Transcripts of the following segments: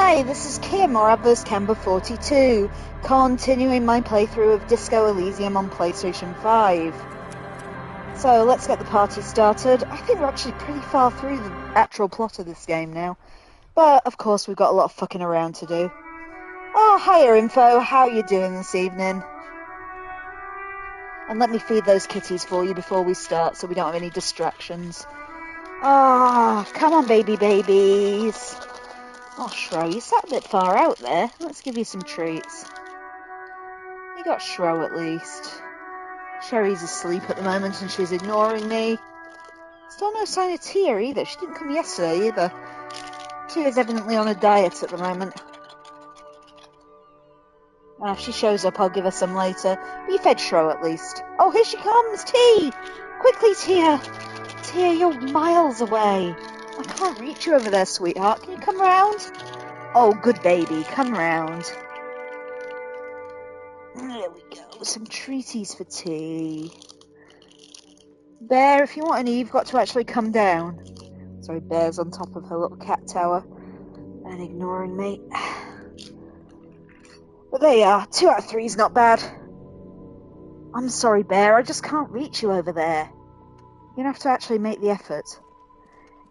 Hi, this is Kim, or AbusCamber42, continuing my playthrough of Disco Elysium on PlayStation 5. So, let's get the party started. I think we're actually pretty far through the actual plot of this game now. But, of course, we've got a lot of fucking around to do. Oh, hiya, Info. How are you doing this evening? And let me feed those kitties for you before we start, so we don't have any distractions. Ah, come on, babies. Oh, Shro, you sat a bit far out there. Let's give you some treats. You got Shro at least. Sherry's asleep at the moment and she's ignoring me. Still no sign of Tia either. She didn't come yesterday either. Tia's evidently on a diet at the moment. If she shows up, I'll give her some later. But you fed Shro at least. Oh, here she comes! T! Quickly, Tia! Tia, you're miles away. I can't reach you over there, sweetheart. Can you come round? Oh, good baby. Come round. There we go. Some treaties for tea. Bear, if you want any, you've got to actually come down. Sorry, Bear's on top of her little cat tower. And ignoring me. But there you are. 2 out of 3 is not bad. I'm sorry, Bear. I just can't reach you over there. You're going to have to actually make the effort.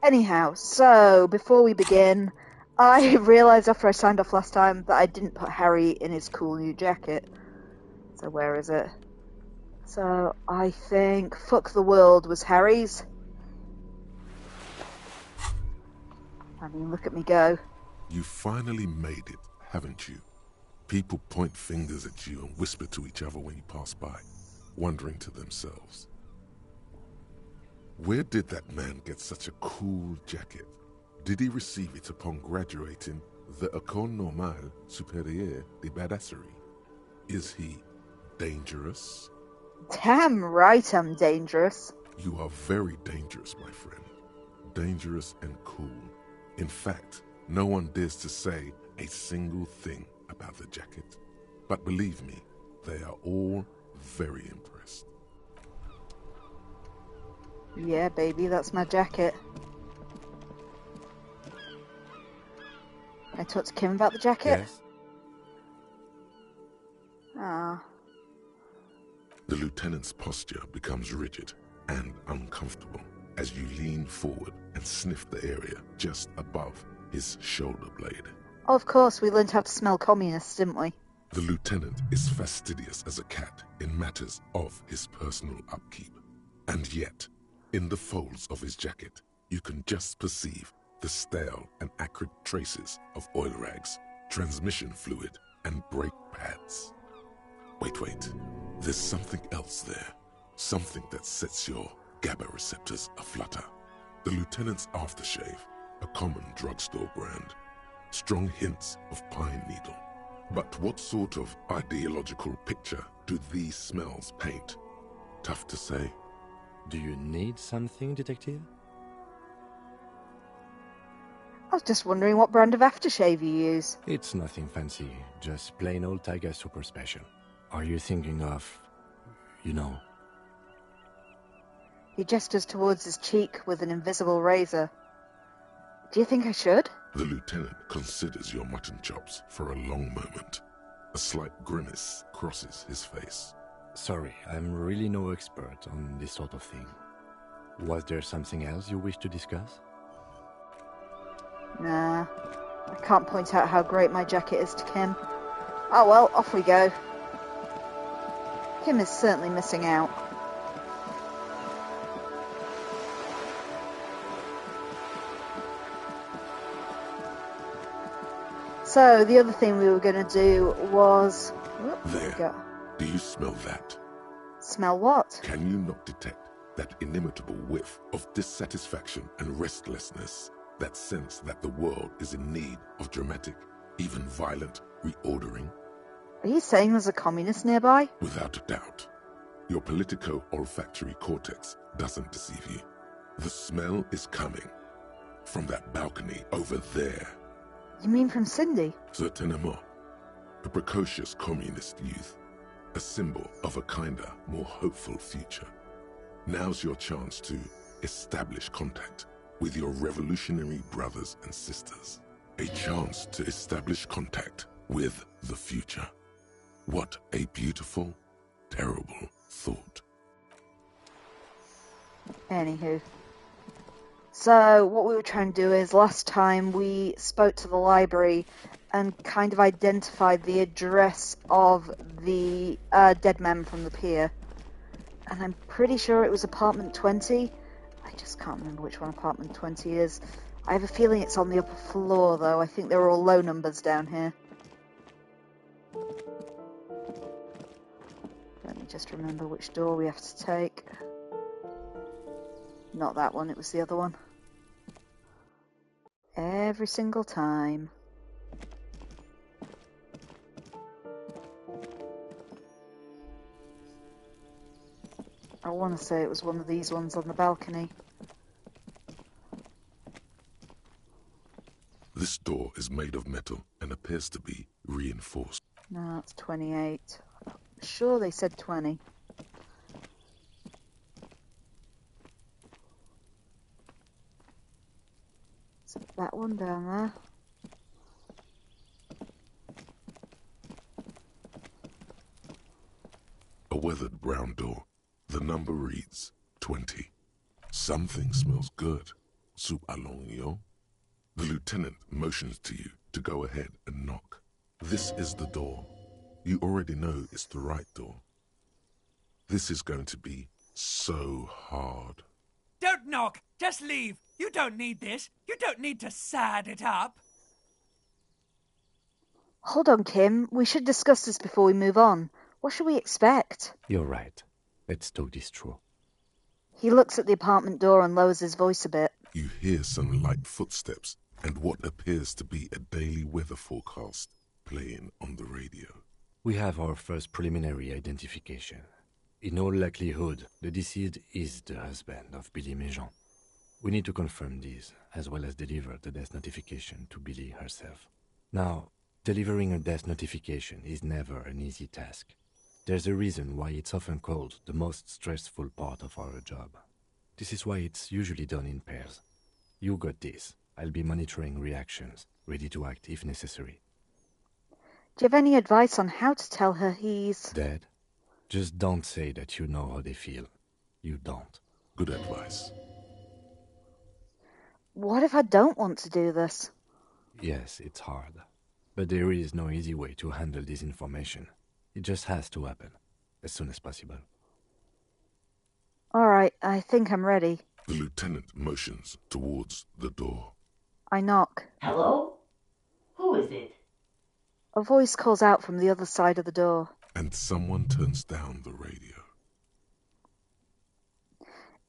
Anyhow, so, before we begin, I realised after I signed off last time that I didn't put Harry in his cool new jacket. So where is it? So, I think Fuck the World was Harry's. I mean, look at me go. You finally made it, haven't you? People point fingers at you and whisper to each other when you pass by, wondering to themselves, where did that man get such a cool jacket? Did he receive it upon graduating the École Normale Supérieure de Badasserie? Is he dangerous? Damn right I'm dangerous. You are very dangerous, my friend. Dangerous and cool. In fact, no one dares to say a single thing about the jacket. But believe me, they are all very impressed. Yeah, baby, that's my jacket. Can I talk to Kim about the jacket? Yes? Ah. The lieutenant's posture becomes rigid and uncomfortable as you lean forward and sniff the area just above his shoulder blade. Oh, of course, we learned how to smell communists, didn't we? The lieutenant is fastidious as a cat in matters of his personal upkeep. And yet, in the folds of his jacket, you can just perceive the stale and acrid traces of oil rags, transmission fluid, and brake pads. Wait. There's something else there. Something that sets your GABA receptors aflutter. The lieutenant's aftershave, a common drugstore brand. Strong hints of pine needle. But what sort of ideological picture do these smells paint? Tough to say. Do you need something, detective? I was just wondering what brand of aftershave you use. It's nothing fancy, just plain old Tiger Super Special. Are you thinking of, you know? He gestures towards his cheek with an invisible razor. Do you think I should? The lieutenant considers your mutton chops for a long moment. A slight grimace crosses his face. Sorry, I'm really no expert on this sort of thing. Was there something else you wish to discuss? Nah, I can't point out how great my jacket is to Kim. Oh well, off we go. Kim is certainly missing out. So, the other thing we were going to do was... There. Do you smell that? Smell what? Can you not detect that inimitable whiff of dissatisfaction and restlessness? That sense that the world is in need of dramatic, even violent, reordering? Are you saying there's a communist nearby? Without a doubt. Your politico-olfactory cortex doesn't deceive you. The smell is coming from that balcony over there. You mean from Cindy? Certainement. A precocious communist youth. A symbol of a kinder, more hopeful future. Now's your chance to establish contact with your revolutionary brothers and sisters. A chance to establish contact with the future. What a beautiful, terrible thought. Anywho. So, what we were trying to do is, last time we spoke to the library and kind of identified the address of the dead man from the pier. And I'm pretty sure it was apartment 20. I just can't remember which one apartment 20 is. I have a feeling it's on the upper floor, though. I think they're all low numbers down here. Let me just remember which door we have to take. Not that one, it was the other one. Every single time. I want to say it was one of these ones on the balcony. This door is made of metal and appears to be reinforced. No, it's 28. I'm sure they said 20. So that one down there. A weathered brown door. The number reads 20. Something smells good. Soup allons, yo. The lieutenant motions to you to go ahead and knock. This is the door. You already know it's the right door. This is going to be so hard. Don't knock! Just leave! You don't need this! You don't need to sad it up! Hold on, Kim. We should discuss this before we move on. What should we expect? You're right. Let's talk this through. He looks at the apartment door and lowers his voice a bit. You hear some light footsteps and what appears to be a daily weather forecast playing on the radio. We have our first preliminary identification. In all likelihood, the deceased is the husband of Billy Méjean. We need to confirm this, as well as deliver the death notification to Billy herself. Now, delivering a death notification is never an easy task. There's a reason why it's often called the most stressful part of our job. This is why it's usually done in pairs. You got this. I'll be monitoring reactions, ready to act if necessary. Do you have any advice on how to tell her he's... Dead? Just don't say that you know how they feel. You don't. Good advice. What if I don't want to do this? Yes, it's hard. But there is no easy way to handle this information. It just has to happen, as soon as possible. Alright, I think I'm ready. The lieutenant motions towards the door. I knock. Hello? Who is it? A voice calls out from the other side of the door. And someone turns down the radio.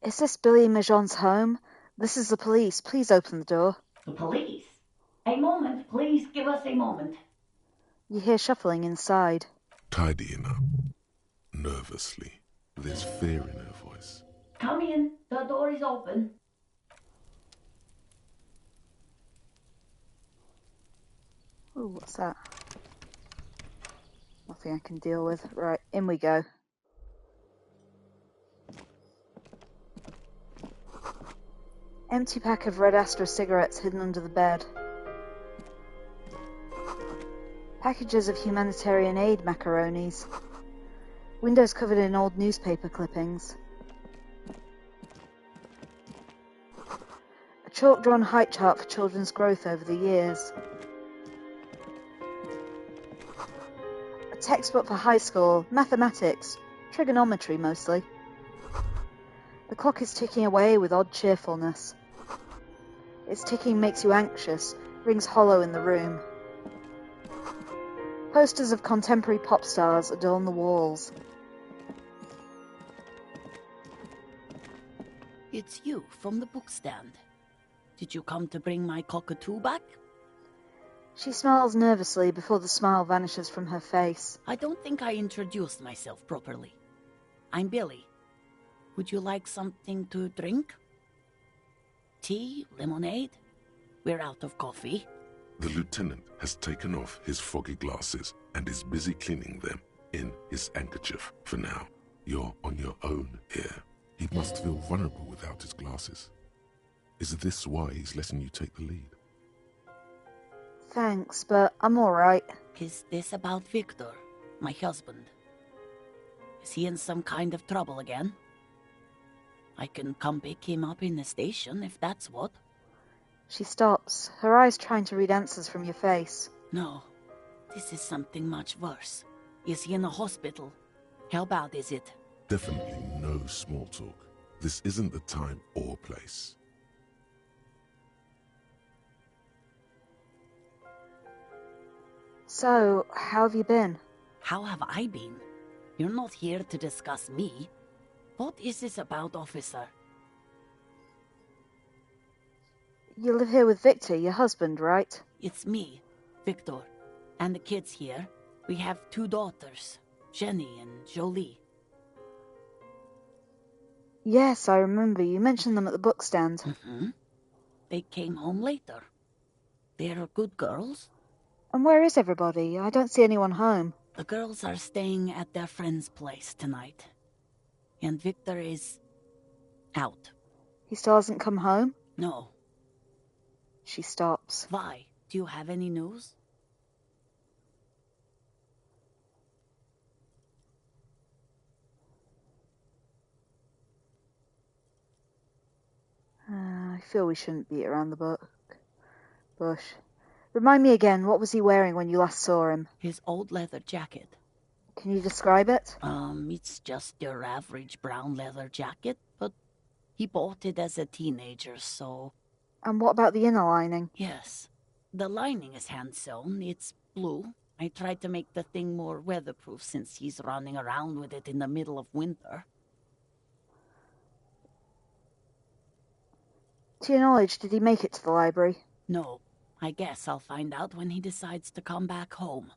Is this Billy Méjean's home? This is the police. Please open the door. The police? A moment, please give us a moment. You hear shuffling inside. Tidying up. Nervously. There's fear in her voice. Come in, the door is open. Ooh, what's that? Nothing I can deal with. Right, in we go. Empty pack of Red Astra cigarettes hidden under the bed. Packages of humanitarian aid macaronis. Windows covered in old newspaper clippings. A chalk-drawn height chart for children's growth over the years. A textbook for high school, mathematics, trigonometry mostly. The clock is ticking away with odd cheerfulness. Its ticking makes you anxious, rings hollow in the room. Posters of contemporary pop stars adorn the walls. It's you, from the bookstand. Did you come to bring my cockatoo back? She smiles nervously before the smile vanishes from her face. I don't think I introduced myself properly. I'm Billy. Would you like something to drink? Tea? Lemonade? We're out of coffee. The lieutenant has taken off his foggy glasses and is busy cleaning them in his handkerchief. For now, you're on your own here. He must feel vulnerable without his glasses. Is this why he's letting you take the lead? Thanks, but I'm alright. Is this about Victor, my husband? Is he in some kind of trouble again? I can come pick him up in the station if that's what. She stops, her eyes trying to read answers from your face. No, this is something much worse. Is he in a hospital? How bad is it? Definitely no small talk. This isn't the time or place. So, how have you been? How have I been? You're not here to discuss me. What is this about, officer? You live here with Victor, your husband, right? It's me, Victor, and the kids here. We have 2 daughters, Jenny and Jolie. Yes, I remember. You mentioned them at the book stand. Mm-hmm. They came home later. They're good girls. And where is everybody? I don't see anyone home. The girls are staying at their friend's place tonight. And Victor is out. He still hasn't come home? No. She stops. Why? Do you have any news? I feel we shouldn't beat around the bush. Remind me again, what was he wearing when you last saw him? His old leather jacket. Can you describe it? It's just your average brown leather jacket, but he bought it as a teenager, so... And what about the inner lining? Yes. The lining is hand-sewn. It's blue. I tried to make the thing more weatherproof since he's running around with it in the middle of winter. To your knowledge, did he make it to the library? No. I guess I'll find out when he decides to come back home.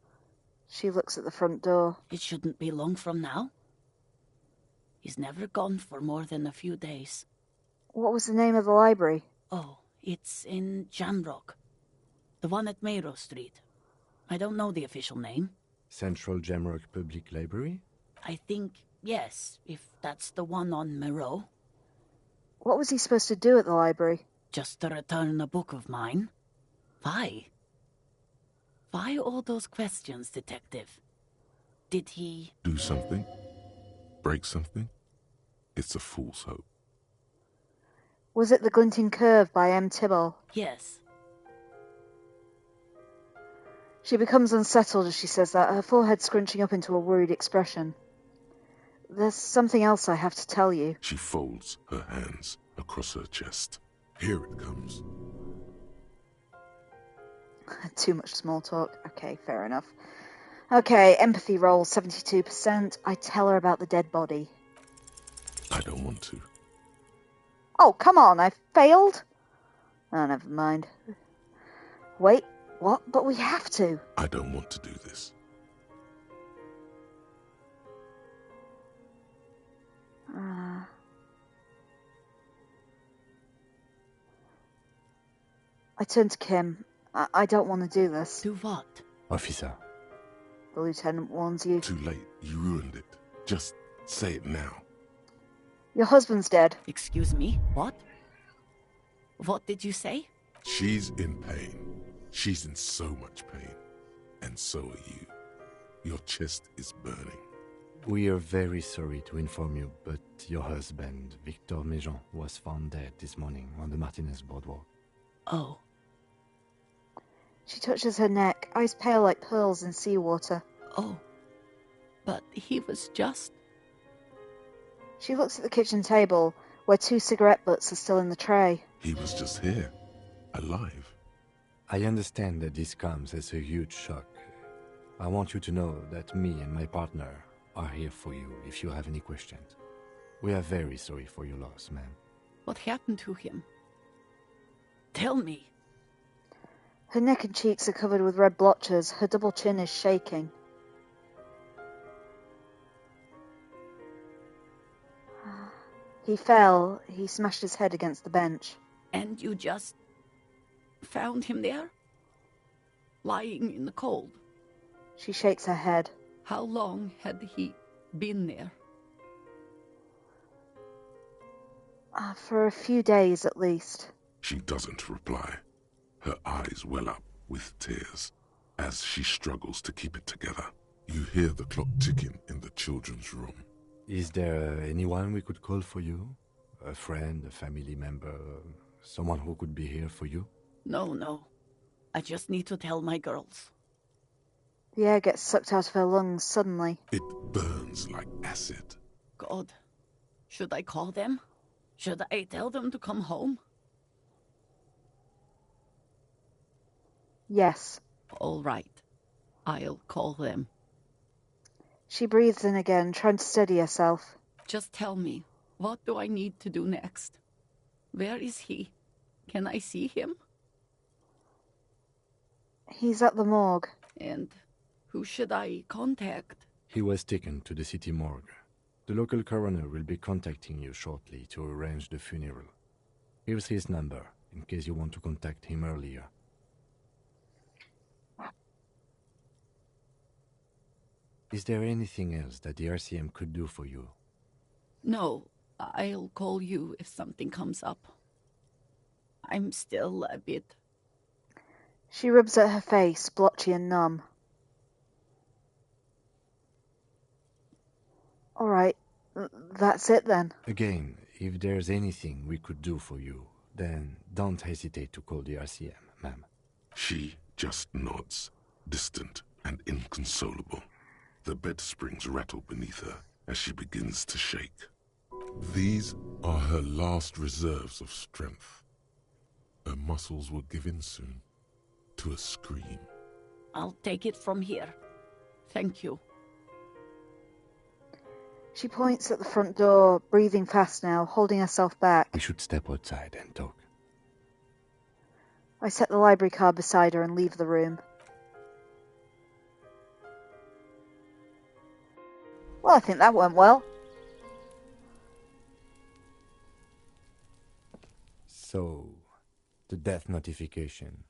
She looks at the front door. It shouldn't be long from now. He's never gone for more than a few days. What was the name of the library? Oh, it's in Jamrock. The one at Mayrow Street. I don't know the official name. Central Jamrock Public Library? I think, yes, if that's the one on Mayrow. What was he supposed to do at the library? Just to return a book of mine. Why? Why all those questions, Detective? Did he... Do something? Break something? It's a fool's hope. Was it The Glinting Curve by M. Tibble? Yes. She becomes unsettled as she says that, her forehead scrunching up into a worried expression. There's something else I have to tell you. She folds her hands across her chest. Here it comes. Too much small talk. Okay, fair enough. Okay, empathy roll 72%. I tell her about the dead body. I don't want to. Oh, come on, I failed? Oh, never mind. Wait, what? But we have to. I don't want to do this. I turn to Kim. I don't want to do this. Do what? Officer. The lieutenant warns you. Too late. You ruined it. Just say it now. Your husband's dead. Excuse me? What? What did you say? She's in pain. She's in so much pain. And so are you. Your chest is burning. We are very sorry to inform you, but your husband, Victor Méjean, was found dead this morning on the Martinez boardwalk. Oh. She touches her neck, eyes pale like pearls in seawater. Oh. But he was just... She looks at the kitchen table, where 2 cigarette butts are still in the tray. He was just here. Alive. I understand that this comes as a huge shock. I want you to know that me and my partner are here for you if you have any questions. We are very sorry for your loss, ma'am. What happened to him? Tell me. Her neck and cheeks are covered with red blotches. Her double chin is shaking. He fell. He smashed his head against the bench. And you just found him there? Lying in the cold? She shakes her head. How long had he been there? For a few days at least. She doesn't reply. Her eyes well up with tears as she struggles to keep it together. You hear the clock ticking in the children's room. Is there anyone we could call for you? A friend, a family member, someone who could be here for you? No. I just need to tell my girls. The air gets sucked out of her lungs suddenly. It burns like acid. God, should I call them? Should I tell them to come home? Yes. All right. I'll call them. She breathes in again, trying to steady herself. Just tell me, what do I need to do next? Where is he? Can I see him? He's at the morgue. And who should I contact? He was taken to the city morgue. The local coroner will be contacting you shortly to arrange the funeral. Here's his number, in case you want to contact him earlier. Is there anything else that the RCM could do for you? No, I'll call you if something comes up. I'm still a bit... She rubs at her face, blotchy and numb. All right, that's it then. Again, if there's anything we could do for you, then don't hesitate to call the RCM, ma'am. She just nods, distant and inconsolable. The bed springs rattle beneath her as she begins to shake. These are her last reserves of strength. Her muscles will give in soon to a scream. I'll take it from here. Thank you. She points at the front door, breathing fast now, holding herself back. We should step outside and talk. I set the library card beside her and leave the room. Well, I think that went well. So, the death notification.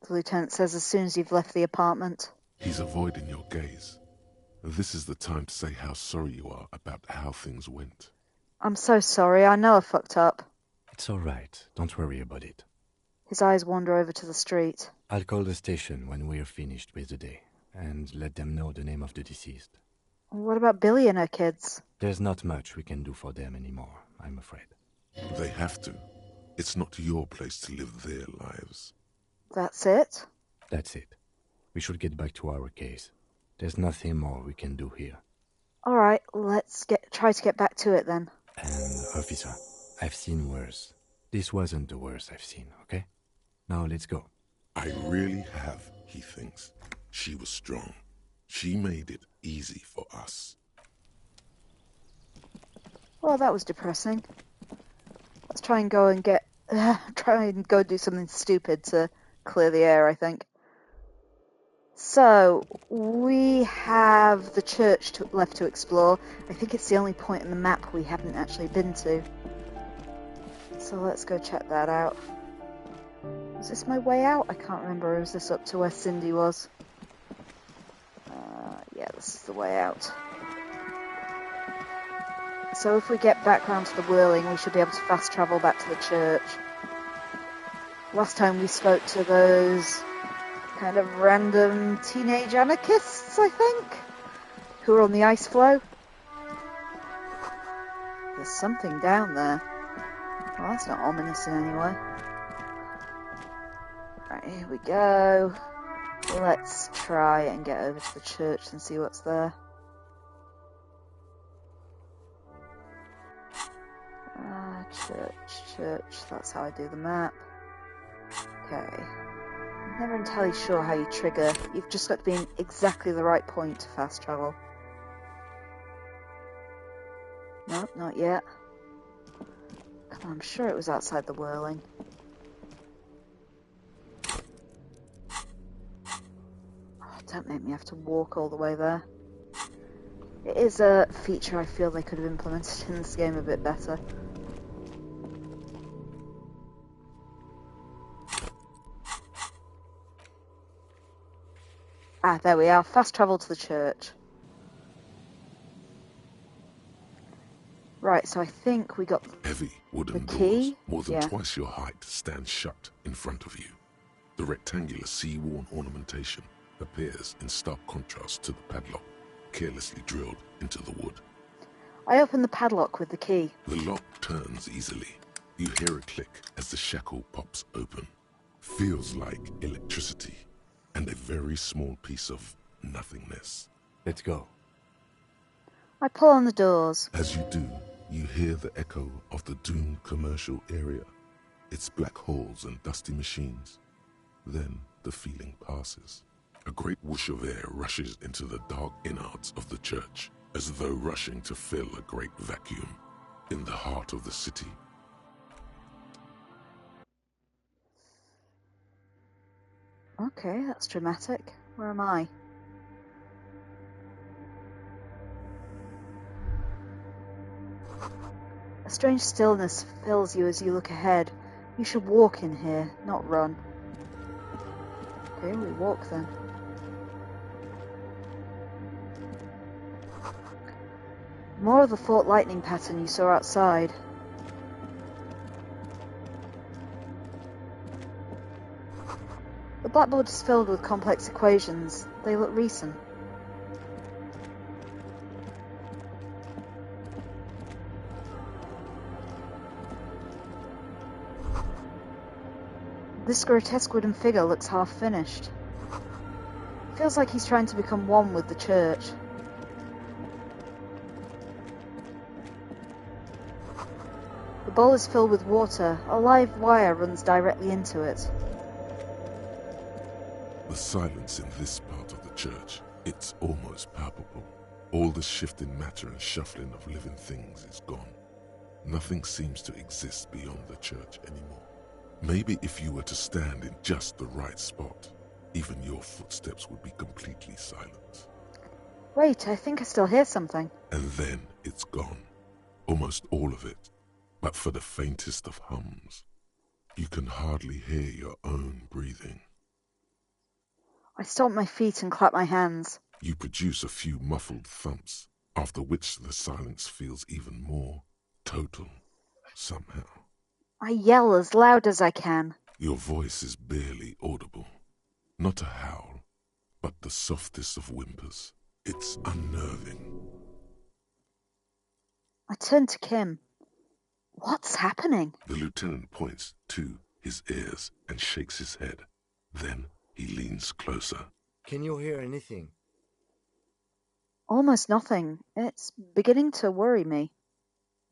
The lieutenant says as soon as you've left the apartment. He's avoiding your gaze. This is the time to say how sorry you are about how things went. I'm so sorry, I know I fucked up. It's all right. Don't worry about it. His eyes wander over to the street. I'll call the station when we're finished with the day, and let them know the name of the deceased. What about Billy and her kids? There's not much we can do for them anymore, I'm afraid. They have to. It's not your place to live their lives. That's it? That's it. We should get back to our case. There's nothing more we can do here. All right, let's try to get back to it then. And, officer, I've seen worse. This wasn't the worst I've seen, okay? Now let's go. I really have, he thinks. She was strong. She made it easy for us. Well, that was depressing. Let's try and go and do something stupid to clear the air, I think. So, we have the church left to explore. I think it's the only point in the map we haven't actually been to. So let's go check that out. Was this my way out? I can't remember. Or was this up to where Cindy was? Yeah, this is the way out. So if we get back round to the whirling, we should be able to fast travel back to the church. Last time we spoke to those kind of random teenage anarchists, I think, who are on the ice floe. There's something down there. Well, that's not ominous in any way. Right, here we go. Let's try and get over to the church and see what's there. Church, that's how I do the map. Okay. I'm never entirely sure how you trigger. You've just got to be in exactly the right point to fast travel. Nope, not yet. Come on, I'm sure it was outside the whirling. Oh, don't make me have to walk all the way there. It is a feature I feel they could have implemented in this game a bit better. Ah, there we are. Fast travel to the church. Right, so I think we got Heavy wooden the key. doors, more than twice your height, stand shut in front of you. The rectangular sea-worn ornamentation appears in stark contrast to the padlock, carelessly drilled into the wood. I open the padlock with the key. The lock turns easily. You hear a click as the shackle pops open. Feels like electricity and a very small piece of nothingness. Let's go. I pull on the doors. As you do, you hear the echo of the doomed commercial area, its black holes and dusty machines. Then the feeling passes. A great whoosh of air rushes into the dark innards of the church, as though rushing to fill a great vacuum in the heart of the city. Okay, that's dramatic. Where am I? A strange stillness fills you as you look ahead. You should walk in here, not run. Okay, we walk then. More of the thought lightning pattern you saw outside. The blackboard is filled with complex equations. They look recent. This grotesque wooden figure looks half finished. Feels like he's trying to become one with the church. The bowl is filled with water. A live wire runs directly into it. The silence in this part of the church, it's almost palpable. All the shifting matter and shuffling of living things is gone. Nothing seems to exist beyond the church anymore. Maybe if you were to stand in just the right spot, even your footsteps would be completely silent. Wait, I think I still hear something. And then it's gone. Almost all of it. But for the faintest of hums, you can hardly hear your own breathing. I stomp my feet and clap my hands. You produce a few muffled thumps, after which the silence feels even more total, somehow. I yell as loud as I can. Your voice is barely audible. Not a howl, but the softest of whimpers. It's unnerving. I turn to Kim. What's happening? The lieutenant points to his ears and shakes his head. Then he leans closer. Can you hear anything? Almost nothing. It's beginning to worry me.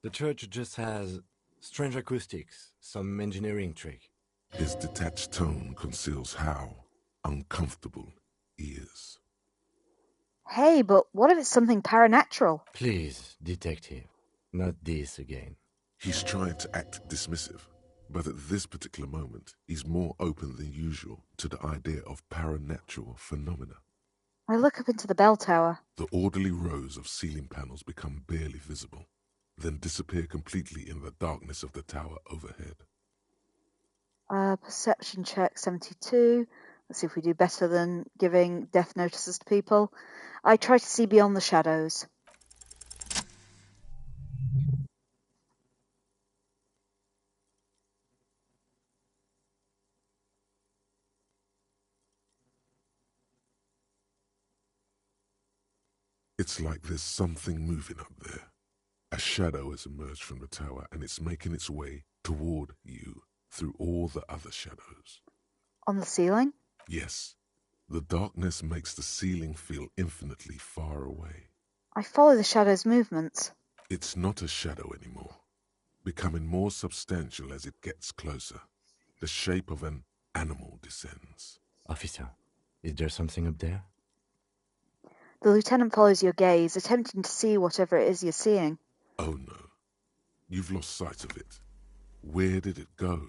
The church just has strange acoustics, some engineering trick. His detached tone conceals how uncomfortable he is. Hey, but what if it's something paranatural? Please, detective, not this again. He's trying to act dismissive, but at this particular moment, he's more open than usual to the idea of paranatural phenomena. I look up into the bell tower. The orderly rows of ceiling panels become barely visible, then disappear completely in the darkness of the tower overhead. Perception check 72. Let's see if we do better than giving death notices to people. I try to see beyond the shadows. It's like there's something moving up there. A shadow has emerged from the tower and it's making its way toward you through all the other shadows. On the ceiling? Yes, the darkness makes the ceiling feel infinitely far away. I follow the shadow's movements. It's not a shadow anymore, becoming more substantial as it gets closer. The shape of an animal descends. Officer, is there something up there? The lieutenant follows your gaze, attempting to see whatever it is you're seeing. Oh no, you've lost sight of it. Where did it go?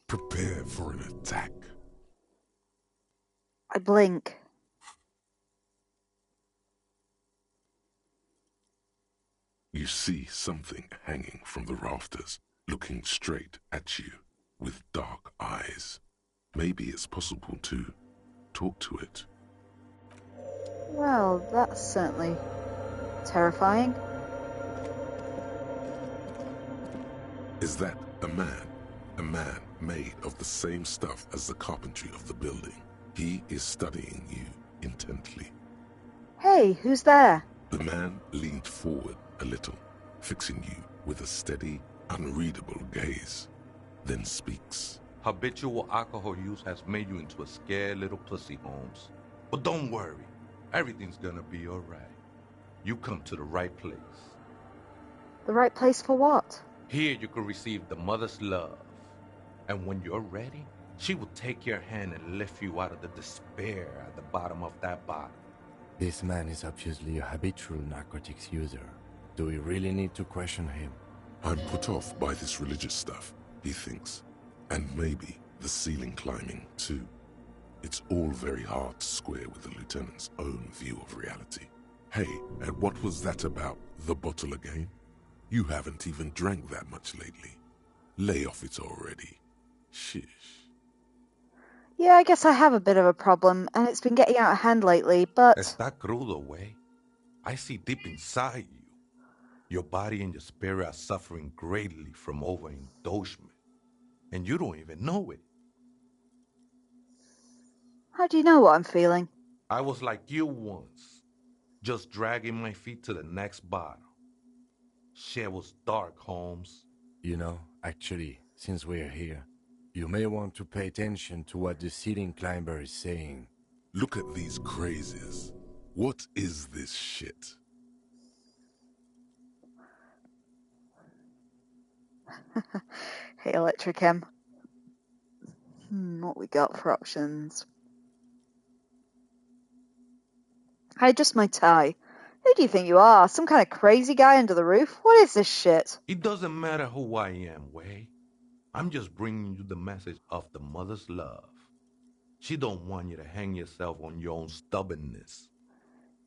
Prepare for an attack. I blink. You see something hanging from the rafters, looking straight at you with dark eyes. Maybe it's possible to talk to it. Well, that's certainly terrifying. Is that a man? A man made of the same stuff as the carpentry of the building. He is studying you intently. Hey, who's there? The man leaned forward a little, fixing you with a steady, unreadable gaze, then speaks. Habitual alcohol use has made you into a scared little pussy, Holmes. But don't worry, everything's gonna be alright. You come to the right place. The right place for what? Here you can receive the mother's love. And when you're ready, she will take your hand and lift you out of the despair at the bottom of that bottle. This man is obviously a habitual narcotics user. Do we really need to question him? I'm put off by this religious stuff, he thinks. And maybe the ceiling climbing, too. It's all very hard to square with the lieutenant's own view of reality. Hey, and what was that about the bottle again? You haven't even drank that much lately. Lay off it already. Shish. Yeah, I guess I have a bit of a problem, and it's been getting out of hand lately, but... Está crudo, way. I see deep inside you. Your body and your spirit are suffering greatly from overindulgence. And you don't even know it. How do you know what I'm feeling? I was like you once, just dragging my feet to the next bottle. Shit was dark, Holmes. You know, actually, since we're here, you may want to pay attention to what the ceiling climber is saying. Look at these crazies. What is this shit? Hey, Electric M. What we got for options? I adjust my tie. Who do you think you are? Some kind of crazy guy under the roof? What is this shit? It doesn't matter who I am, Way. I'm just bringing you the message of the mother's love. She don't want you to hang yourself on your own stubbornness.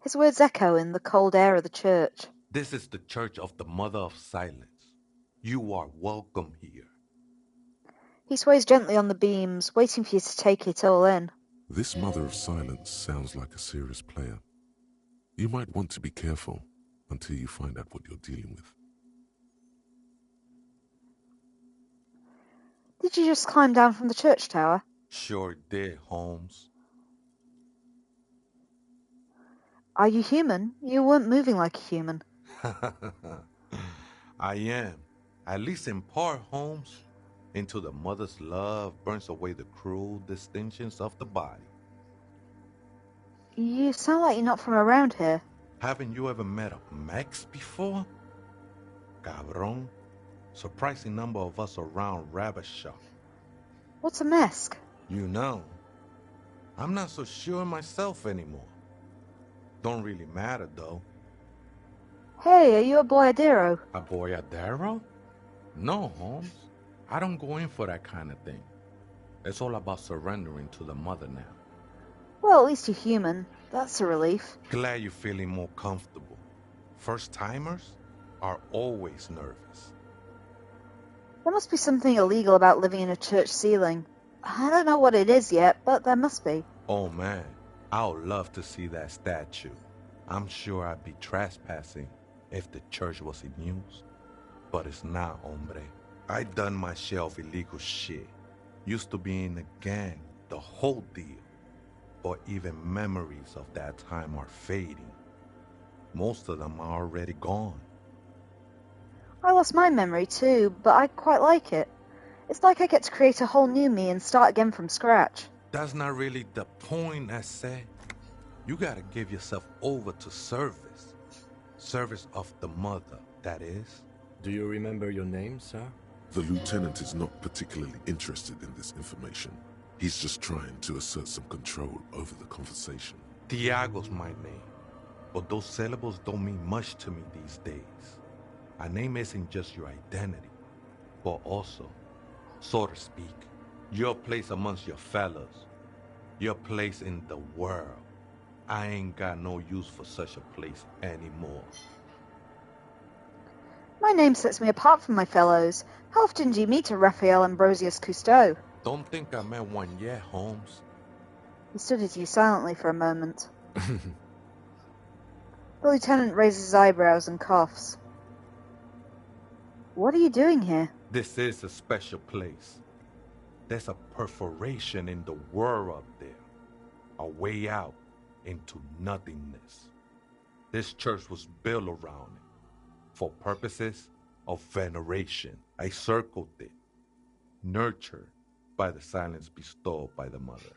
His words echo in the cold air of the church. This is the Church of the Mother of Silence. You are welcome here. He sways gently on the beams, waiting for you to take it all in. This Mother of Silence sounds like a serious player. You might want to be careful until you find out what you're dealing with. Did you just climb down from the church tower? Sure did, Holmes. Are you human? You weren't moving like a human. I am. At least in part, Holmes. Until the mother's love burns away the cruel distinctions of the body. You sound like you're not from around here. Haven't you ever met a Mex before? Cabron. Surprising number of us around Rabashaw. What's a mesque? You know. I'm not so sure myself anymore. Don't really matter, though. Hey, are you a boyadero? A boyadero? No, Holmes. I don't go in for that kind of thing. It's all about surrendering to the mother now. Well, at least you're human. That's a relief. Glad you're feeling more comfortable. First-timers are always nervous. There must be something illegal about living in a church ceiling. I don't know what it is yet, but there must be. Oh man, I would love to see that statue. I'm sure I'd be trespassing if the church was in use. But it's not, hombre. I done my share of illegal shit. Used to be in a gang, the whole deal. But even memories of that time are fading. Most of them are already gone. I lost my memory too, but I quite like it. It's like I get to create a whole new me and start again from scratch. That's not really the point, I say. You gotta give yourself over to service. Service of the mother, that is. Do you remember your name, sir? The lieutenant is not particularly interested in this information. He's just trying to assert some control over the conversation. Tiago's my name, but those syllables don't mean much to me these days. A name isn't just your identity, but also, so to speak, your place amongst your fellows, your place in the world. I ain't got no use for such a place anymore. My name sets me apart from my fellows. How often do you meet a Raphael Ambrosius Cousteau? Don't think I met one yet, Holmes. He studied you silently for a moment. The lieutenant raises his eyebrows and coughs. What are you doing here? This is a special place. There's a perforation in the world up there, a way out into nothingness. This church was built around it for purposes of veneration. I circled it, nurtured by the silence bestowed by the mother.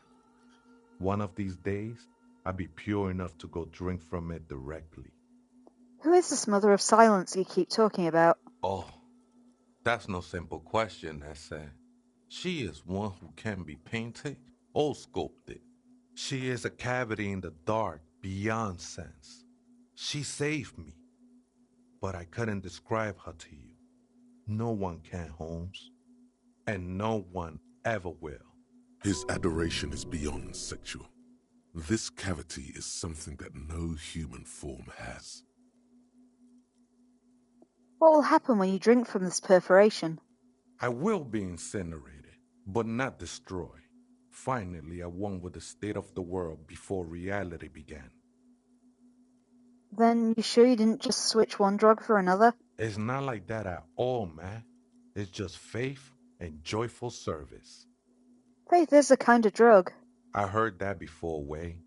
One of these days, I'll be pure enough to go drink from it directly. Who is this mother of silence you keep talking about? Oh, that's no simple question, I said. She is one who can be painted or sculpted. She is a cavity in the dark beyond sense. She saved me, but I couldn't describe her to you. No one can, Holmes, and no one ever will. His adoration is beyond sexual. This cavity is something that no human form has. What will happen when you drink from this perforation? I will be incinerated, but not destroyed. Finally, I won with the state of the world before reality began. Then you sure you didn't just switch one drug for another? It's not like that at all, man. It's just faith and joyful service. Faith is a kind of drug. I heard that before, Way,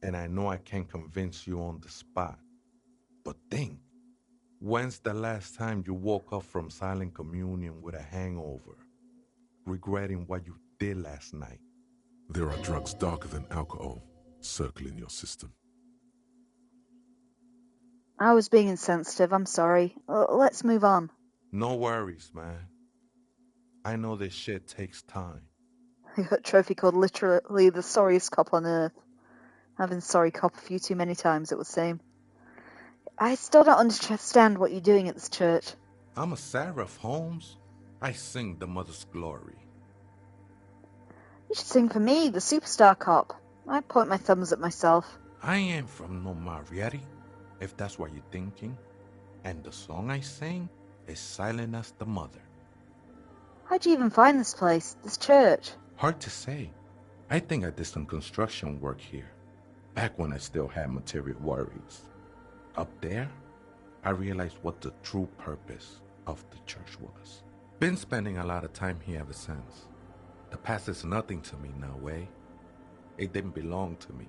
and I know I can't convince you on the spot. But think, when's the last time you woke up from silent communion with a hangover, regretting what you did last night? There are drugs darker than alcohol circling your system. I was being insensitive, I'm sorry. Let's move on. No worries, man. I know this shit takes time. I got a trophy called literally the sorriest cop on earth. I've been sorry cop a few too many times, it would seem. I still don't understand what you're doing at this church. I'm a seraph, Holmes. I sing the mother's glory. You should sing for me, the superstar cop. I point my thumbs at myself. I ain't from no Marietti, if that's what you're thinking. And the song I sing is silent as the mother. How'd you even find this place, this church? Hard to say. I think I did some construction work here, back when I still had material worries. Up there, I realized what the true purpose of the church was. Been spending a lot of time here ever since. The past is nothing to me now, Way. It didn't belong to me.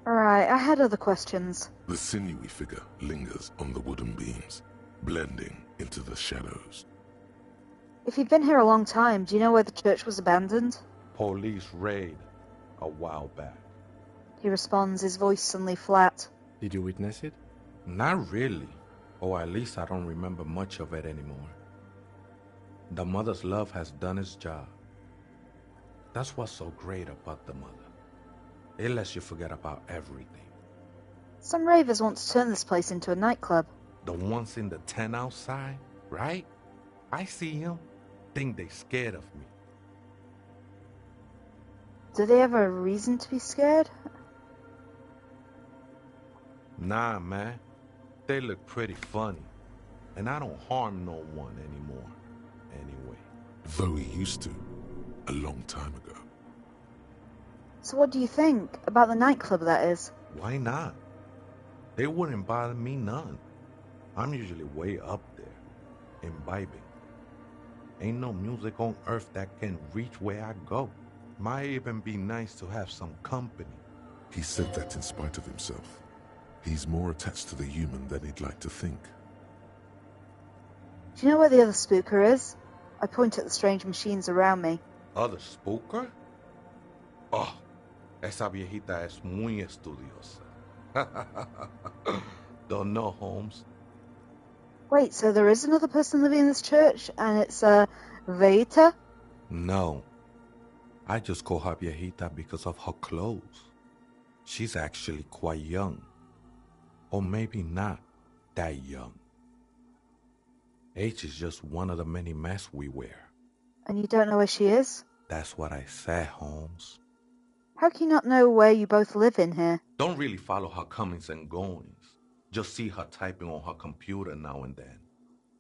Alright, I had other questions. The sinewy figure lingers on the wooden beams, blending into the shadows. If you've been here a long time, do you know where the church was abandoned? Police raid a while back. He responds, his voice suddenly flat. Did you witness it? Not really, or at least I don't remember much of it anymore. The mother's love has done its job. That's what's so great about the mother. It lets you forget about everything. Some ravers want to turn this place into a nightclub. The ones in the tent outside, right? I see them, think they scared of me. Do they have a reason to be scared? Nah, man. They look pretty funny. And I don't harm no one anymore. Anyway. Though he used to, a long time ago. So what do you think? About the nightclub, that is? Why not? They wouldn't bother me none. I'm usually way up there, imbibing. Ain't no music on earth that can reach where I go. Might even be nice to have some company. He said that in spite of himself. He's more attached to the human than he'd like to think. Do you know where the other spooker is? I point at the strange machines around me. Other spooker? Oh, esa viejita es muy estudiosa. Don't know, Holmes. Wait, so there is another person living in this church, and it's Veta? No. I just call her viejita because of her clothes. She's actually quite young. Or maybe not that young. Age is just one of the many masks we wear. And you don't know where she is? That's what I said, Holmes. How can you not know where you both live in here? Don't really follow her comings and goings. Just see her typing on her computer now and then.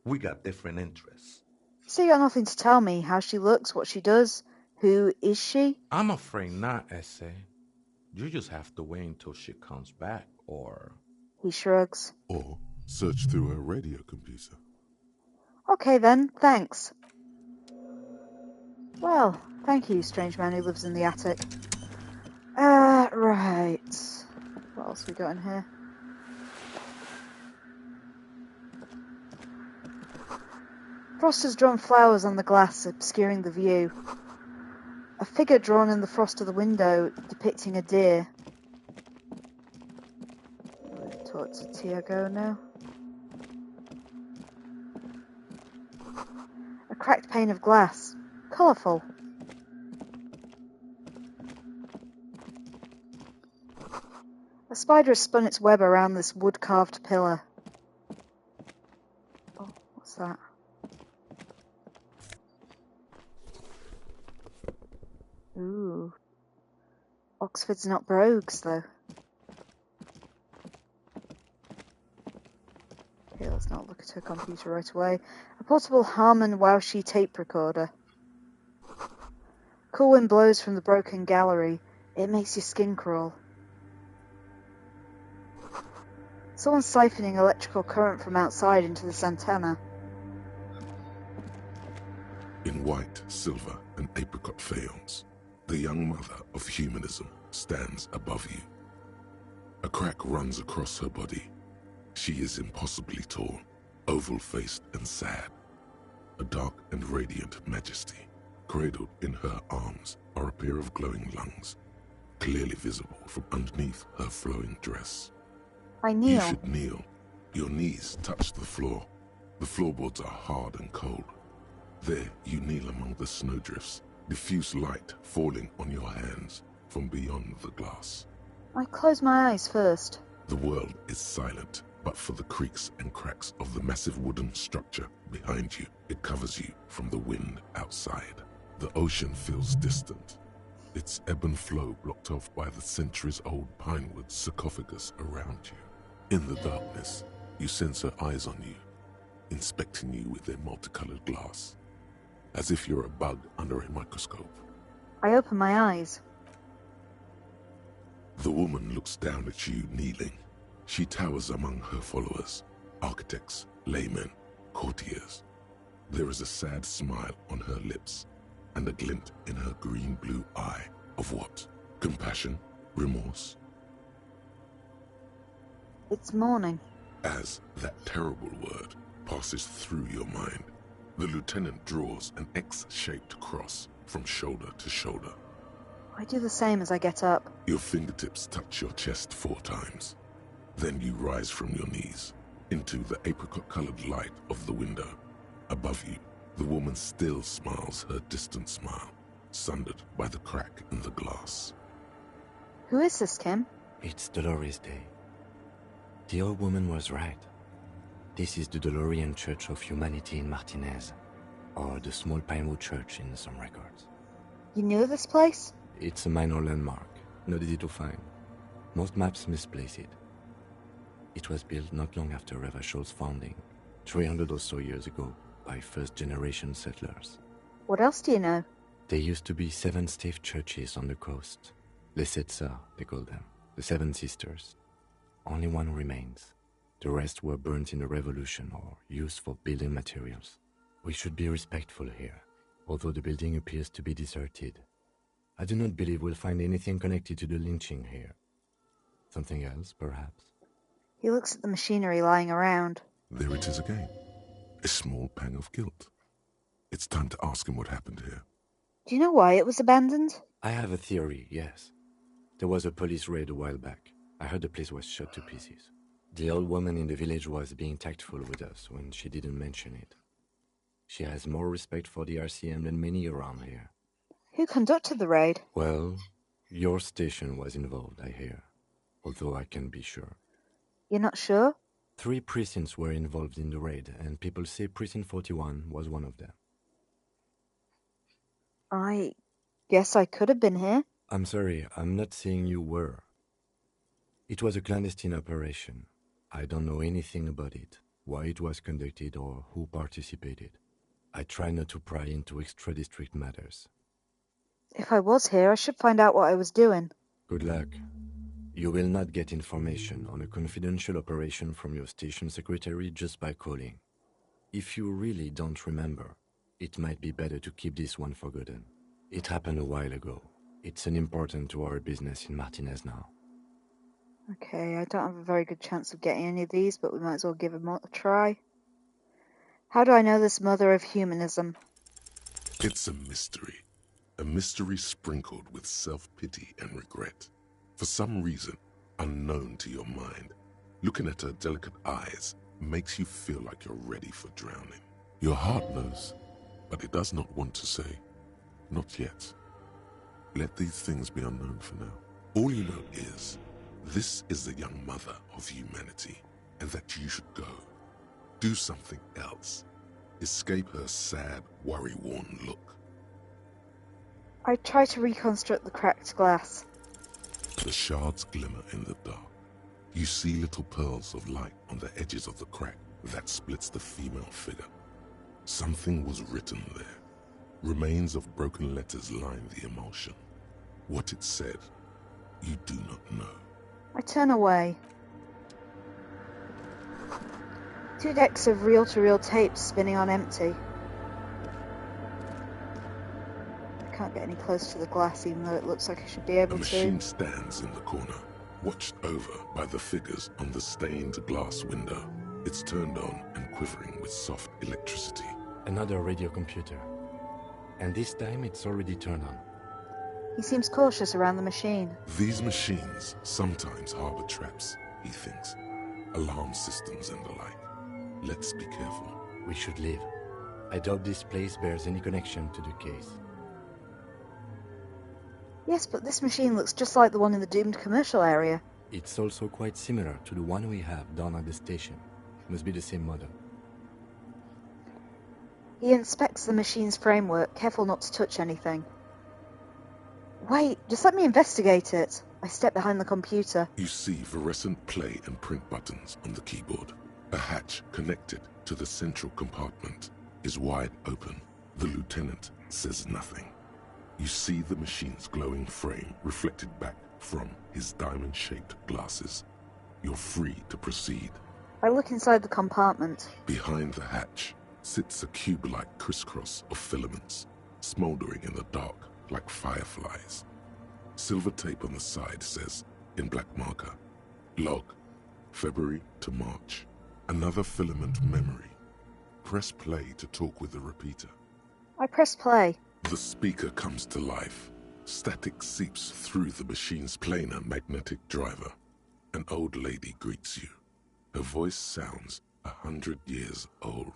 We got different interests. So you got nothing to tell me? How she looks, what she does? Who is she? I'm afraid not, Essay. You just have to wait until she comes back, or... He shrugs. Or search through her radio computer. Okay then, thanks. Well, thank you, strange man who lives in the attic. Right. What else we got in here? Frost has drawn flowers on the glass, obscuring the view. A figure drawn in the frost of the window, depicting a deer. Talk to Tiago now. A cracked pane of glass. Colourful. A spider has spun its web around this wood-carved pillar. Oh, what's that? Ooh. Oxford's not brogues, though. Okay, let's not look at her computer right away. A portable Harman Waushi tape recorder. Cool wind blows from the broken gallery. It makes your skin crawl. Someone's siphoning electrical current from outside into this antenna. In white, silver, and apricot faience, the young mother of humanism stands above you. A crack runs across her body. She is impossibly tall, oval-faced and sad. A dark and radiant majesty. Cradled in her arms are a pair of glowing lungs, clearly visible from underneath her flowing dress. I kneel. You should kneel. Your knees touch the floor. The floorboards are hard and cold. There you kneel among the snowdrifts, diffuse light falling on your hands from beyond the glass. I close my eyes first. The world is silent, but for the creaks and cracks of the massive wooden structure behind you. It covers you from the wind outside. The ocean feels distant, its ebb and flow blocked off by the centuries-old pinewood sarcophagus around you. In the darkness, you sense her eyes on you, inspecting you with their multicolored glass, as if you're a bug under a microscope. I open my eyes. The woman looks down at you kneeling. She towers among her followers, architects, laymen, courtiers. There is a sad smile on her lips, and a glint in her green-blue eye of what? Compassion? Remorse? It's morning. As that terrible word passes through your mind, the lieutenant draws an X-shaped cross from shoulder to shoulder. I do the same as I get up. Your fingertips touch your chest 4 times. Then you rise from your knees into the apricot-colored light of the window. Above you, the woman still smiles her distant smile, sundered by the crack in the glass. Who is this, Kim? It's Dolores Day. The old woman was right. This is the Dolorian Church of Humanity in Martinez, or the Small Pinewood Church in some records. You knew this place? It's a minor landmark, not easy to find. Most maps misplace it. It was built not long after Ravachol's founding, 300 or so years ago, by first-generation settlers. What else do you know? There used to be 7 stave churches on the coast. Les Sept Sœurs, they call them. The 7 Sisters. Only one remains. The rest were burnt in the revolution or used for building materials. We should be respectful here, although the building appears to be deserted. I do not believe we'll find anything connected to the lynching here. Something else, perhaps? He looks at the machinery lying around. There it is again. A small pang of guilt. It's time to ask him what happened here. Do you know why it was abandoned? I have a theory, yes. There was a police raid a while back. I heard the place was shot to pieces. The old woman in the village was being tactful with us when she didn't mention it. She has more respect for the RCM than many around here. Who conducted the raid? Well, your station was involved, I hear. Although I can't be sure. You're not sure? 3 precincts were involved in the raid, and people say Precinct 41 was one of them. I guess I could have been here. I'm sorry, I'm not saying you were. It was a clandestine operation. I don't know anything about it, why it was conducted, or who participated. I try not to pry into extra-district matters. If I was here, I should find out what I was doing. Good luck. You will not get information on a confidential operation from your station secretary just by calling. If you really don't remember, It might be better to keep this one forgotten. It happened a while ago. It's unimportant to our business in Martinez now. Okay, I don't have a very good chance of getting any of these, but we might as well give them a try. How do I know this mother of humanism? It's a mystery sprinkled with self-pity and regret. For some reason, unknown to your mind, looking at her delicate eyes makes you feel like you're ready for drowning. Your heart knows, but it does not want to say, not yet. Let these things be unknown for now. All you know is, this is the young mother of humanity, and that you should go. Do something else. Escape her sad, worry-worn look. I try to reconstruct the cracked glass. The shards glimmer in the dark. You see little pearls of light on the edges of the crack that splits the female figure. Something was written there. Remains of broken letters line the emulsion. What it said, you do not know. I turn away. 2 decks of reel-to-reel tapes spinning on empty. I can't get any closer to the glass, even though it looks like I should be able A to. machine stands in the corner, watched over by the figures on the stained glass window. It's turned on and quivering with soft electricity. Another radio computer. And this time it's already turned on. He seems cautious around the machine. These machines sometimes harbor traps, he thinks. Alarm systems and the like. Let's be careful. We should leave. I doubt this place bears any connection to the case. Yes, but this machine looks just like the one in the doomed commercial area. It's also quite similar to the one we have down at the station. Must be the same model. He inspects the machine's framework, careful not to touch anything. Wait, just let me investigate it. I step behind the computer. You see fluorescent play and print buttons on the keyboard. A hatch connected to the central compartment is wide open. The lieutenant says nothing. You see the machine's glowing frame reflected back from his diamond-shaped glasses. You're free to proceed. I look inside the compartment. Behind the hatch sits a cube-like crisscross of filaments, smoldering in the dark like fireflies. Silver tape on the side says, in black marker, log, February to March. Another filament memory. Press play to talk with the repeater. I press play. The speaker comes to life. Static seeps through the machine's planar magnetic driver. An old lady greets you. Her voice sounds 100 years old.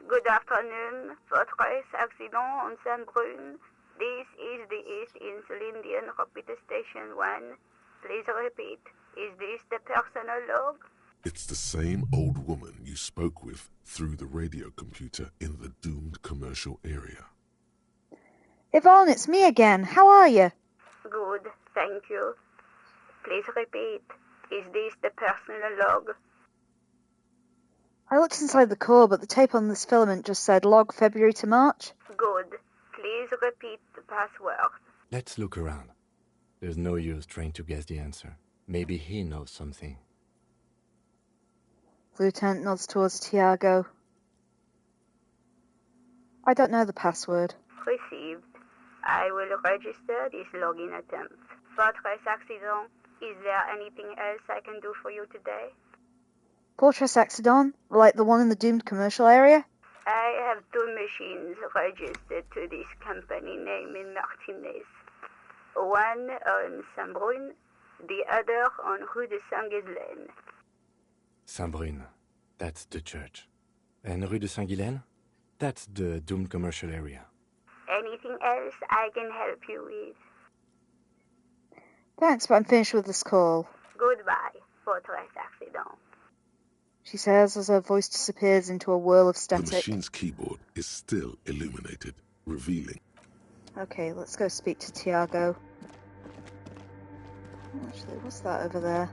Good afternoon, Fortress Accident on Saint-Brune. This is the East Insulindian Repeater Station 1. Please repeat. Is this the personal log? It's the same old woman you spoke with through the radio computer in the doomed commercial area. Yvonne, it's me again. How are you? Good, thank you. Please repeat. Is this the personal log? I looked inside the core, but the tape on this filament just said log February to March. Good. Please repeat the password. Let's look around. There's no use trying to guess the answer. Maybe he knows something. The lieutenant nods towards Tiago. I don't know the password. Received. I will register this login attempt. Fortress Accident, is there anything else I can do for you today? Fortress Accident? Like the one in the doomed commercial area? I have 2 machines registered to this company name in Martinez. One on Saint-Brune, the other on Rue de Saint-Ghislaine. Saint-Brune, that's the church. And Rue de Saint-Ghislaine? That's the doomed commercial area. Anything else I can help you with? Thanks, but I'm finished with this call. Goodbye, Fortress Accident. She says as her voice disappears into a whirl of The static. machine's keyboard is still illuminated, revealing. Okay, let's go speak to Tiago. Actually, what's that over there?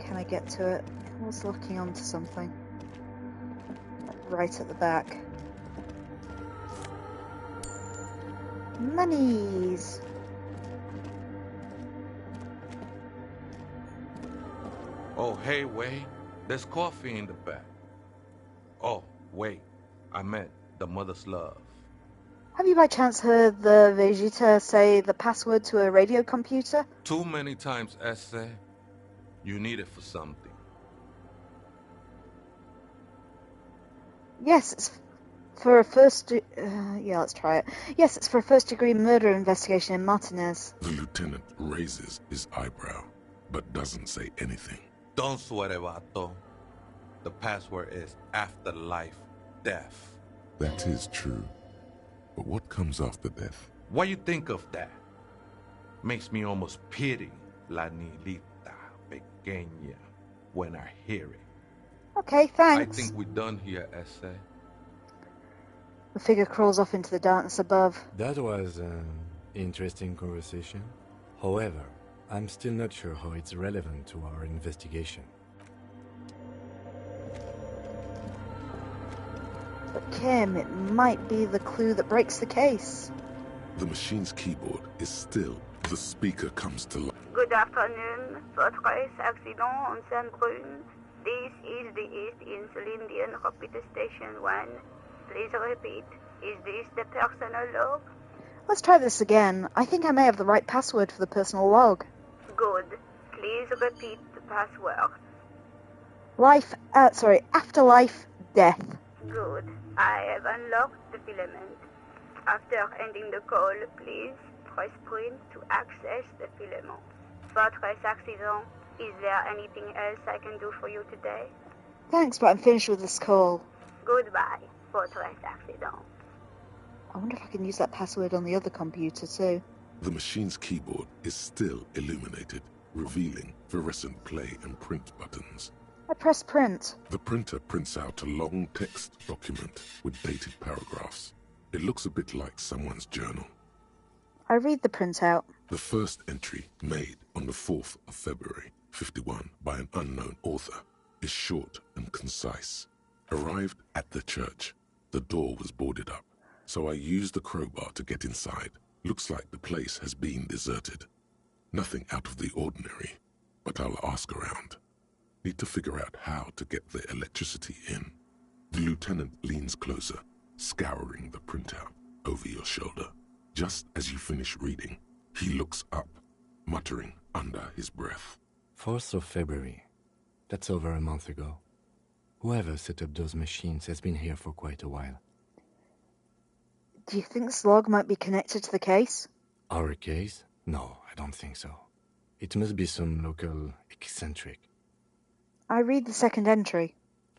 Can I get to it? I was locking onto something. Right at the back. Monies! Oh, hey, wait. There's coffee in the back. Oh, wait. I meant the mother's love. Have you by chance heard the Vegeta say the password to a radio computer? Too many times, Esse. You need it for something. Yes, it's for a let's try it. Yes, it's for a first-degree murder investigation in Martinez. The lieutenant raises his eyebrow, but doesn't say anything. Don't sweat it, vato. The password is afterlife death. That is true. But what comes after death? What you think of that? Makes me almost pity La Nilita Pequeña when I hear it. Okay, thanks. I think we're done here, Esse. The figure crawls off into the darkness above. That was an interesting conversation. However, I'm still not sure how it's relevant to our investigation. But Kim, it might be the clue that breaks the case. The machine's keyboard is still. The speaker comes to life. Good afternoon. Votre accident on Saint-Brune. This is the East Insulindian Repeater Station 1. Please repeat. Is this the personal log? Let's try this again. I think I may have the right password for the personal log. Good. Please repeat the password. Afterlife death. Good. I have unlocked the filament. After ending the call, please press print to access the filament. Votre accident. Is there anything else I can do for you today? Thanks, but I'm finished with this call. Goodbye, votre accident. I wonder if I can use that password on the other computer too. The machine's keyboard is still illuminated, revealing fluorescent play and print buttons. I press print. The printer prints out a long text document with dated paragraphs. It looks a bit like someone's journal. I read the printout. The first entry, made on the 4th of February, 51, by an unknown author, is short and concise. Arrived at the church. The door was boarded up, so I used the crowbar to get inside. Looks like the place has been deserted. Nothing out of the ordinary, but I'll ask around. Need to figure out how to get the electricity in. The lieutenant leans closer, scouring the printout over your shoulder. Just as you finish reading, he looks up, muttering under his breath. 4th of February. That's over a month ago. Whoever set up those machines has been here for quite a while. Do you think this log might be connected to the case? Our case? No, I don't think so. It must be some local eccentric. I read the second entry.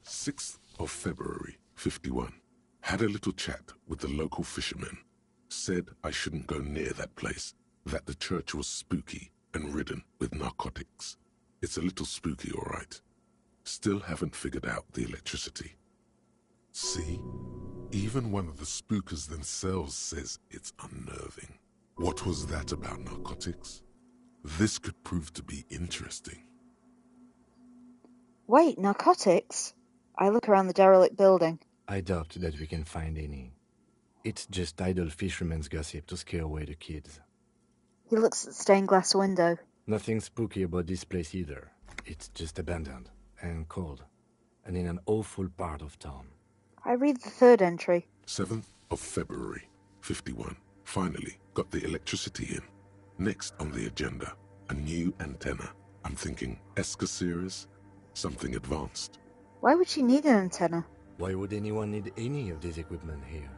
6th of February, 51. Had a little chat with the local fishermen. Said I shouldn't go near that place, that the church was spooky and ridden with narcotics. It's a little spooky, all right. Still haven't figured out the electricity. See? Even one of the spookers themselves says it's unnerving. What was that about narcotics? This could prove to be interesting. Wait, narcotics? I look around the derelict building. I doubt that we can find any. It's just idle fishermen's gossip to scare away the kids. He looks at the stained glass window. Nothing spooky about this place either. It's just abandoned and cold, and in an awful part of town. I read the third entry. 7th of February, 51. Finally got the electricity in. Next on the agenda, a new antenna. I'm thinking Esca series, something advanced. Why would she need an antenna? Why would anyone need any of this equipment here?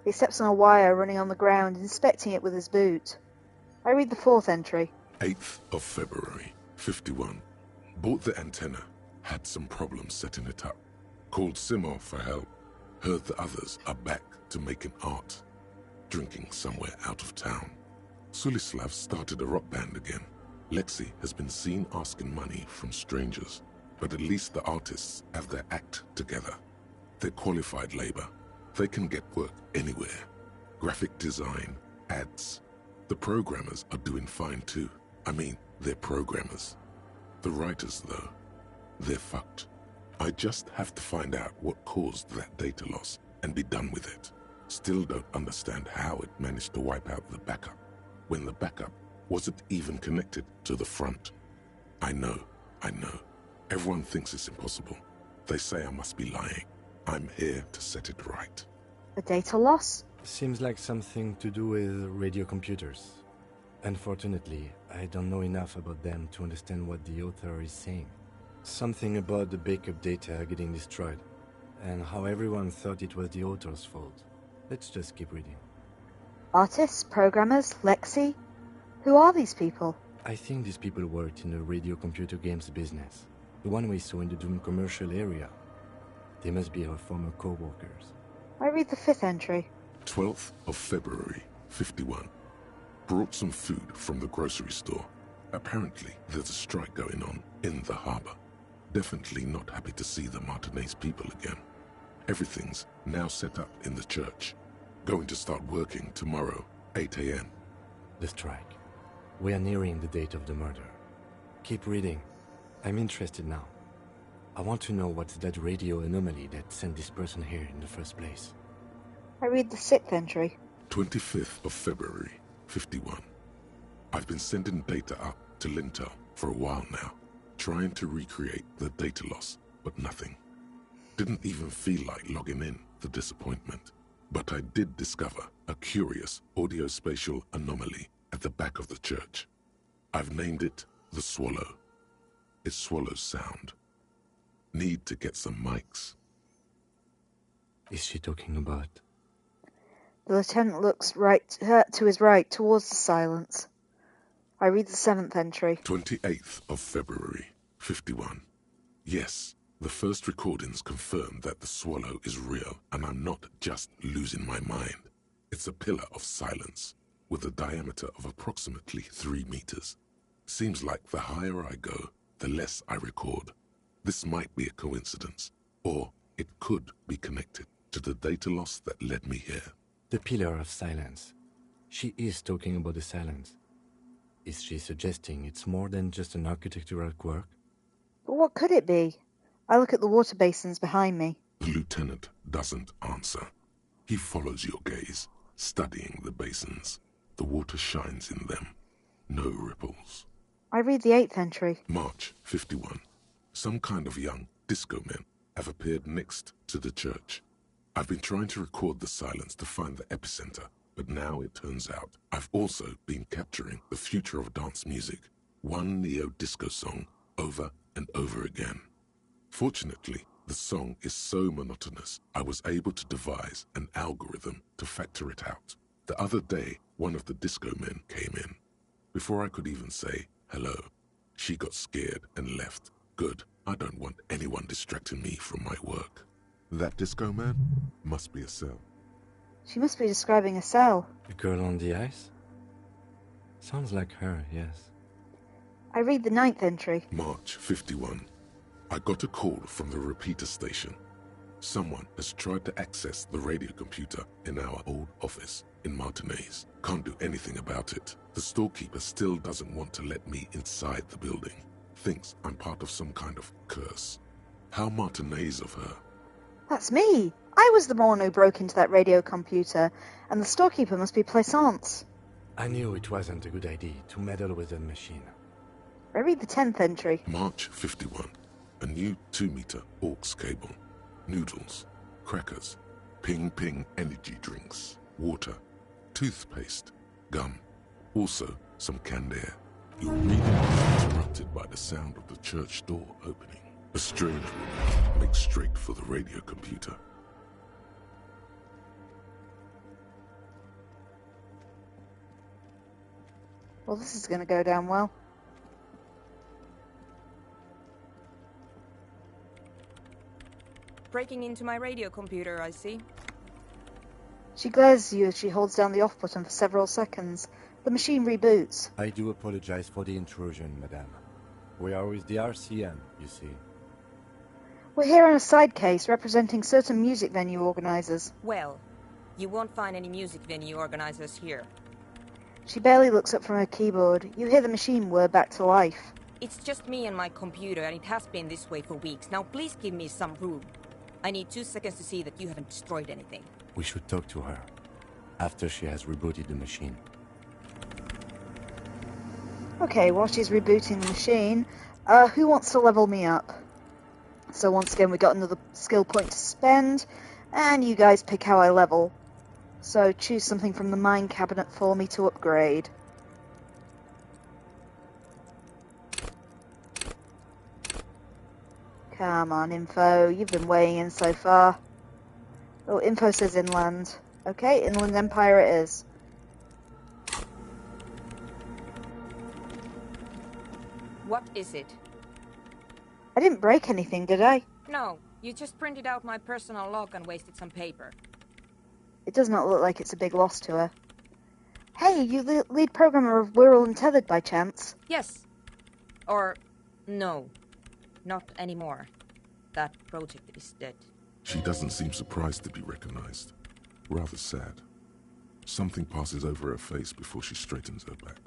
He steps on a wire running on the ground, inspecting it with his boot. I read the fourth entry. 8th of February, 51. Bought the antenna. Had some problems setting it up. Called Simon for help. Heard the others are back to making art. Drinking somewhere out of town. Sulislav started a rock band again. Lexi has been seen asking money from strangers. But at least the artists have their act together. They're qualified labor. They can get work anywhere. Graphic design, ads. The programmers are doing fine too. I mean, they're programmers. The writers, though, they're fucked. I just have to find out what caused that data loss and be done with it. Still don't understand how it managed to wipe out the backup, when the backup wasn't even connected to the front. I know. Everyone thinks it's impossible. They say I must be lying. I'm here to set it right. A data loss? Seems like something to do with radio computers. Unfortunately, I don't know enough about them to understand what the author is saying. Something about the backup data getting destroyed, and how everyone thought it was the author's fault. Let's just keep reading. Artists, programmers, Lexi? Who are these people? I think these people worked in the radio computer games business. The one we saw in the Doom commercial area. They must be her former co-workers. I read the 5th entry. 12th of February, 51. Brought some food from the grocery store. Apparently, there's a strike going on in the harbor. Definitely not happy to see the Martinez people again. Everything's now set up in the church. Going to start working tomorrow, 8 a.m. The strike. We are nearing the date of the murder. Keep reading. I'm interested now. I want to know what's that radio anomaly that sent this person here in the first place. I read the 6th entry. 25th of February, 51. I've been sending data up to Lintel for a while now, trying to recreate the data loss, but nothing. Didn't even feel like logging in, the disappointment. But I did discover a curious audio-spatial anomaly at the back of the church. I've named it the Swallow. It swallows sound. Need to get some mics. Is she talking about? The lieutenant looks to his right, towards the silence. I read the 7th entry. 28th of February, 51. Yes, the first recordings confirm that the swallow is real, and I'm not just losing my mind. It's a pillar of silence, with a diameter of approximately 3 meters. Seems like the higher I go, the less I record. This might be a coincidence, or it could be connected to the data loss that led me here. The pillar of silence. She is talking about the silence. Is she suggesting it's more than just an architectural quirk? But what could it be? I look at the water basins behind me. The lieutenant doesn't answer. He follows your gaze, studying the basins. The water shines in them. No ripples. I read the 8th entry. March 51. Some kind of young disco men have appeared next to the church. I've been trying to record the silence to find the epicenter, but now it turns out I've also been capturing the future of dance music, one neo-disco song over and over again. Fortunately, the song is so monotonous, I was able to devise an algorithm to factor it out. The other day, one of the disco men came in. Before I could even say hello, she got scared and left. Good, I don't want anyone distracting me from my work. That disco man must be a cell. She must be describing a cell. The girl on the ice? Sounds like her, yes. I read the 9th entry. March 51. I got a call from the repeater station. Someone has tried to access the radio computer in our old office in Martinez. Can't do anything about it. The storekeeper still doesn't want to let me inside the building. Thinks I'm part of some kind of curse. How Martinez of her. That's me. I was the one who broke into that radio computer, and the storekeeper must be Plaisance. I knew it wasn't a good idea to meddle with the machine. I read the 10th entry. March 51. A new 2-meter aux cable. Noodles, crackers, ping-ping energy drinks, water, toothpaste, gum. Also, some canned air. Your reading is interrupted by the sound of the church door opening. A strange woman makes straight for the radio computer. Well, this is going to go down well. Breaking into my radio computer, I see. She glares at you as she holds down the off button for several seconds. The machine reboots. I do apologize for the intrusion, madame. We are with the RCM, you see. We're here on a side case representing certain music venue organisers. Well, you won't find any music venue organisers here. She barely looks up from her keyboard. You hear the machine whir back to life. It's just me and my computer, and it has been this way for weeks. Now please give me some room. I need 2 seconds to see that you haven't destroyed anything. We should talk to her after she has rebooted the machine. Okay, while she's rebooting the machine, who wants to level me up? So once again, we got another skill point to spend, and you guys pick how I level. So choose something from the mine cabinet for me to upgrade. Come on, info. You've been weighing in so far. Oh, info says inland. Okay, Inland Empire it is. What is it? I didn't break anything, did I? No, you just printed out my personal log and wasted some paper. It does not look like it's a big loss to her. Hey, you lead programmer of We're All Untethered by chance? Yes. Or, no. Not anymore. That project is dead. She doesn't seem surprised to be recognized. Rather sad. Something passes over her face before she straightens her back.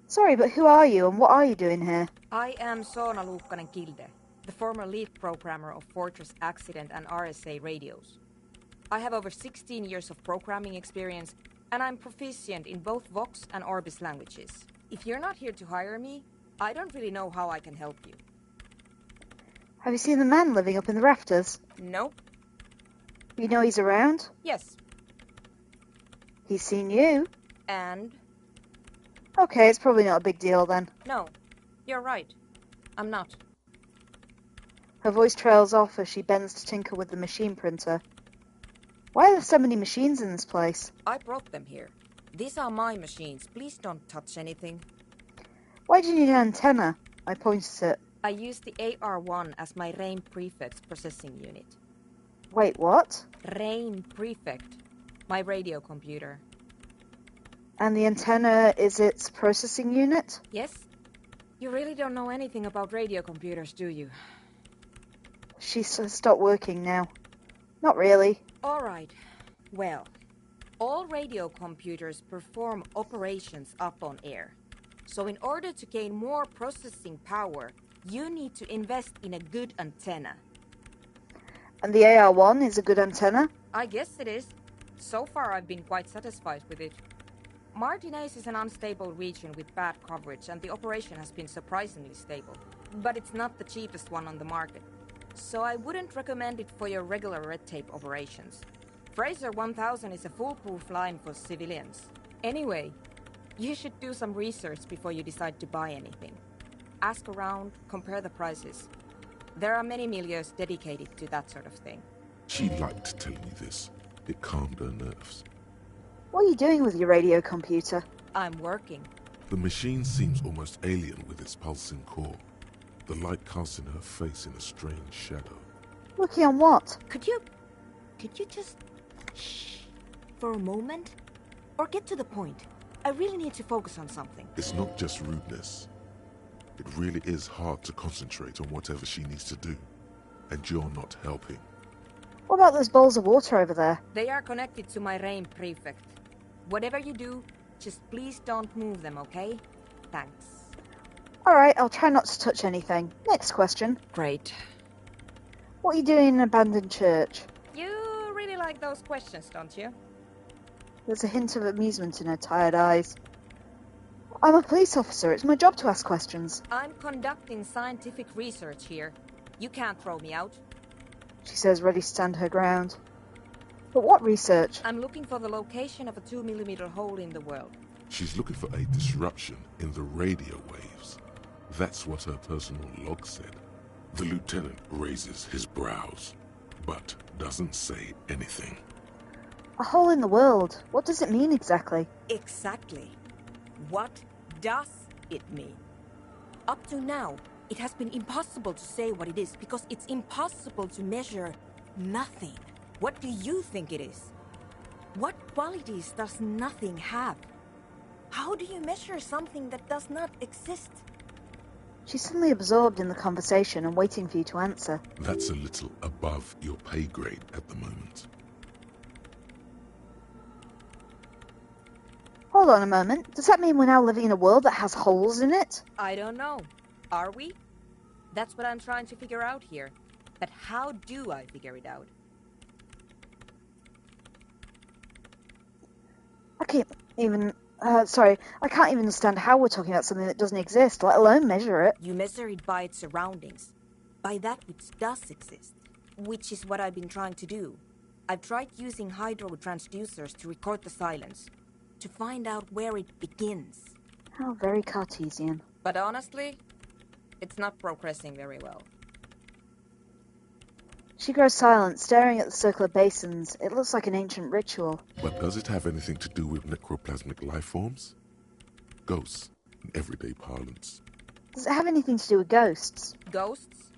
Sorry, but who are you and what are you doing here? I am Soona Luukkanen-Kilde, the former lead programmer of Fortress Accident and RSA radios. I have over 16 years of programming experience, and I'm proficient in both Vox and Orbis languages. If you're not here to hire me, I don't really know how I can help you. Have you seen the man living up in the rafters? Nope. You know he's around? Yes. He's seen you? And? Okay, it's probably not a big deal then. No, you're right. I'm not. Her voice trails off as she bends to tinker with the machine printer. Why are there so many machines in this place? I brought them here. These are my machines. Please don't touch anything. Why do you need an antenna? I pointed at it. I use the AR-1 as my RAIN prefect processing unit. Wait, what? RAIN prefect. My radio computer. And the antenna is its processing unit? Yes? You really don't know anything about radio computers, do you? She's stopped working now. Not really. All right. Well, all radio computers perform operations up on air. So in order to gain more processing power, you need to invest in a good antenna. And the AR-1 is a good antenna? I guess it is. So far I've been quite satisfied with it. Martinez is an unstable region with bad coverage, and the operation has been surprisingly stable. But it's not the cheapest one on the market. So I wouldn't recommend it for your regular red tape operations. Fraser 1000 is a foolproof line for civilians. Anyway, you should do some research before you decide to buy anything. Ask around, compare the prices. There are many milieus dedicated to that sort of thing. She liked telling me this. It calmed her nerves. What are you doing with your radio computer? I'm working. The machine seems almost alien with its pulsing core. The light casts in her face in a strange shadow. Working on what? Could you just shh for a moment? Or get to the point. I really need to focus on something. It's not just rudeness. It really is hard to concentrate on whatever she needs to do. And you're not helping. What about those bowls of water over there? They are connected to my RAIN prefect. Whatever you do, just please don't move them, okay? Thanks. Alright, I'll try not to touch anything. Next question. Great. What are you doing in an abandoned church? You really like those questions, don't you? There's a hint of amusement in her tired eyes. I'm a police officer. It's my job to ask questions. I'm conducting scientific research here. You can't throw me out. She says, ready to stand her ground. But what research? I'm looking for the location of a 2mm hole in the world. She's looking for a disruption in the radio waves. That's what her personal log said. The lieutenant raises his brows, but doesn't say anything. A hole in the world. What does it mean exactly? Exactly. What does it mean? Up to now, it has been impossible to say what it is because it's impossible to measure nothing. What do you think it is? What qualities does nothing have? How do you measure something that does not exist? She's suddenly absorbed in the conversation and waiting for you to answer. That's a little above your pay grade at the moment. Hold on a moment. Does that mean we're now living in a world that has holes in it? I don't know. Are we? That's what I'm trying to figure out here. But how do I figure it out? I can't even understand how we're talking about something that doesn't exist, let alone measure it. You measure it by its surroundings. by that which does exist, which is what I've been trying to do. I've tried using hydro transducers to record the silence, to find out where it begins. How very Cartesian. But honestly, it's not progressing very well. She grows silent, staring at the circular basins. It looks like an ancient ritual. But does it have anything to do with necroplasmic life forms? Ghosts, in everyday parlance. Does it have anything to do with ghosts? Ghosts?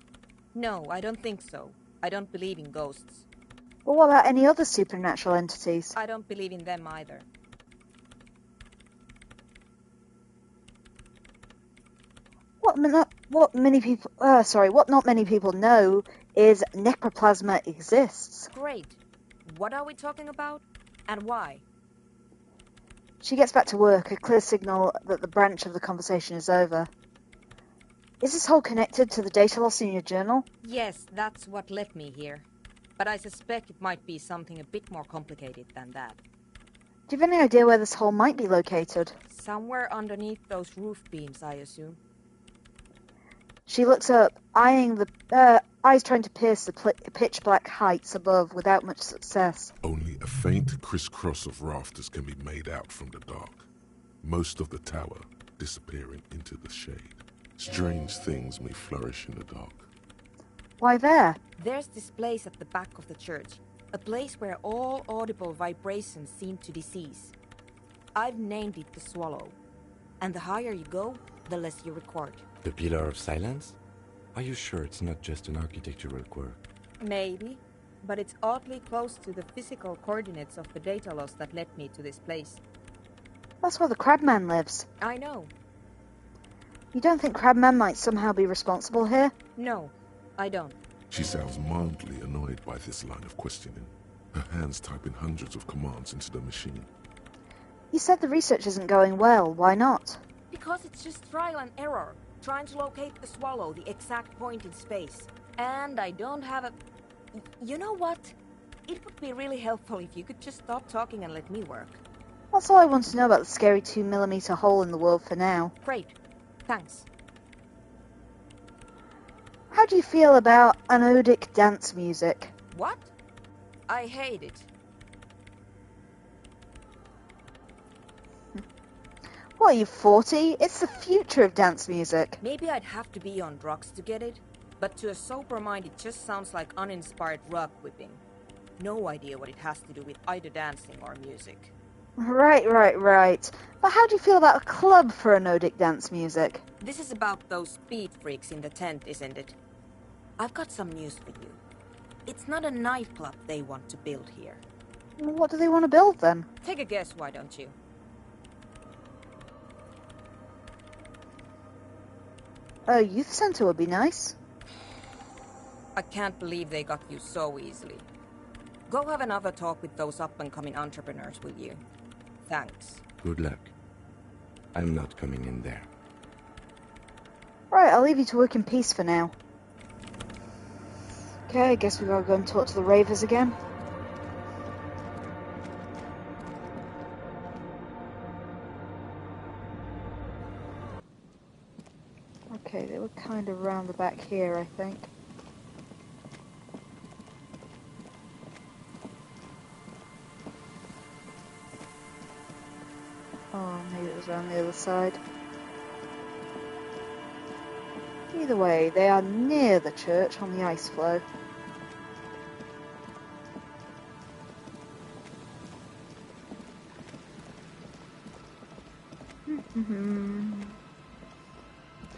No, I don't think so. I don't believe in ghosts. But what about any other supernatural entities? I don't believe in them either. What not many people know is necroplasma exists. Great. What are we talking about? And why? She gets back to work, a clear signal that the branch of the conversation is over. Is this whole connected to the data loss in your journal? Yes, that's what led me here. But I suspect it might be something a bit more complicated than that. Do you have any idea where this hole might be located? Somewhere underneath those roof beams, I assume. She looks up, eyes trying to pierce the pitch-black heights above without much success. Only a faint crisscross of rafters can be made out from the dark, most of the tower disappearing into the shade. Strange things may flourish in the dark. Why there? There's this place at the back of the church, a place where all audible vibrations seem to cease. I've named it the Swallow, and the higher you go, the less you record. The Pillar of Silence? Are you sure it's not just an architectural quirk? Maybe, but it's oddly close to the physical coordinates of the data loss that led me to this place. That's where the Crabman lives. I know. You don't think Crabman might somehow be responsible here? No, I don't. She sounds mildly annoyed by this line of questioning, her hands typing hundreds of commands into the machine. You said the research isn't going well. Why not? Because it's just trial and error, trying to locate the Swallow, the exact point in space. And I don't have a... You know what? It would be really helpful if you could just stop talking and let me work. That's all I want to know about the scary 2mm hole in the world for now. Great. Thanks. How do you feel about anodic dance music? What? I hate it. What are you, 40? It's the future of dance music. Maybe I'd have to be on drugs to get it, but to a sober mind it just sounds like uninspired rug whipping. No idea what it has to do with either dancing or music. Right. But how do you feel about a club for anodic dance music? This is about those speed freaks in the tent, isn't it? I've got some news for you. It's not a nightclub they want to build here. What do they want to build then? Take a guess, why don't you? A youth centre would be nice. I can't believe they got you so easily. Go have another talk with those up-and-coming entrepreneurs, will you? Thanks. Good luck. I'm not coming in there. Right, I'll leave you to work in peace for now. Okay, I guess we gotta go and talk to the ravers again. Okay, they were kind of round the back here, I think. Oh, maybe it was around the other side. Either way, they are near the church on the ice floe.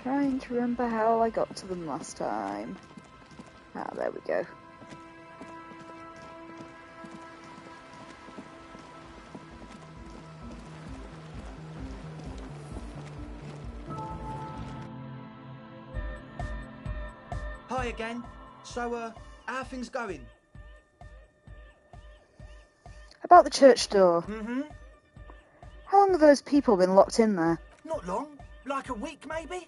Trying to remember how I got to them last time. Ah, there we go. Hi again. So, how are things going? About the church door. Mm-hmm. How long have those people been locked in there? Not long. Like a week, maybe?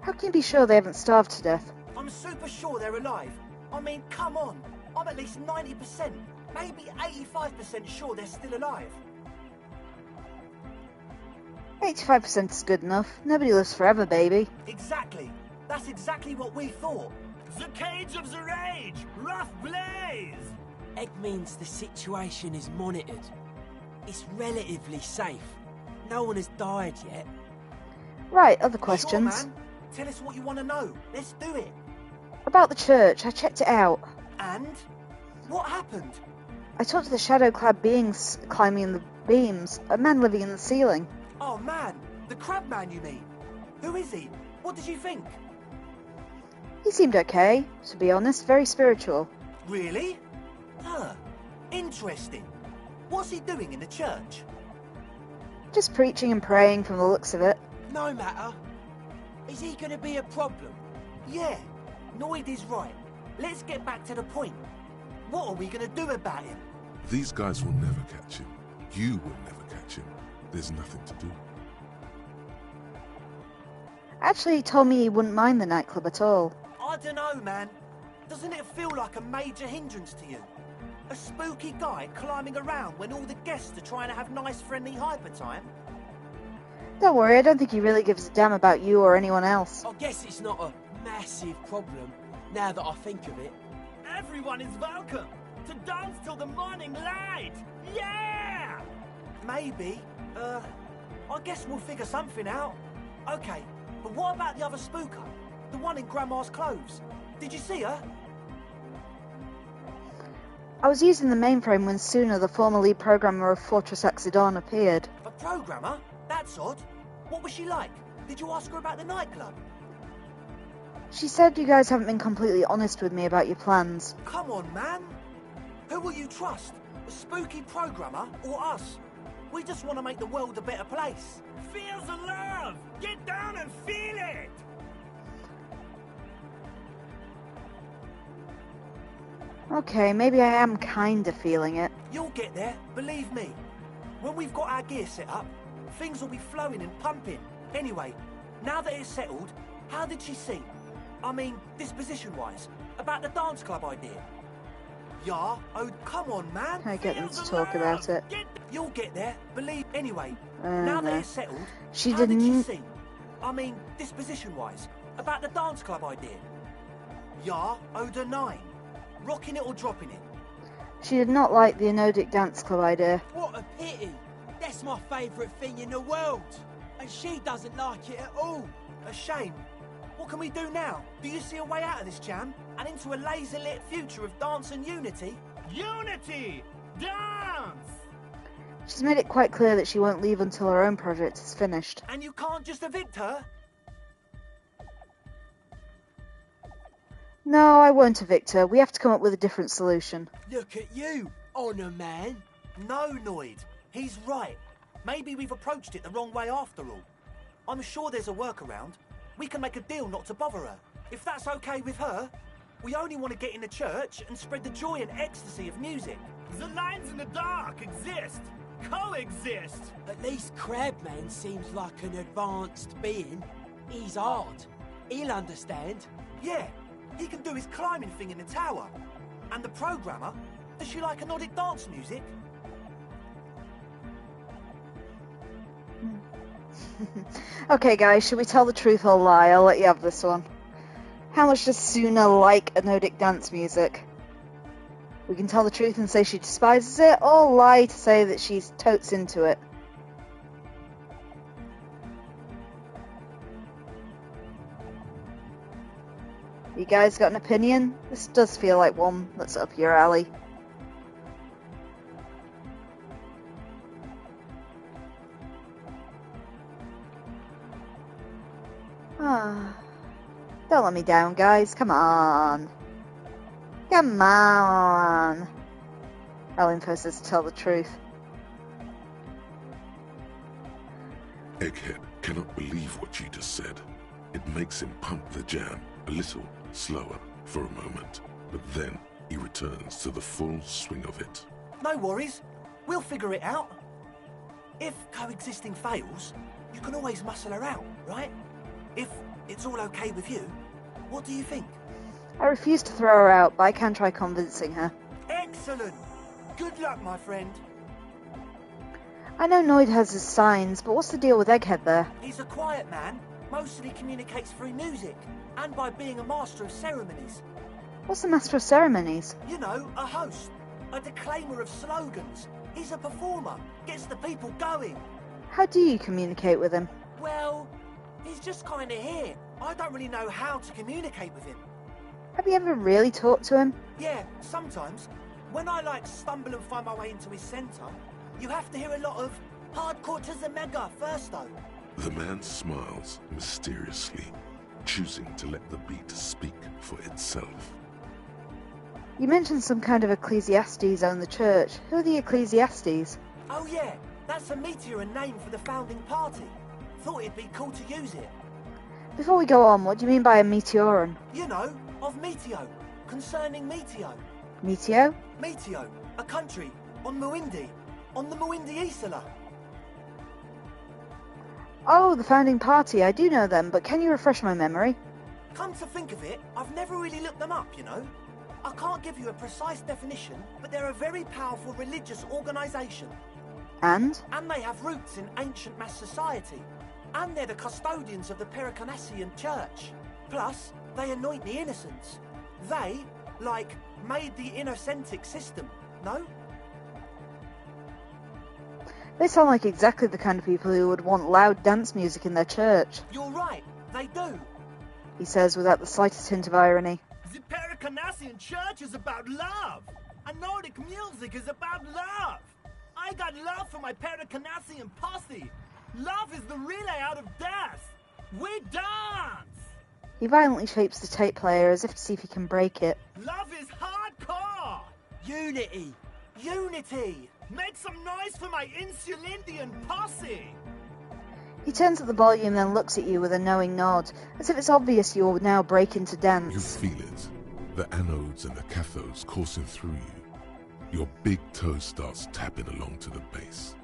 How can you be sure they haven't starved to death? I'm super sure they're alive. I mean, come on. I'm at least 90%, maybe 85% sure they're still alive. 85% is good enough. Nobody lives forever, baby. Exactly. That's exactly what we thought. The cage of the rage! Rough blaze! Egg means the situation is monitored. It's relatively safe. No one has died yet. Right, other questions. Sure, man. Tell us what you want to know. Let's do it. About the church, I checked it out. And? What happened? I talked to the shadow-clad beings climbing in the beams, a man living in the ceiling. Oh man, the crab man you mean? Who is he? What did you think? He seemed okay, to be honest, very spiritual. Really? Huh, interesting. What's he doing in the church? Just preaching and praying from the looks of it. No matter. Is he going to be a problem? Yeah, Noid is right. Let's get back to the point. What are we going to do about him? These guys will never catch him. You will never catch him. There's nothing to do. Actually, he told me he wouldn't mind the nightclub at all. I don't know, man. Doesn't it feel like a major hindrance to you? A spooky guy climbing around when all the guests are trying to have nice, friendly hyper time? Don't worry, I don't think he really gives a damn about you or anyone else. I guess it's not a massive problem, now that I think of it. Everyone is welcome to dance till the morning light! Yeah! Maybe. I guess we'll figure something out. Okay, but what about the other spooker? The one in Grandma's clothes? Did you see her? I was using the mainframe when Suna, the former lead programmer of Fortress Exodon, appeared. A programmer? That's odd. What was she like? Did you ask her about the nightclub? She said you guys haven't been completely honest with me about your plans. Come on, man. Who will you trust? A spooky programmer or us? We just want to make the world a better place. Feel the love! Get down and feel it! Okay, maybe I am kinda feeling it. You'll get there, believe me. When we've got our gear set up, things will be flowing and pumping. Anyway, now that it's settled, how did she seem? I mean, disposition-wise, about the dance club idea. Yeah, oh, come on, man. I get them to talk about it. You'll get there, believe. Anyway, now that it's settled, she how didn't. did she seem? I mean, disposition-wise, about the dance club idea. Yeah, Oda 9. Rocking it or dropping it? She did not like the Anodic dance club idea. What a pity. That's my favourite thing in the world. And she doesn't like it at all. A shame. What can we do now? Do you see a way out of this jam? And into a laser-lit future of dance and unity? Unity! Dance! She's made it quite clear that she won't leave until her own project is finished. And you can't just evict her? No, I won't evict her. We have to come up with a different solution. Look at you, Honour Man. No, Noid. He's right. Maybe we've approached it the wrong way after all. I'm sure there's a workaround. We can make a deal not to bother her. If that's okay with her, we only want to get in the church and spread the joy and ecstasy of music. The lines in the dark exist. Coexist. At least Crabman seems like an advanced being. He's hard. He'll understand. Yeah, he can do his climbing thing in the tower. And the programmer, does she like Anodic dance music? Okay, guys, should we tell the truth or lie? I'll let you have this one. How much does Suna like Anodic dance music? We can tell the truth and say she despises it, or lie to say that she's totes into it. You guys got an opinion? This does feel like one that's up your alley. Don't let me down, guys. Come on. Come on. Elinfo says to tell the truth. Egghead cannot believe what you just said. It makes him pump the jam a little slower for a moment, but then he returns to the full swing of it. No worries. We'll figure it out. If coexisting fails, you can always muscle her out, right? If it's all okay with you, what do you think? I refuse to throw her out, but I can try convincing her. Excellent! Good luck, my friend. I know Noid has his signs, but what's the deal with Egghead there? He's a quiet man, mostly communicates through music and by being a master of ceremonies. What's the Master of Ceremonies? You know, a host, a declaimer of slogans. He's a performer, gets the people going. How do you communicate with him? Well, he's just kind of here. I don't really know how to communicate with him. Have you ever really talked to him? Yeah, sometimes. When I stumble and find my way into his centre, you have to hear a lot of hardcore to the mega first though. The man smiles mysteriously, choosing to let the beat speak for itself. You mentioned some kind of Ecclesiastes own the church. Who are the Ecclesiastes? Oh yeah, that's a meteor name for the founding party. Thought it'd be cool to use it. Before we go on, what do you mean by a meteoron? You know, of Meteo, concerning Meteo. Meteo? Meteo, a country, on the Muindi Isla. Oh, the founding party, I do know them, but can you refresh my memory? Come to think of it, I've never really looked them up, you know. I can't give you a precise definition, but they're a very powerful religious organisation. And? And they have roots in ancient mass society. And they're the custodians of the Pericarnassian Church. Plus, they anoint the innocents. They, made the innocentic system, no? They sound like exactly the kind of people who would want loud dance music in their church. You're right, they do. He says without the slightest hint of irony. The Pericarnassian Church is about love. And Nordic music is about love. I got love for my Pericarnassian posse. Love is the relay out of death. We dance. He violently shapes the tape player as if to see if he can break it. Love is hardcore. Unity. Unity. Make some noise for my Insulindian posse. He turns up the volume, then looks at you with a knowing nod, as if it's obvious you'll now break into dance. You feel it. The anodes and the cathodes coursing through you. Your big toe starts tapping along to the bass,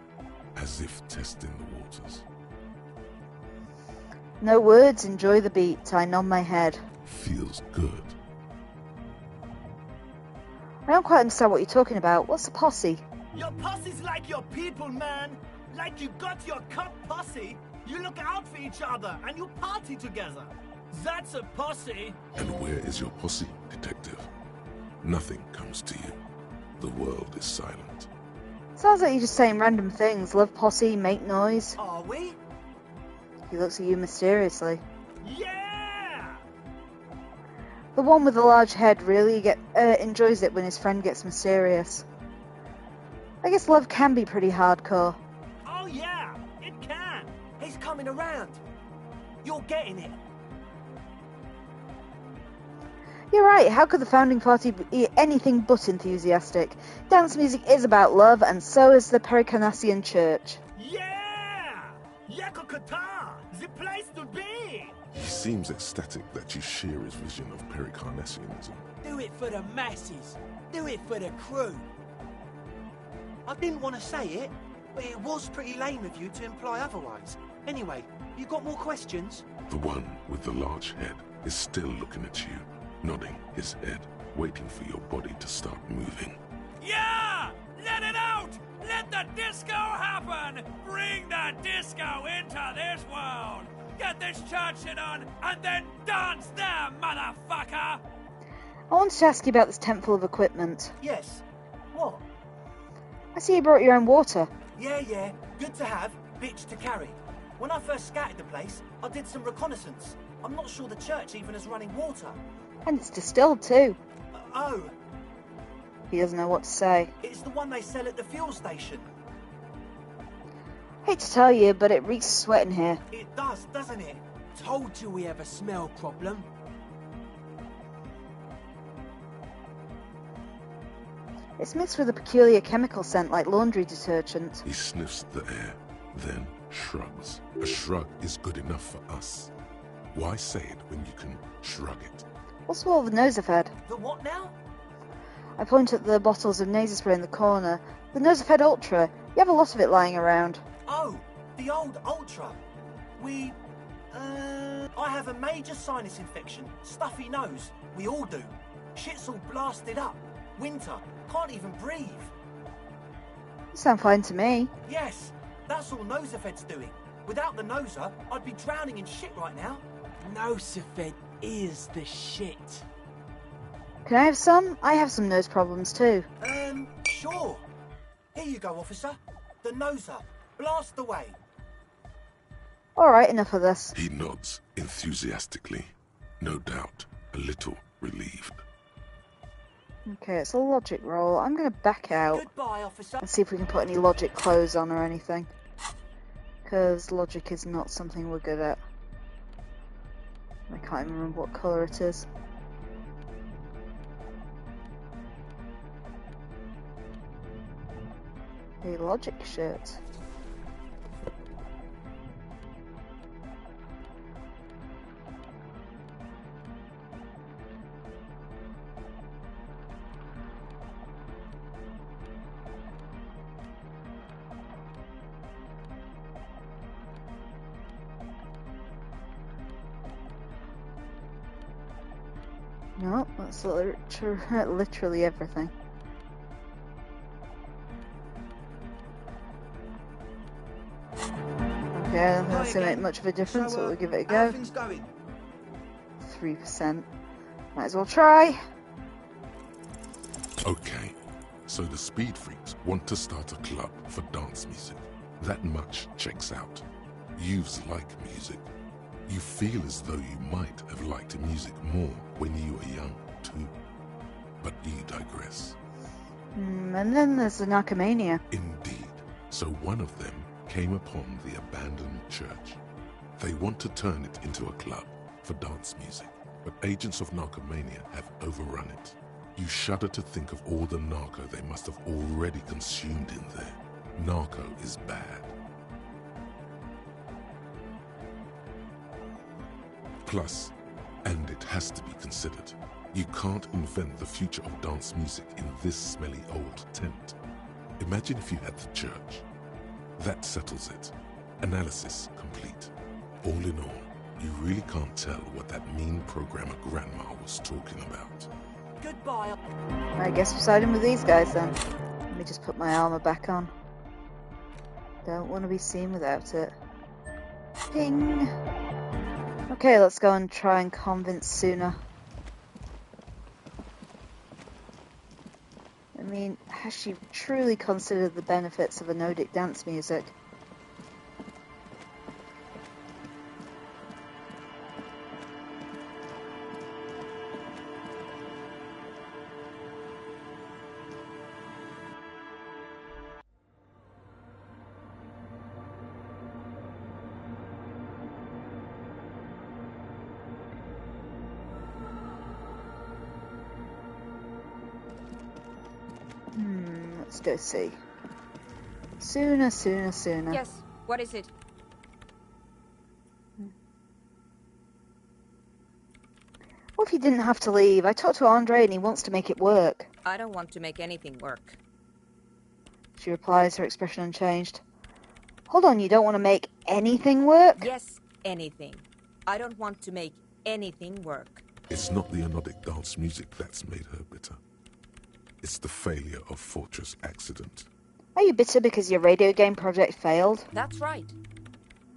as if testing the waters. No words, enjoy the beat. I nod my head. Feels good. I don't quite understand what you're talking about. What's a posse? Your posse's like your people, man. Like you got your cup posse. You look out for each other and you party together. That's a posse. And where is your posse, detective? Nothing comes to you. The world is silent. Sounds like you're just saying random things. Love posse, make noise. Are we? He looks at you mysteriously. Yeah! The one with the large head really enjoys it when his friend gets mysterious. I guess love can be pretty hardcore. Oh yeah, it can. He's coming around. You're getting it. You're right, how could the founding party be anything but enthusiastic? Dance music is about love, and so is the Pericarnassian Church. Yeah! Yakokata! The place to be! He seems ecstatic that you share his vision of Pericarnassianism. Do it for the masses. Do it for the crew. I didn't want to say it, but it was pretty lame of you to imply otherwise. Anyway, you got more questions? The one with the large head is still looking at you, nodding his head, waiting for your body to start moving. Yeah! Let it out! Let the disco happen! Bring the disco into this world! Get this church shit on, and then dance there, motherfucker! I wanted to ask you about this tent full of equipment. Yes. What? I see you brought your own water. Yeah. Good to have, bitch to carry. When I first scouted the place, I did some reconnaissance. I'm not sure the church even has running water. And it's distilled too. Oh. He doesn't know what to say. It's the one they sell at the fuel station. Hate to tell you, but it reeks of sweat in here. It does, doesn't it? Told you we have a smell problem. It's mixed with a peculiar chemical scent like laundry detergent. He sniffs the air, then shrugs. A shrug is good enough for us. Why say it when you can shrug it? What's with all the Nosefed? The what now? I point at the bottles of nasal spray in the corner. The Nosefed Ultra. You have a lot of it lying around. Oh, the old Ultra. I have a major sinus infection. Stuffy nose. We all do. Shit's all blasted up. Winter. Can't even breathe. You sound fine to me. Yes, that's all Nosefed's doing. Without the noser, I'd be drowning in shit right now. Nosafed is the shit. Can I have some? I have some nose problems too. Sure. Here you go, officer. The noser. Blast away. Alright, enough of this. He nods enthusiastically, no doubt a little relieved. Okay, it's a logic roll. I'm going to back out. Goodbye, officer. And see if we can put any logic clothes on or anything. Because logic is not something we're good at. I can't even remember what colour it is. A logic shirt. No, that's literally everything. Okay, I don't think that's going to make much of a difference, but we'll give it a go. 3%. Might as well try. Okay, so the speed freaks want to start a club for dance music. That much checks out. Youths like music. You feel as though you might have liked music more when you were young, too. But you digress. And then there's the narcomania. Indeed. So one of them came upon the abandoned church. They want to turn it into a club for dance music, but agents of narcomania have overrun it. You shudder to think of all the narco they must have already consumed in there. Narco is bad. Plus, and it has to be considered, you can't invent the future of dance music in this smelly old tent. Imagine if you had the church. That settles it. Analysis complete. All in all, you really can't tell what that mean programmer grandma was talking about. Goodbye. I guess we're siding with these guys then. Let me just put my armor back on. Don't want to be seen without it. Ping! Okay, let's go and try and convince Suna. I mean, has she truly considered the benefits of anodic dance music? Let's go see. Suna. Yes, what is it? What if you didn't have to leave? I talked to Andre and he wants to make it work. I don't want to make anything work. She replies, her expression unchanged. Hold on, you don't want to make anything work? Yes, anything. I don't want to make anything work. It's not the anodic dance music that's made her bitter. It's the failure of Fortress Accident. Are you bitter because your radio game project failed? That's right.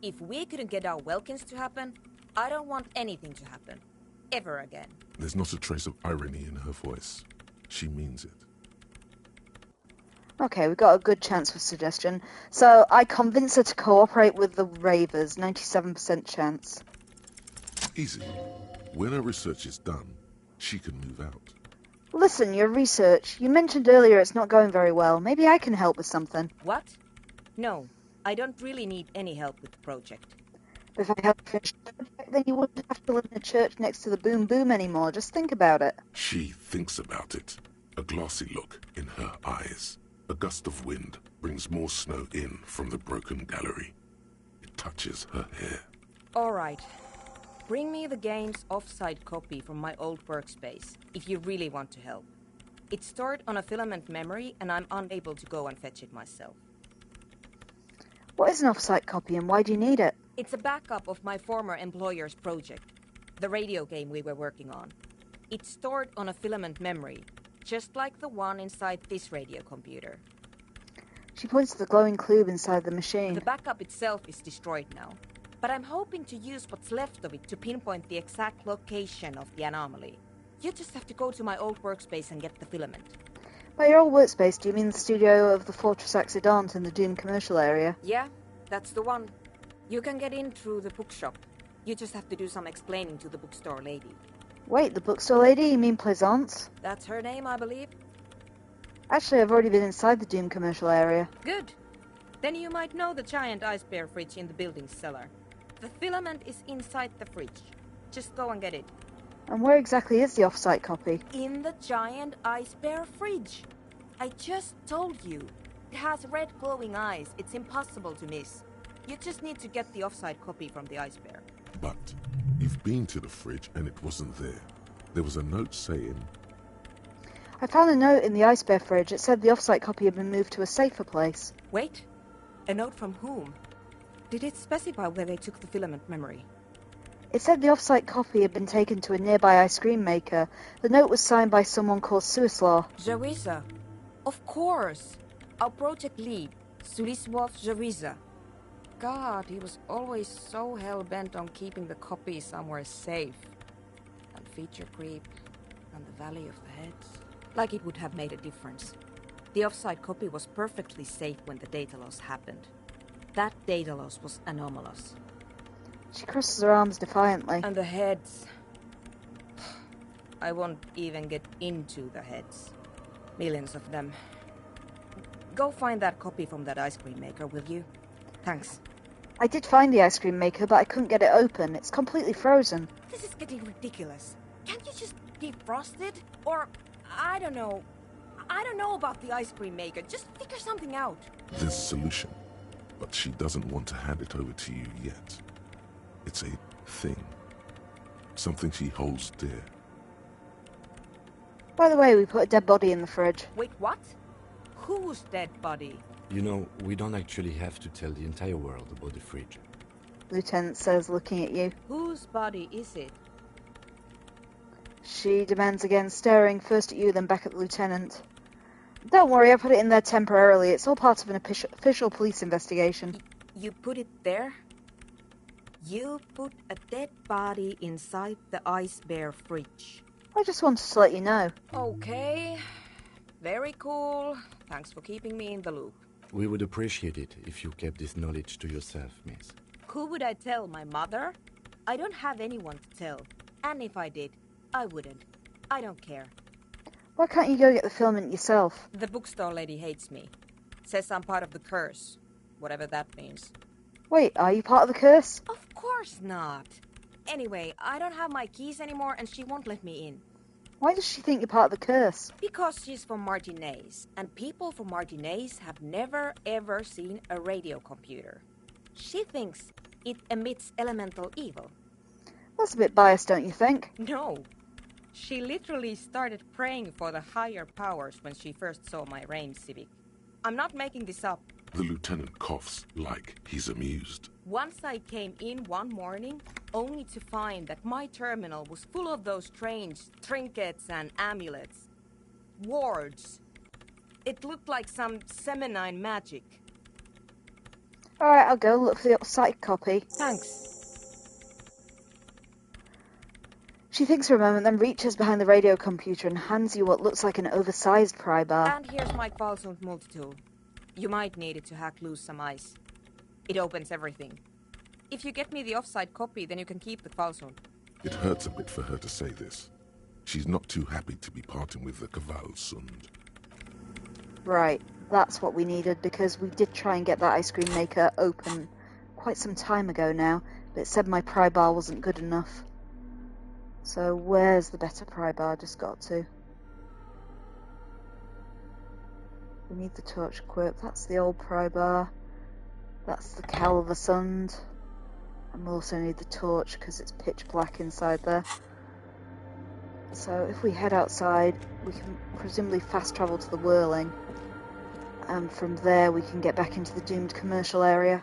If we couldn't get our Welkins to happen, I don't want anything to happen. Ever again. There's not a trace of irony in her voice. She means it. Okay, we've got a good chance for suggestion. So I convince her to cooperate with the Ravers. 97% chance. Easy. When her research is done, she can move out. Listen, your research. You mentioned earlier it's not going very well. Maybe I can help with something. What? No, I don't really need any help with the project. If I help finish the project, then you wouldn't have to live in a church next to the Boom Boom anymore. Just think about it. She thinks about it. A glassy look in her eyes. A gust of wind brings more snow in from the broken gallery. It touches her hair. All right. Bring me the game's off-site copy from my old workspace, if you really want to help. It's stored on a filament memory, and I'm unable to go and fetch it myself. What is an off-site copy, and why do you need it? It's a backup of my former employer's project, the radio game we were working on. It's stored on a filament memory, just like the one inside this radio computer. She points to the glowing clue inside the machine. The backup itself is destroyed now, but I'm hoping to use what's left of it to pinpoint the exact location of the anomaly. You just have to go to my old workspace and get the filament. By your old workspace, do you mean the studio of the Fortress Accident in the Doom commercial area? Yeah, that's the one. You can get in through the bookshop. You just have to do some explaining to the bookstore lady. Wait, the bookstore lady? You mean Plaisance? That's her name, I believe. Actually, I've already been inside the Doom commercial area. Good. Then you might know the giant ice bear fridge in the building's cellar. The filament is inside the fridge. Just go and get it. And where exactly is the off-site copy? In the giant ice bear fridge. I just told you. It has red glowing eyes. It's impossible to miss. You just need to get the off-site copy from the ice bear. But you've been to the fridge and it wasn't there. There was a note saying... I found a note in the ice bear fridge. It said the off-site copy had been moved to a safer place. Wait. A note from whom? Did it specify where they took the filament memory? It said the off-site copy had been taken to a nearby ice cream maker. The note was signed by someone called Suislaw. Jariza. Of course. Our project lead, Suliswov Jariza. God, he was always so hell-bent on keeping the copy somewhere safe. And feature creep, and the Valley of the Heads. Like it would have made a difference. The off-site copy was perfectly safe when the data loss happened. That data loss was anomalous. She crosses her arms defiantly. And the heads. I won't even get into the heads. Millions of them. Go find that copy from that ice cream maker, will you? Thanks. I did find the ice cream maker, but I couldn't get it open. It's completely frozen. This is getting ridiculous. Can't you just defrost it? Or, I don't know. I don't know about the ice cream maker. Just figure something out. There's a solution, but she doesn't want to hand it over to you yet. It's a thing. Something she holds dear. By the way, we put a dead body in the fridge. Wait, what? Whose dead body? You know, we don't actually have to tell the entire world about the fridge. Lieutenant says, looking at you. Whose body is it? She demands again, staring first at you, then back at the lieutenant. Don't worry, I put it in there temporarily. It's all part of an official police investigation. You put it there? You put a dead body inside the ice bear fridge. I just wanted to let you know. Okay. Very cool. Thanks for keeping me in the loop. We would appreciate it if you kept this knowledge to yourself, miss. Who would I tell? My mother? I don't have anyone to tell. And if I did, I wouldn't. I don't care. Why can't you go get the filament yourself? The bookstore lady hates me. Says I'm part of the curse. Whatever that means. Wait, are you part of the curse? Of course not. Anyway, I don't have my keys anymore and she won't let me in. Why does she think you're part of the curse? Because she's from Martinez, and people from Martinez have never ever seen a radio computer. She thinks it emits elemental evil. That's a bit biased, don't you think? No. She literally started praying for the higher powers when she first saw my Range Civic. I'm not making this up. The lieutenant coughs like he's amused. Once I came in one morning, only to find that my terminal was full of those strange trinkets and amulets. Wards. It looked like some Semenine magic. Alright, I'll go look for the off-site copy. Thanks. She thinks for a moment, then reaches behind the radio computer and hands you what looks like an oversized pry bar. And here's my Qualsund multitool. You might need it to hack loose some ice. It opens everything. If you get me the off-site copy, then you can keep the Qualsund. It hurts a bit for her to say this. She's not too happy to be parting with the Qualsund. Right, that's what we needed, because we did try and get that ice cream maker open quite some time ago now, but it said my pry bar wasn't good enough. So where's the better pry bar just got to? We need the torch equipped. That's the old pry bar. That's the Calversund. And we'll also need the torch because it's pitch black inside there. So if we head outside, we can presumably fast travel to the Whirling. And from there we can get back into the doomed commercial area.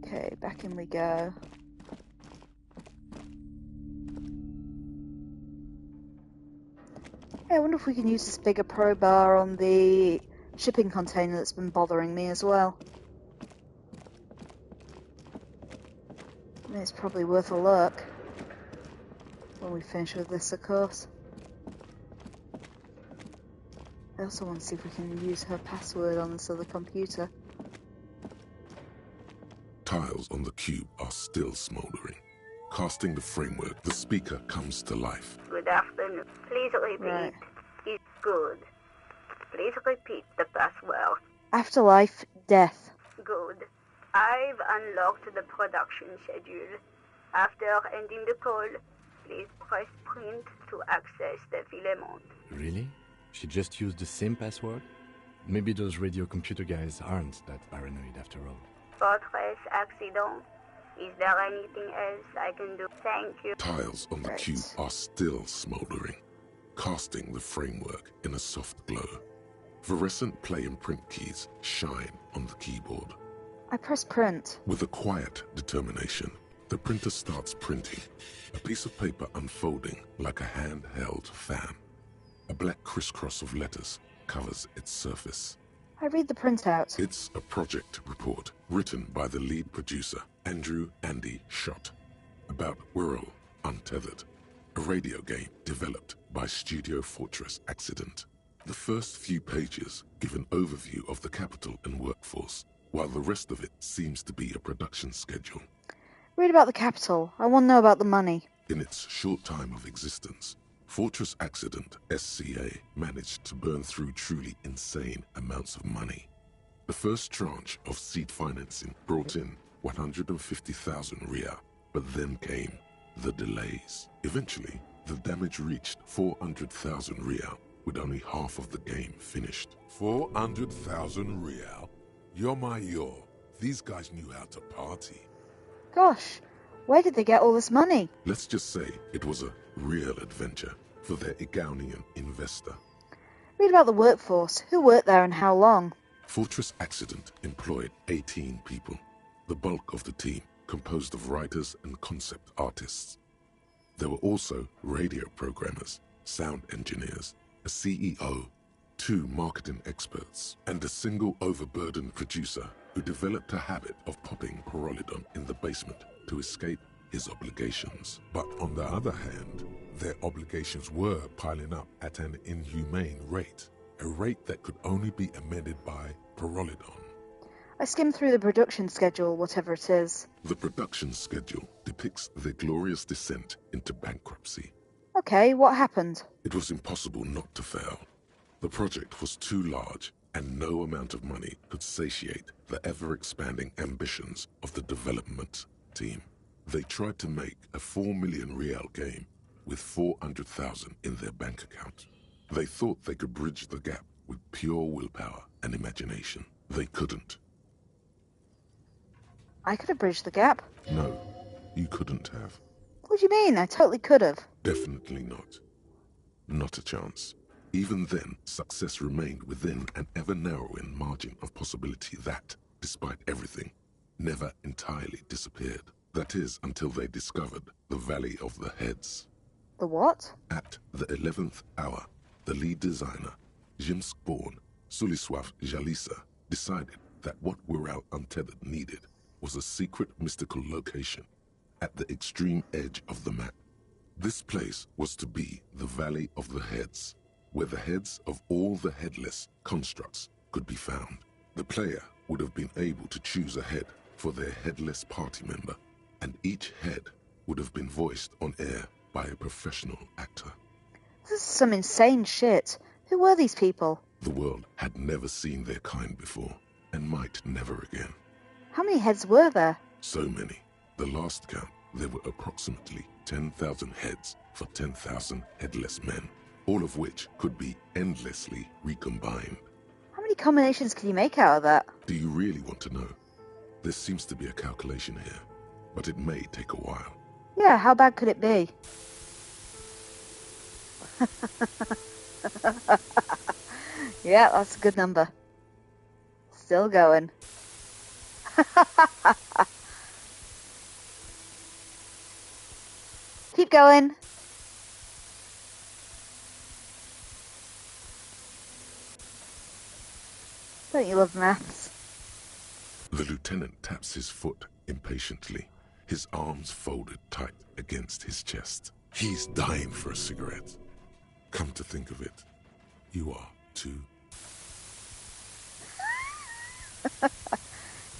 Okay, back in we go. Hey, I wonder if we can use this bigger pro bar on the shipping container that's been bothering me as well. I mean, it's probably worth a look when we finish with this, of course. I also want to see if we can use her password on this other computer. Tiles on the cube are still smoldering. Casting the framework, the speaker comes to life. Good afternoon. Please repeat. Right. It's good. Please repeat the password. Afterlife, death. Good. I've unlocked the production schedule. After ending the call, please press print to access the filament. Really? She just used the same password? Maybe those radio computer guys aren't that paranoid after all. Fortress accident. Is there anything else I can do? Thank you. Tiles on the cube are still smoldering, casting the framework in a soft glow. Fluorescent play and print keys shine on the keyboard. I press print. With a quiet determination, the printer starts printing, a piece of paper unfolding like a handheld fan. A black crisscross of letters covers its surface. I read the printout. It's a project report written by the lead producer, Andrew Andy Schott, about Whirl Untethered, a radio game developed by Studio Fortress Accident. The first few pages give an overview of the capital and workforce, while the rest of it seems to be a production schedule. Read about the capital. I want to know about the money. In its short time of existence, Fortress Accident SCA managed to burn through truly insane amounts of money. The first tranche of seed financing brought in 150,000 Riyal, but then came the delays. Eventually, the damage reached 400,000 Riyal, with only half of the game finished. 400,000 Riyal? Yo. These guys knew how to party. Gosh, where did they get all this money? Let's just say it was a real adventure for their Igaunian investor. Read about the workforce. Who worked there and how long? Fortress Accident employed 18 people. The bulk of the team composed of writers and concept artists. There were also radio programmers, sound engineers, a CEO, 2 marketing experts, and a single overburdened producer who developed a habit of popping Pyrrolidon in the basement to escape his obligations. But on the other hand, their obligations were piling up at an inhumane rate, a rate that could only be amended by Pyrrolidon. I skimmed through the production schedule, whatever it is. The production schedule depicts their glorious descent into bankruptcy. Okay, what happened? It was impossible not to fail. The project was too large, and no amount of money could satiate the ever-expanding ambitions of the development team. They tried to make a 4 million Riyal game with 400,000 in their bank account. They thought they could bridge the gap with pure willpower and imagination. They couldn't. I could have bridged the gap. No, you couldn't have. What do you mean? I totally could have. Definitely not. Not a chance. Even then, success remained within an ever-narrowing margin of possibility that, despite everything, never entirely disappeared. That is, until they discovered the Valley of the Heads. The what? At the 11th hour, the lead designer, Jimsk-born Suliswaf Jalisa, decided that what Whirl Untethered needed was a secret mystical location at the extreme edge of the map. This place was to be the Valley of the Heads, where the heads of all the headless constructs could be found. The player would have been able to choose a head for their headless party member, and each head would have been voiced on air by a professional actor. This is some insane shit. Who were these people? The world had never seen their kind before, and might never again. How many heads were there? So many. The last count, there were approximately 10,000 heads for 10,000 headless men, all of which could be endlessly recombined. How many combinations can you make out of that? Do you really want to know? There seems to be a calculation here, but it may take a while. Yeah, how bad could it be? Yeah, that's a good number. Still going. Keep going. Don't you love maths? The lieutenant taps his foot impatiently, his arms folded tight against his chest. He's dying for a cigarette. Come to think of it, you are too.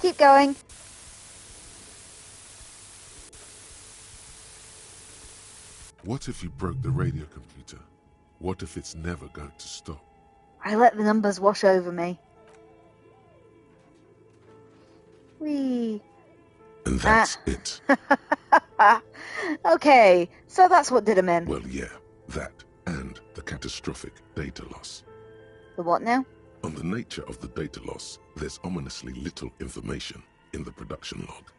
Keep going. What if you broke the radio computer? What if it's never going to stop? I let the numbers wash over me. Whee. And that's it. Okay, so that's what did him in. Well, yeah, that and the catastrophic data loss. The what now? On the nature of the data loss, there's ominously little information in the production log.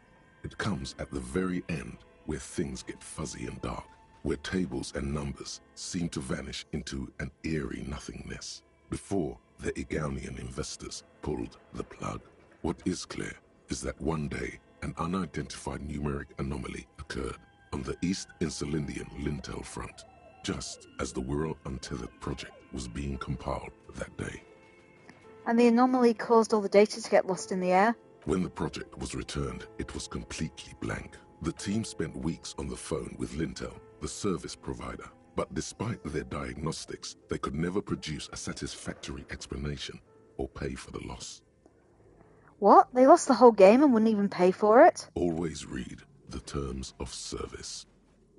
It comes at the very end, where things get fuzzy and dark, where tables and numbers seem to vanish into an eerie nothingness, before the Egonian investors pulled the plug. What is clear is that one day, an unidentified numeric anomaly occurred on the East Insulindian Lintel front, just as the Wirral Untethered project was being compiled that day. And the anomaly caused all the data to get lost in the air? When the project was returned, it was completely blank. The team spent weeks on the phone with Lintel, the service provider, but despite their diagnostics, they could never produce a satisfactory explanation or pay for the loss. What? They lost the whole game and wouldn't even pay for it? Always read the terms of service.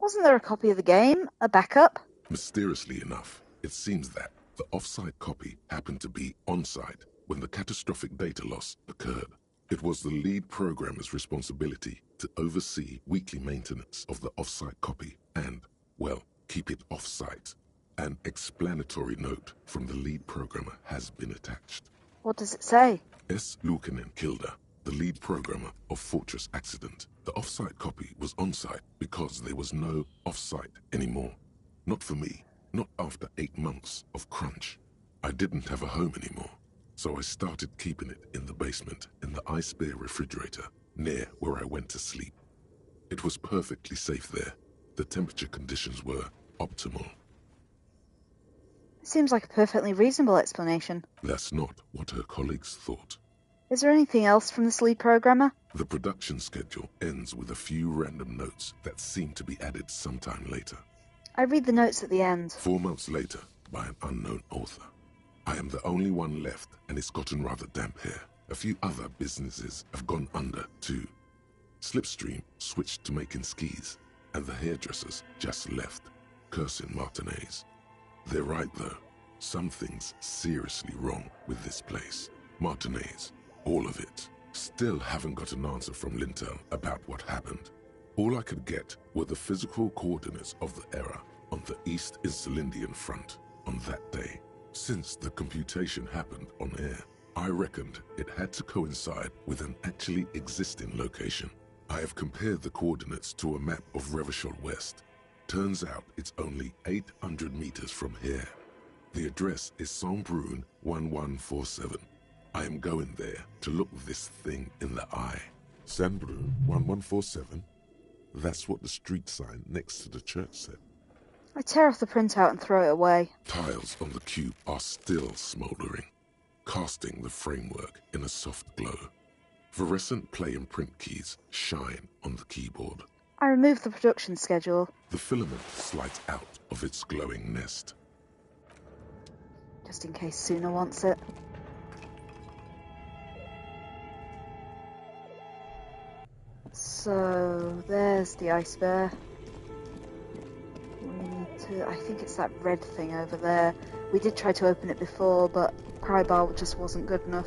Wasn't there a copy of the game? A backup? Mysteriously enough, it seems that the off-site copy happened to be on-site when the catastrophic data loss occurred. It was the lead programmer's responsibility to oversee weekly maintenance of the off-site copy and, well, keep it off-site. An explanatory note from the lead programmer has been attached. What does it say? S. Luukinen Kilda, the lead programmer of Fortress Accident. The off-site copy was on-site because there was no off-site anymore. Not for me, not after 8 months of crunch. I didn't have a home anymore, so I started keeping it in the basement in the ice bear refrigerator near where I went to sleep. It was perfectly safe there. The temperature conditions were optimal. It seems like a perfectly reasonable explanation. That's not what her colleagues thought. Is there anything else from this lead programmer? The production schedule ends with a few random notes that seem to be added sometime later. I read the notes at the end. 4 months later, by an unknown author. I am the only one left, and it's gotten rather damp here. A few other businesses have gone under, too. Slipstream switched to making skis, and the hairdressers just left, cursing Martinez. They're right, though. Something's seriously wrong with this place. Martinez, all of it. Still haven't got an answer from Lintel about what happened. All I could get were the physical coordinates of the error on the East Insulindian front on that day. Since the computation happened on air, I reckoned it had to coincide with an actually existing location. I have compared the coordinates to a map of Revachol West. Turns out it's only 800 meters from here. The address is Saint-Brun 1147. I am going there to look this thing in the eye. Saint-Brun 1147? That's what the street sign next to the church said. I tear off the printout and throw it away. Tiles on the cube are still smouldering, casting the framework in a soft glow. Fluorescent play and print keys shine on the keyboard. I remove the production schedule. The filament slides out of its glowing nest. Just in case Suna wants it. So, there's the ice bear. We need to... I think it's that red thing over there. We did try to open it before, but pry bar just wasn't good enough.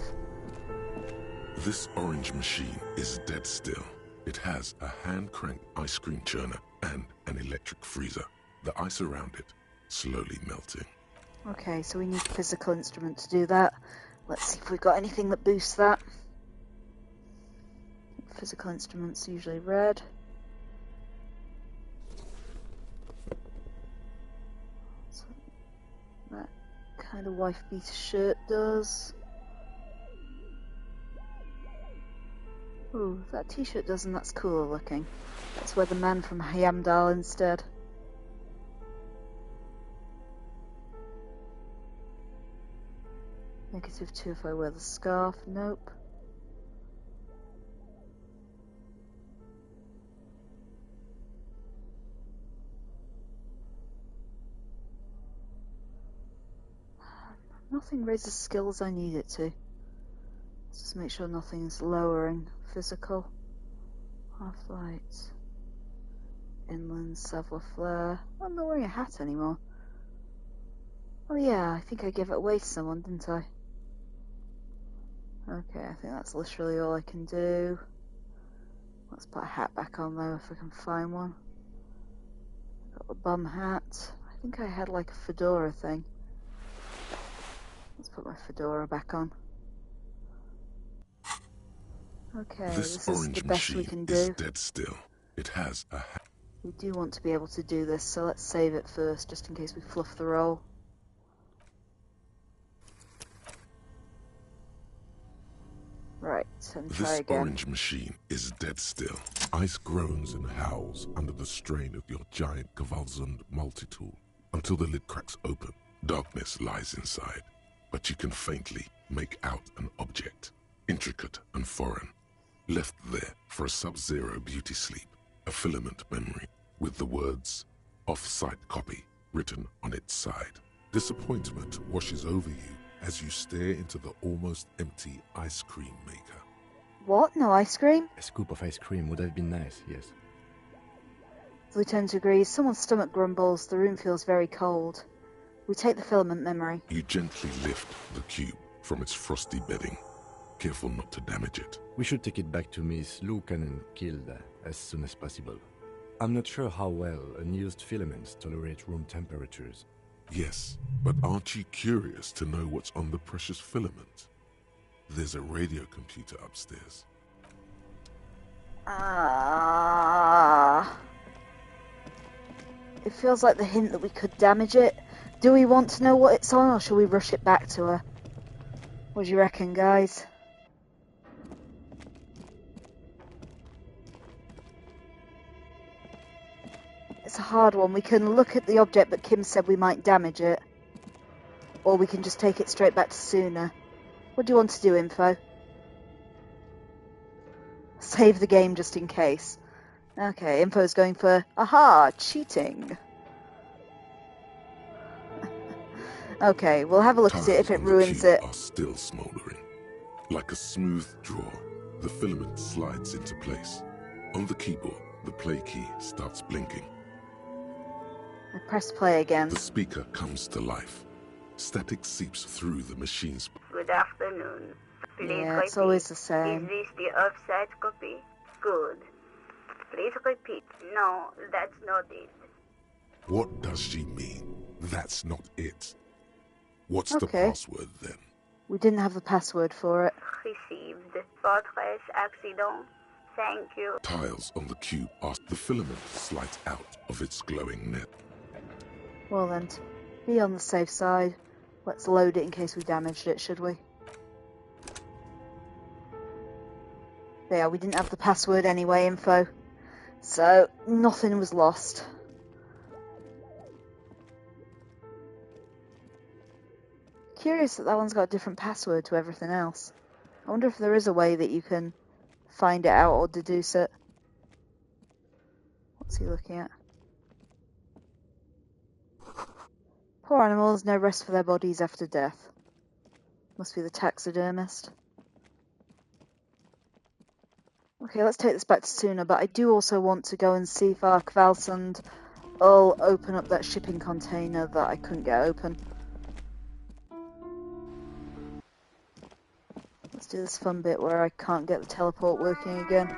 This orange machine is dead still. It has a hand-cranked ice cream churner and an electric freezer. The ice around it slowly melting. Okay, so we need a physical instrument to do that. Let's see if we've got anything that boosts that. Physical instruments usually red. So that kind of wife beater shirt does. Ooh, that t-shirt doesn't, that's cooler looking. Let's wear the man from Hyamdal instead. -2 if I wear the scarf. Nope. Nothing raises skills I need it to. Let's just make sure nothing's lowering physical. Half-light. Inland, Savoir Flare. I'm not wearing a hat anymore. Oh yeah, I think I gave it away to someone, didn't I? Okay, I think that's literally all I can do. Let's put a hat back on though, if I can find one. Got the bum hat. I think I had like a fedora thing. Let's put my fedora back on. Okay, this is the best we can do. Is dead still. It has a hat. We do want to be able to do this, so let's save it first, just in case we fluff the roll. Right, and try This again. orange machine is dead still. Ice groans and howls under the strain of your giant Gewaltsund multi-tool. Until the lid cracks open, darkness lies inside. But you can faintly make out an object, intricate and foreign, left there for a sub-zero beauty sleep, a filament memory with the words, off-site copy, written on its side. Disappointment washes over you as you stare into the almost empty ice cream maker. What? No ice cream? A scoop of ice cream would have been nice, yes. The Lieutenant agrees. Someone's stomach grumbles. The room feels very cold. We take the filament memory. You gently lift the cube from its frosty bedding, careful not to damage it. We should take it back to Miss Lucan and killed as soon as possible. I'm not sure how well unused filaments tolerate room temperatures. Yes, but aren't you curious to know what's on the precious filament? There's a radio computer upstairs. It feels like the hint that we could damage it. Do we want to know what it's on, or shall we rush it back to her? What do you reckon, guys? It's a hard one. We can look at the object, but Kim said we might damage it. Or we can just take it straight back to Suna. What do you want to do, Info? Save the game just in case. Okay, Info's going for, aha, cheating. Okay, we'll have a look at it if it ruins it. Are still smoldering. Like a smooth draw, the filament slides into place. On the keyboard, the play key starts blinking. I press play again. The speaker comes to life. Static seeps through the machine's... Good afternoon. Please Yeah, it's always the same. Is this the offset copy? Good. Please repeat. No, that's not it. What does she mean? That's not it. What's the Okay. password then? We didn't have the password for it. Received. Fortress accident. Thank you. Tiles on the cube ask the filament slides out of its glowing net. Well then, to be on the safe side, let's load it in case we damaged it, should we? There, we didn't have the password anyway, Info. So, nothing was lost. Curious that one's got a different password to everything else. I wonder if there is a way that you can find it out or deduce it. What's he looking at? Poor animals, no rest for their bodies after death. Must be the taxidermist. Okay, let's take this back to Suna, but I do also want to go and see if Valsund will open up that shipping container that I couldn't get open. Let's do this fun bit where I can't get the teleport working again.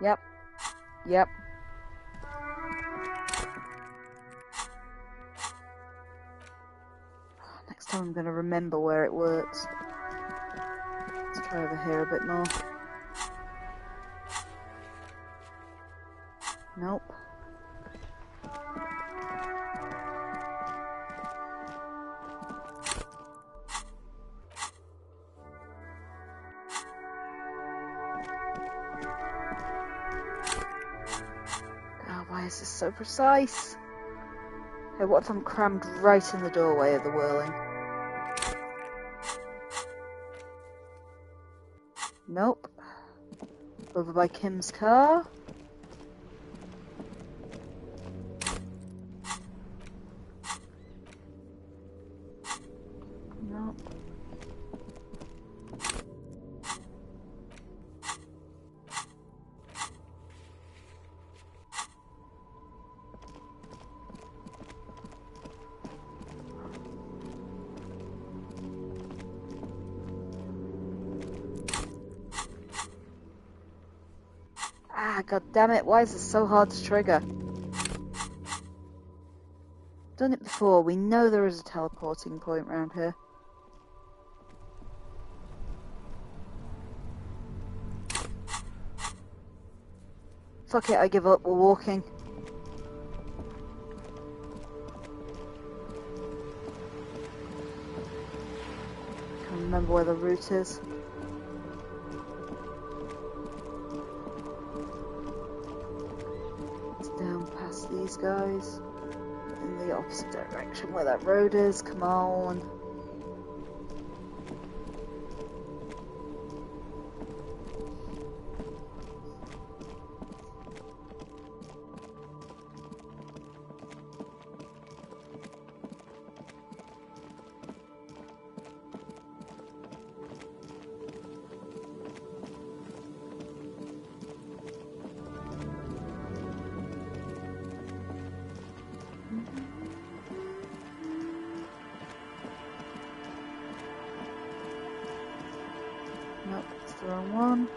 Yep. Yep. Next time I'm going to remember where it works. Let's try over here a bit more. Nope. so precise. Okay, what if I'm crammed right in the doorway of the whirling? Nope. Over by Kim's car. Nope. Ah, god damn it, why is this so hard to trigger? Done it before, we know there is a teleporting point around here. Fuck it, I give up, we're walking. Can't remember where the route is. Down past these guys in the opposite direction where that road is. Come on. Nope, it's the wrong one.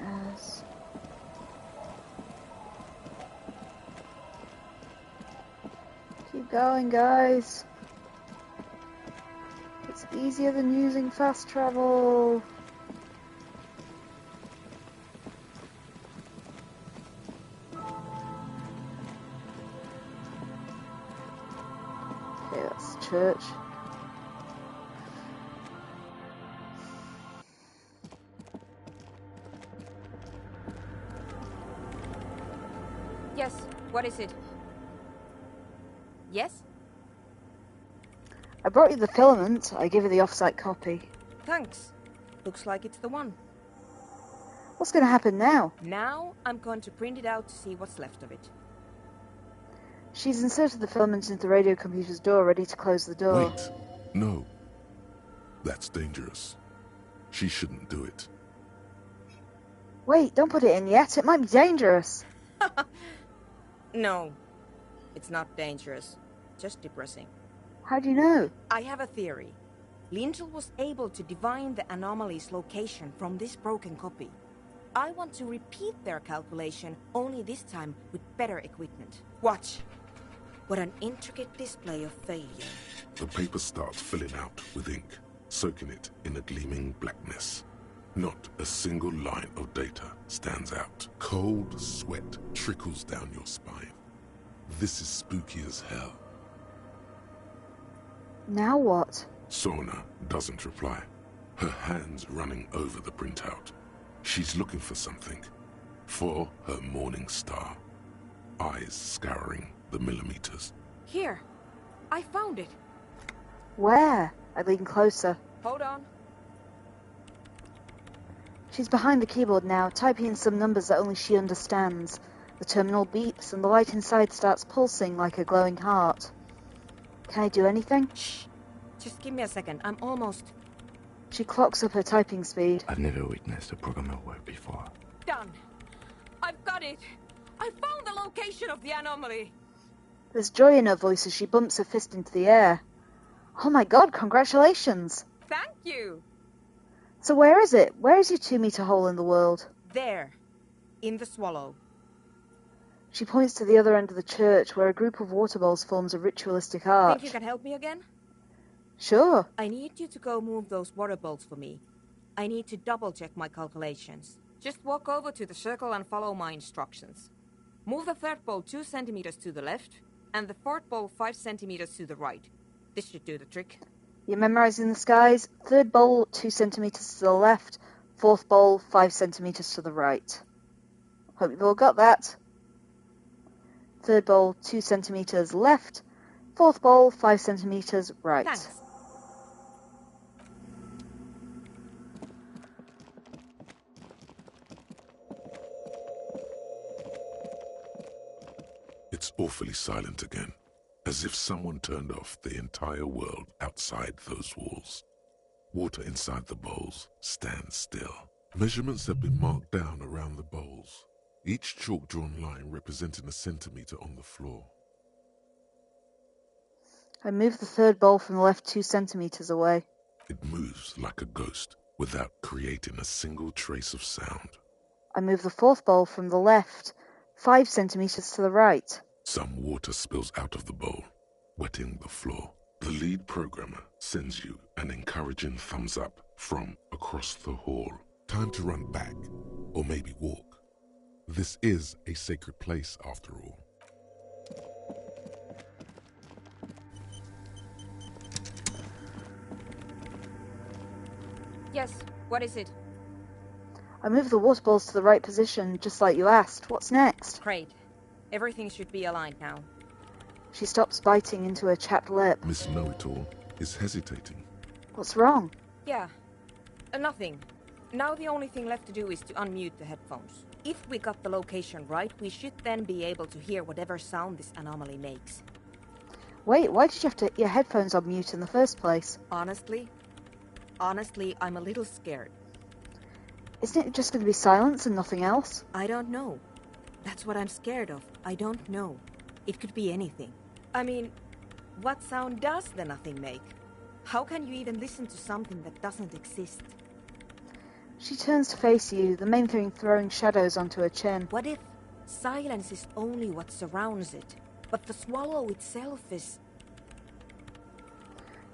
Yes. Keep going, guys. It's easier than using fast travel. Okay, that's the church. Yes, what is it? Yes? I brought you the filament. I give you the off-site copy. Thanks. Looks like it's the one. What's going to happen now? Now I'm going to print it out to see what's left of it. She's inserted the filament into the radio computer's door, ready to close the door. Wait. No. That's dangerous. She shouldn't do it. Wait, don't put it in yet. It might be dangerous. No, it's not dangerous. Just depressing. How do you know? I have a theory. Lindell was able to divine the anomaly's location from this broken copy. I want to repeat their calculation, only this time with better equipment. Watch. What an intricate display of failure. The paper starts filling out with ink, soaking it in a gleaming blackness. Not a single line of data stands out. Cold sweat trickles down your spine. This is spooky as hell. Now what? Sorna doesn't reply, her hands running over the printout. She's looking for something. For her morning star. Eyes scouring the millimeters. Here. I found it. Where? I lean closer. Hold on. She's behind the keyboard now, typing in some numbers that only she understands. The terminal beeps and the light inside starts pulsing like a glowing heart. Can I do anything? Shh. Just give me a second. I'm almost... She clocks up her typing speed. I've never witnessed a programmer work before. Done. I've got it. I found the location of the anomaly. There's joy in her voice as she bumps her fist into the air. Oh my god, congratulations! Thank you. So where is it? Where is your 2-meter hole in the world? There. In the swallow. She points to the other end of the church, where a group of water bowls forms a ritualistic arch. Think you can help me again? Sure. I need you to go move those water bowls for me. I need to double-check my calculations. Just walk over to the circle and follow my instructions. Move the third bowl 2 centimeters to the left, and the fourth bowl 5 centimeters to the right. This should do the trick. You're memorising the skies? Third bowl, 2 centimetres to the left. Fourth bowl, 5 centimetres to the right. Hope you've all got that. Third bowl, 2 centimetres left. Fourth bowl, 5 centimetres right. Thanks. It's awfully silent again, as if someone turned off the entire world outside those walls. Water inside the bowls stands still. Measurements have been marked down around the bowls, each chalk-drawn line representing a centimetre on the floor. I move the third bowl from the left 2 centimetres away. It moves like a ghost without creating a single trace of sound. I move the fourth bowl from the left 5 centimetres to the right. Some water spills out of the bowl, wetting the floor. The lead programmer sends you an encouraging thumbs up from across the hall. Time to run back, or maybe walk. This is a sacred place after all. Yes, what is it? I move the water bowls to the right position, just like you asked. What's next? Great. Everything should be aligned now. She stops biting into her chapped lip. Miss Know-It-All is hesitating. What's wrong? Yeah, nothing. Now the only thing left to do is to unmute the headphones. If we got the location right, we should then be able to hear whatever sound this anomaly makes. Wait, why did you have to get your headphones on mute in the first place? Honestly, I'm a little scared. Isn't it just going to be silence and nothing else? I don't know. That's what I'm scared of. I don't know. It could be anything. I mean, what sound does the nothing make? How can you even listen to something that doesn't exist? She turns to face you, the main thing throwing shadows onto her chin. What if silence is only what surrounds it, but the swallow itself is...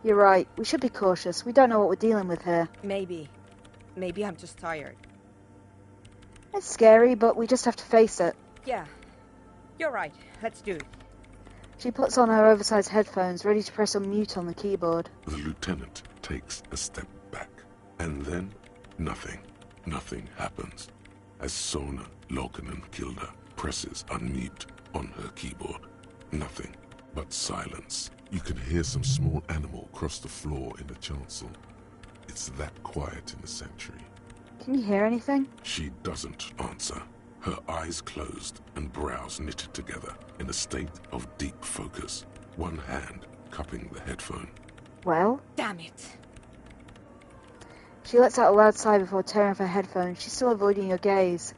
You're right. We should be cautious. We don't know what we're dealing with here. Maybe. Maybe I'm just tired. It's scary, but we just have to face it. Yeah. You're right. Let's do it. She puts on her oversized headphones, ready to press on mute on the keyboard. The lieutenant takes a step back, and then nothing. Nothing happens as Sona Lokanen Kilda presses unmute on her keyboard. Nothing but silence. You can hear some small animal cross the floor in the chancel. It's that quiet in the sanctuary. Can you hear anything? She doesn't answer. Her eyes closed and brows knitted together in a state of deep focus, one hand cupping the headphone. Well? Damn it. She lets out a loud sigh before tearing off her headphones. She's still avoiding your gaze.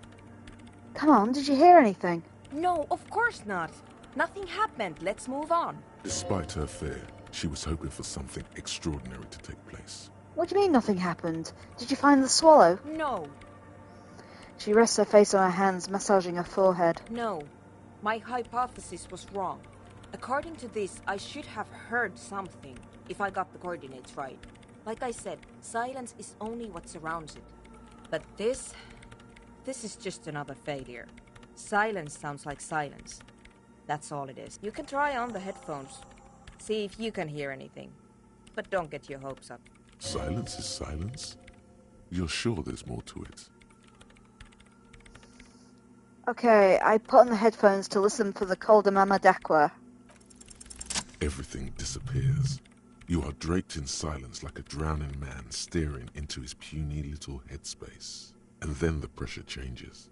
Come on, did you hear anything? No, of course not. Nothing happened. Let's move on. Despite her fear, she was hoping for something extraordinary to take place. What do you mean nothing happened? Did you find the swallow? No. She rests her face on her hands, massaging her forehead. No. My hypothesis was wrong. According to this, I should have heard something, if I got the coordinates right. Like I said, silence is only what surrounds it. But this is just another failure. Silence sounds like silence. That's all it is. You can try on the headphones. See if you can hear anything. But don't get your hopes up. Silence is silence? You're sure there's more to it? Okay, I put on the headphones to listen for the Koldamama Dakwa. Everything disappears. You are draped in silence like a drowning man staring into his puny little headspace. And then the pressure changes.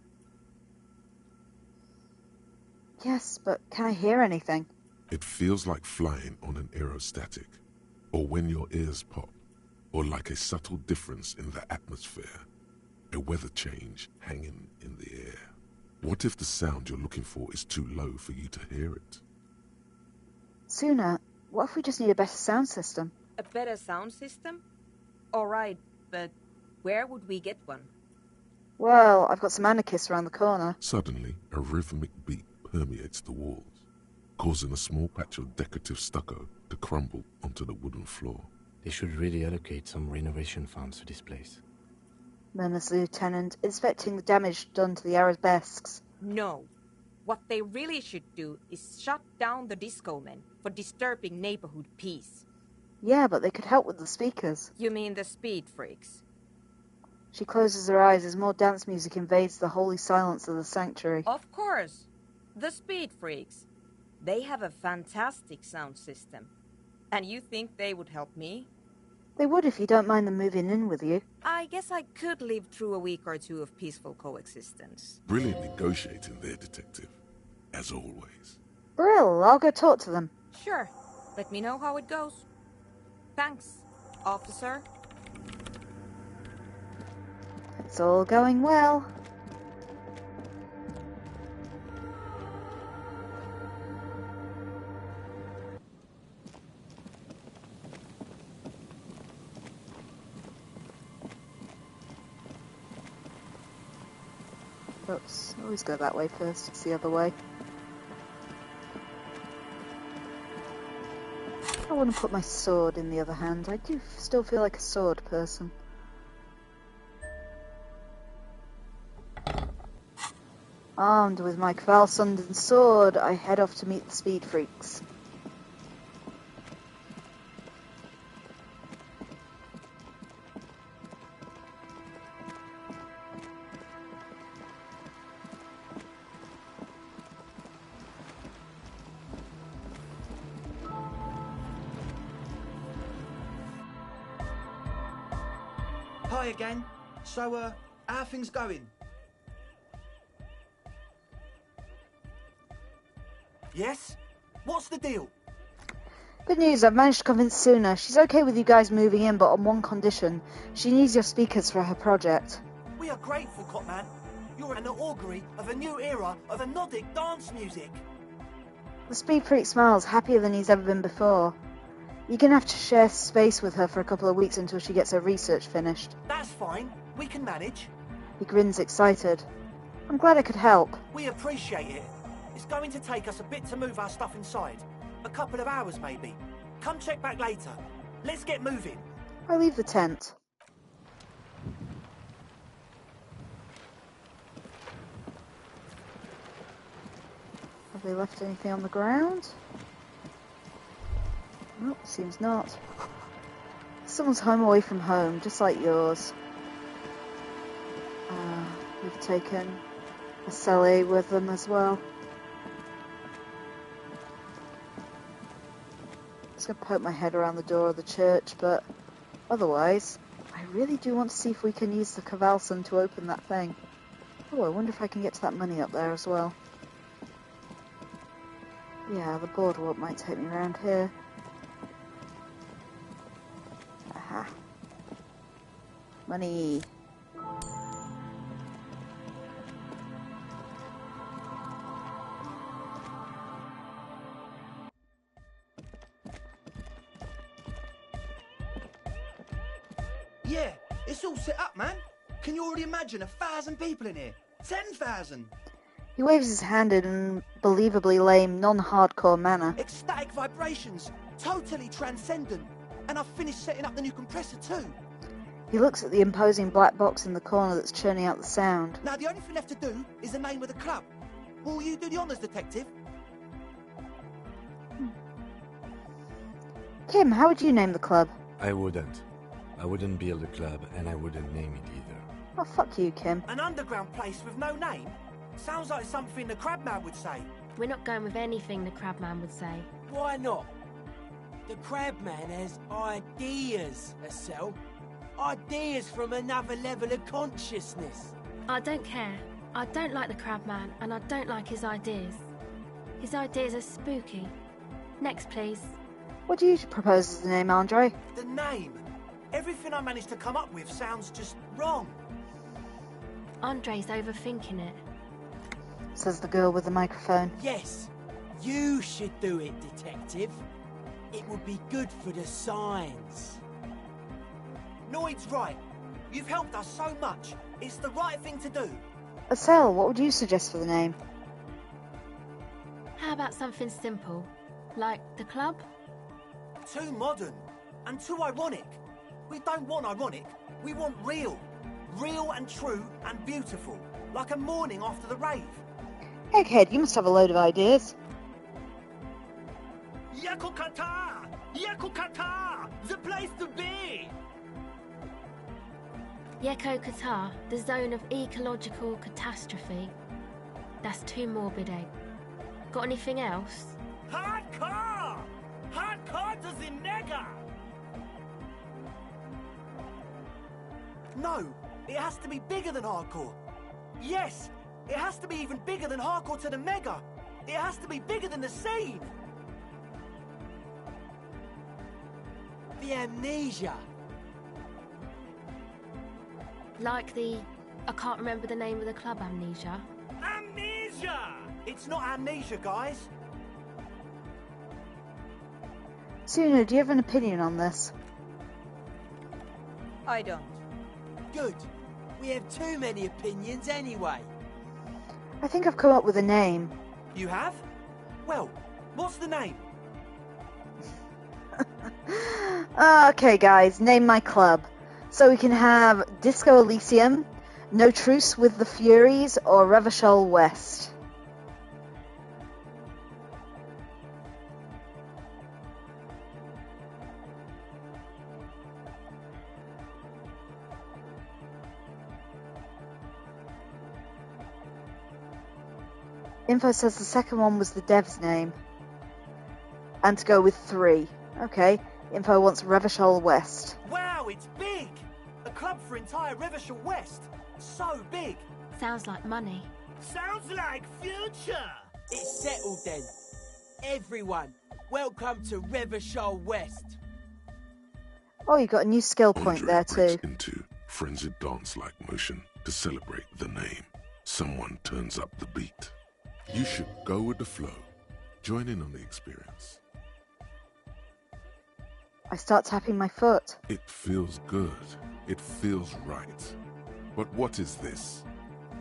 Yes, but can I hear anything? It feels like flying on an aerostatic, or when your ears pop, or like a subtle difference in the atmosphere, a weather change hanging in the air. What if the sound you're looking for is too low for you to hear it? Sooner, what if we just need a better sound system? A better sound system? Alright, but where would we get one? Well, I've got some anarchists around the corner. Suddenly, a rhythmic beat permeates the walls, causing a small patch of decorative stucco to crumble onto the wooden floor. They should really allocate some renovation funds to this place. Murmurs the lieutenant, inspecting the damage done to the arabesques. No. What they really should do is shut down the disco men for disturbing neighborhood peace. Yeah, but they could help with the speakers. You mean the speedfreaks? She closes her eyes as more dance music invades the holy silence of the sanctuary. Of course. The speedfreaks. They have a fantastic sound system. And you think they would help me? They would if you don't mind them moving in with you. I guess I could live through a week or two of peaceful coexistence. Brilliant negotiating there, Detective. As always. Brill, I'll go talk to them. Sure. Let me know how it goes. Thanks, officer. It's all going well. Oops, always go that way first, it's the other way. I want to put my sword in the other hand. I do still feel like a sword person. Armed with my Kvalsund sword, I head off to meet the speed freaks. Hi again. So, how are things going? Yes? What's the deal? Good news, I've managed to convince Suna. She's okay with you guys moving in, but on one condition. She needs your speakers for her project. We are grateful, Copman. You're an augury of a new era of Nordic dance music. The speed freak smiles, happier than he's ever been before. You're going to have to share space with her for a couple of weeks until she gets her research finished. That's fine. We can manage. He grins excited. I'm glad I could help. We appreciate it. It's going to take us a bit to move our stuff inside. A couple of hours, maybe. Come check back later. Let's get moving. I leave the tent. Have they left anything on the ground? Nope, seems not. Someone's home away from home, just like yours. We've taken a celly with them as well. Just gonna poke my head around the door of the church, but otherwise, I really do want to see if we can use the Kvalsund to open that thing. Oh, I wonder if I can get to that money up there as well. Yeah, the boardwalk might take me around here. Aha. Money. Yeah, it's all set up, man. Can you already imagine 1,000 people in here? 10,000. He waves his hand in an unbelievably lame, non-hardcore manner. Ecstatic vibrations, totally transcendent. And I've finished setting up the new compressor too. He looks at the imposing black box in the corner that's churning out the sound. Now the only thing left to do is the name of the club. Will you do the honours, detective? Kim, how would you name the club? I wouldn't. I wouldn't build a club, and I wouldn't name it either. Oh, fuck you, Kim. An underground place with no name? Sounds like something the Crabman would say. We're not going with anything the Crabman would say. Why not? The Crabman has ideas, Estelle. Ideas from another level of consciousness. I don't care. I don't like the Crabman, and I don't like his ideas. His ideas are spooky. Next, please. What do you propose as the name, Andre? The name? Everything I managed to come up with sounds just wrong. Andre's overthinking it. Says the girl with the microphone. Yes, you should do it, detective. It would be good for the signs. Noid's right. You've helped us so much. It's the right thing to do. Estelle, what would you suggest for the name? How about something simple? Like the club? Too modern. And too ironic. We don't want ironic. We want real. Real and true and beautiful. Like a morning after the rave. Egghead, you must have a load of ideas. Yakukata! Yakukata! The place to be! Yeko Qatar, the zone of ecological catastrophe. That's too morbid, eh? Got anything else? Hardcore! Hardcore to the nigger! No, it has to be bigger than hardcore. Yes, it has to be even bigger than hardcore to the mega. It has to be bigger than the scene. The amnesia. Like the... I can't remember the name of the club, Amnesia. Amnesia! It's not amnesia, guys. Suna, do you have an opinion on this? I don't. Good. We have too many opinions anyway. I think I've come up with a name. You have? Well, what's the name? Okay, guys, name my club. So we can have Disco Elysium, No Truce with the Furies, or Revachol West. Info says the second one was the dev's name. And to go with 3. Okay. Info wants Revachol West. Wow, it's big! A club for entire Revachol West. So big. Sounds like money. Sounds like future. It's settled then. Everyone, welcome to Revachol West. Oh, you got a new skill point there too. Breaks into frenzied dance-like motion to celebrate the name. Someone turns up the beat. You should go with the flow. Join in on the experience. I start tapping my foot. It feels good. It feels right. But what is this?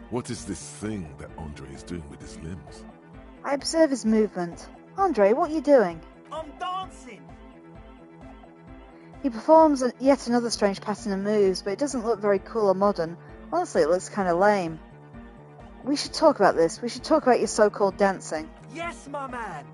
What is this thing that Andre is doing with his limbs? I observe his movement. Andre, what are you doing? I'm dancing. He performs yet another strange pattern of moves, but it doesn't look very cool or modern. Honestly, it looks kind of lame. We should talk about this. We should talk about your so-called dancing. Yes, my man.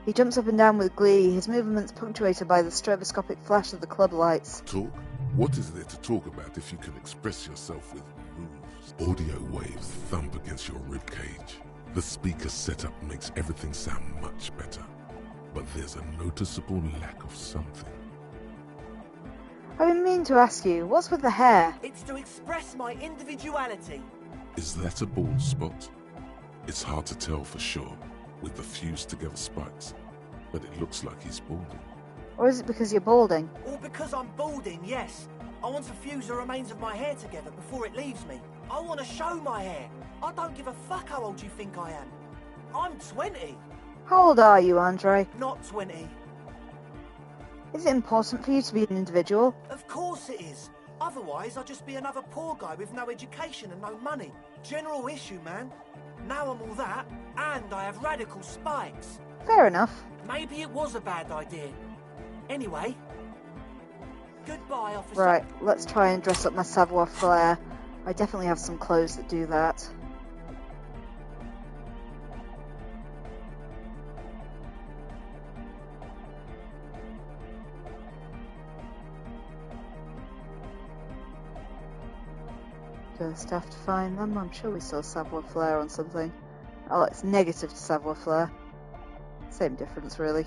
He jumps up and down with glee, his movements punctuated by the stroboscopic flash of the club lights. Talk? What is there to talk about if you can express yourself with moves? Audio waves thump against your ribcage. The speaker setup makes everything sound much better. But there's a noticeable lack of something. I've been meaning to ask you, what's with the hair? It's to express my individuality. Is that a bald spot? It's hard to tell for sure, with the fused together spikes, but it looks like he's balding. Or is it because you're balding? Or because I'm balding, yes. I want to fuse the remains of my hair together before it leaves me. I want to show my hair. I don't give a fuck how old you think I am. I'm 20. How old are you, Andre? Not 20. Is it important for you to be an individual? Of course it is. Otherwise, I'd just be another poor guy with no education and no money. General issue, man. Now I'm all that, and I have radical spikes. Fair enough. Maybe it was a bad idea. Anyway, goodbye, officer. Right, let's try and dress up my savoir-faire. I definitely have some clothes that do that. Do I still have to find them? I'm sure we saw savoir-faire on something. Oh, it's negative to savoir-faire. Same difference, really.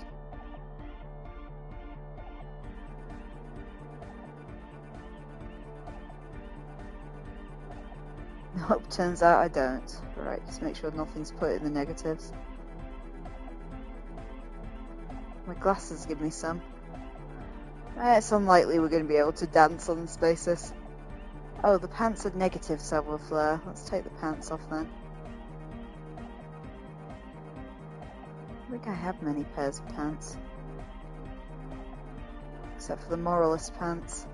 Nope, turns out I don't. Right, just make sure nothing's put in the negatives. My glasses give me some. It's unlikely we're going to be able to dance on this basis. Oh, the pants are negative savoir-faire. Let's take the pants off then. I think I have many pairs of pants. Except for the moralist pants.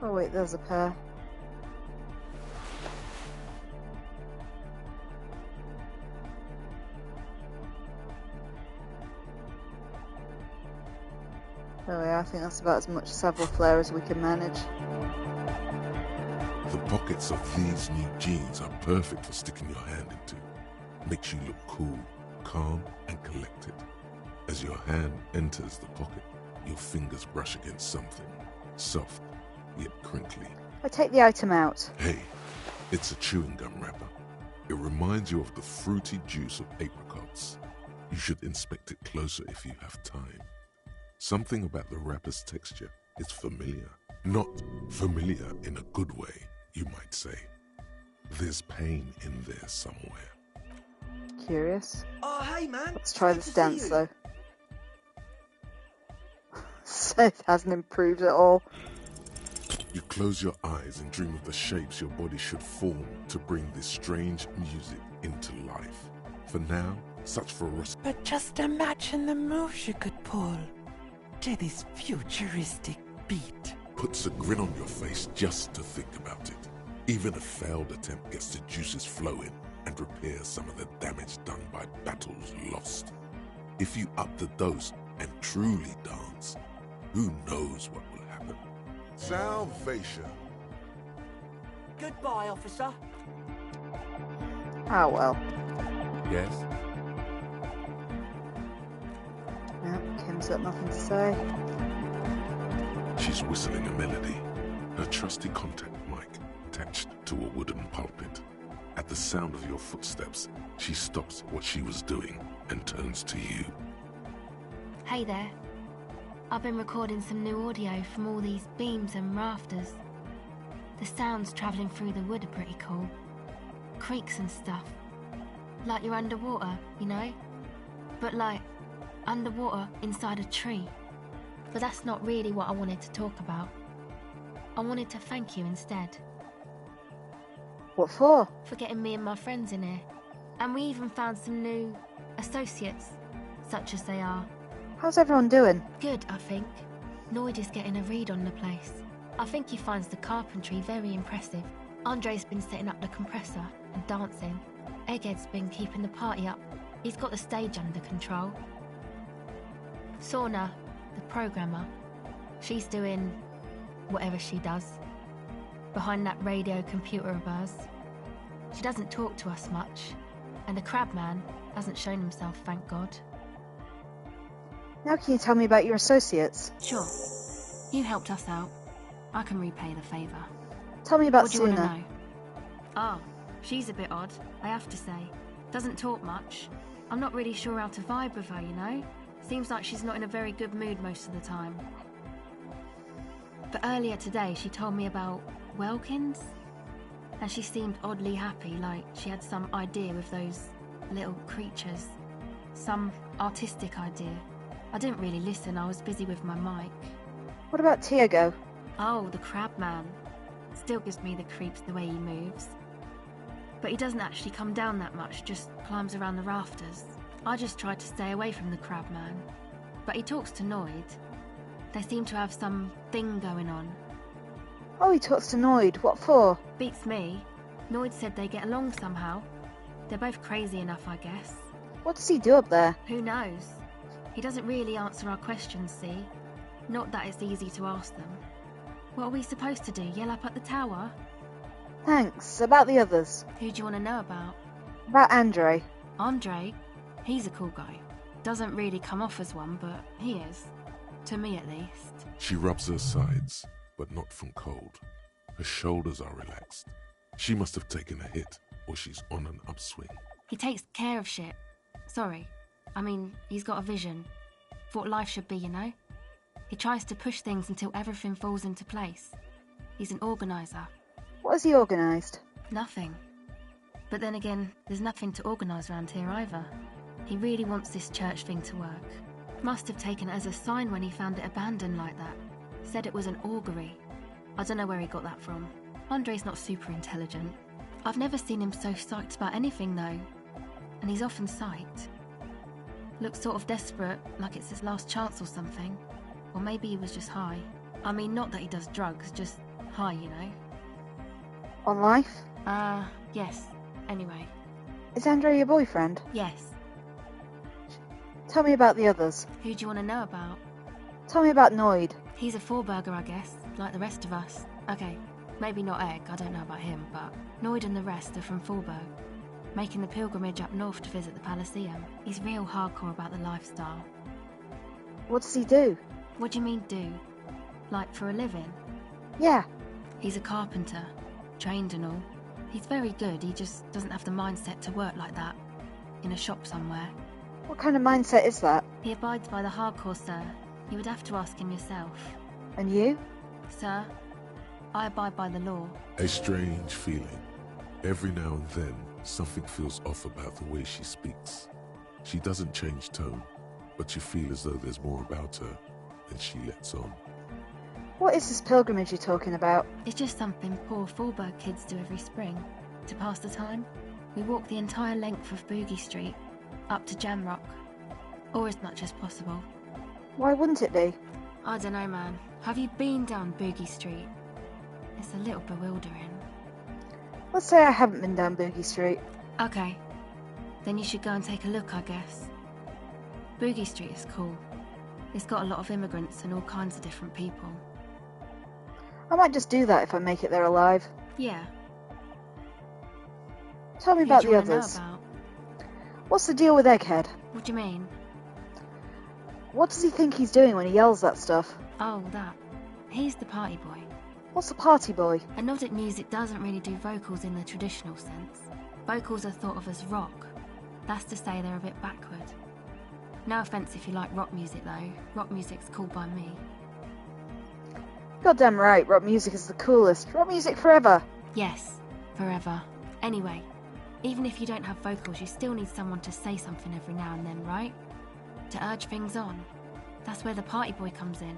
Oh wait, there's a pair. Oh yeah, I think that's about as much savoir-faire as we can manage. The pockets of these new jeans are perfect for sticking your hand into. Makes you look cool, calm, and collected. As your hand enters the pocket, your fingers brush against something, soft yet crinkly. I take the item out. Hey, it's a chewing gum wrapper. It reminds you of the fruity juice of apricots. You should inspect it closer if you have time. Something about the wrapper's texture is familiar. Not familiar in a good way, you might say. There's pain in there somewhere. Curious. Oh, hey, man. Let's try this dance, though. Seth hasn't improved at all. You close your eyes and dream of the shapes your body should form to bring this strange music into life. For now, such ferocity. But just imagine the moves you could pull to this futuristic beat. Puts a grin on your face just to think about it. Even a failed attempt gets the juices flowing and repairs some of the damage done by battles lost. If you up the dose and truly dance, who knows what will happen? Salvation. Goodbye, officer. Oh well. Yes? Yeah, Kim's got nothing to say. She's whistling a melody, her trusty contact mic attached to a wooden pulpit. At the sound of your footsteps, she stops what she was doing and turns to you. Hey there. I've been recording some new audio from all these beams and rafters. The sounds travelling through the wood are pretty cool. Creaks and stuff. Like you're underwater, you know? But like, underwater inside a tree. But that's not really what I wanted to talk about. I wanted to thank you instead. What for? For getting me and my friends in here. And we even found some new associates, such as they are. How's everyone doing? Good, I think. Noid is getting a read on the place. I think he finds the carpentry very impressive. Andre's been setting up the compressor and dancing. Egghead's been keeping the party up. He's got the stage under control. Sauna, the programmer, she's doing whatever she does. Behind that radio computer of hers. She doesn't talk to us much. And the crabman hasn't shown himself, thank God. Now can you tell me about your associates? Sure. You helped us out. I can repay the favour. Tell me about What do you want to Suna. know? Oh, she's a bit odd, I have to say. Doesn't talk much. I'm not really sure how to vibe with her, you know? Seems like she's not in a very good mood most of the time. But earlier today she told me about Welkins? And she seemed oddly happy, like she had some idea with those little creatures. Some artistic idea. I didn't really listen, I was busy with my mic. What about Tiago? Oh, the crab man. Still gives me the creeps the way he moves. But he doesn't actually come down that much, just climbs around the rafters. I just tried to stay away from the crab man. But he talks to Noid. They seem to have some thing going on. Oh, he talks to Noid. What for? Beats me. Noid said they get along somehow. They're both crazy enough, I guess. What does he do up there? Who knows? He doesn't really answer our questions, see? Not that it's easy to ask them. What are we supposed to do, yell up at the tower? Thanks. About the others. Who do you want to know about? About Andre. Andre? He's a cool guy. Doesn't really come off as one, but he is. To me, at least. She rubs her sides, but not from cold. Her shoulders are relaxed. She must have taken a hit, or she's on an upswing. He takes care of shit. Sorry. I mean, he's got a vision. For what life should be, you know? He tries to push things until everything falls into place. He's an organiser. What has he organised? Nothing. But then again, there's nothing to organise around here either. He really wants this church thing to work. Must have taken it as a sign when he found it abandoned like that. Said it was an augury. I don't know where he got that from. Andre's not super intelligent. I've never seen him so psyched about anything though. And he's often psyched. Looks sort of desperate, like it's his last chance or something. Or maybe he was just high. I mean, not that he does drugs, just high, you know. On life? Yes. Anyway. Is Andre your boyfriend? Yes. Tell me about the others. Who do you want to know about? Tell me about Noid. He's a four-burger, I guess, like the rest of us. Okay, maybe not Egg, I don't know about him, but Noid and the rest are from Fallberg, making the pilgrimage up north to visit the Elysium. He's real hardcore about the lifestyle. What does he do? What do you mean, do? Like, for a living? Yeah. He's a carpenter, trained and all. He's very good, he just doesn't have the mindset to work like that. In a shop somewhere. What kind of mindset is that? He abides by the hardcore, sir. You would have to ask him yourself. And you? Sir, I abide by the law. A strange feeling. Every now and then, something feels off about the way she speaks. She doesn't change tone, but you feel as though there's more about her, and she lets on. What is this pilgrimage you're talking about? It's just something poor Fallberg kids do every spring. To pass the time, we walk the entire length of Boogie Street, up to Jamrock. Or as much as possible. Why wouldn't it be? I don't know, man. Have you been down Boogie Street? It's a little bewildering. Let's say I haven't been down Boogie Street. Okay. Then you should go and take a look, I guess. Boogie Street is cool. It's got a lot of immigrants and all kinds of different people. I might just do that if I make it there alive. Yeah. Tell me about the others. What's the deal with Egghead? What do you mean? What does he think he's doing when he yells that stuff? Oh, that. He's the party boy. What's a party boy? And Nordic music doesn't really do vocals in the traditional sense. Vocals are thought of as rock. That's to say they're a bit backward. No offence if you like rock music though. Rock music's cool by me. Goddamn right, rock music is the coolest. Rock music forever. Yes, forever. Anyway, even if you don't have vocals, you still need someone to say something every now and then, right? To urge things on. That's where the party boy comes in.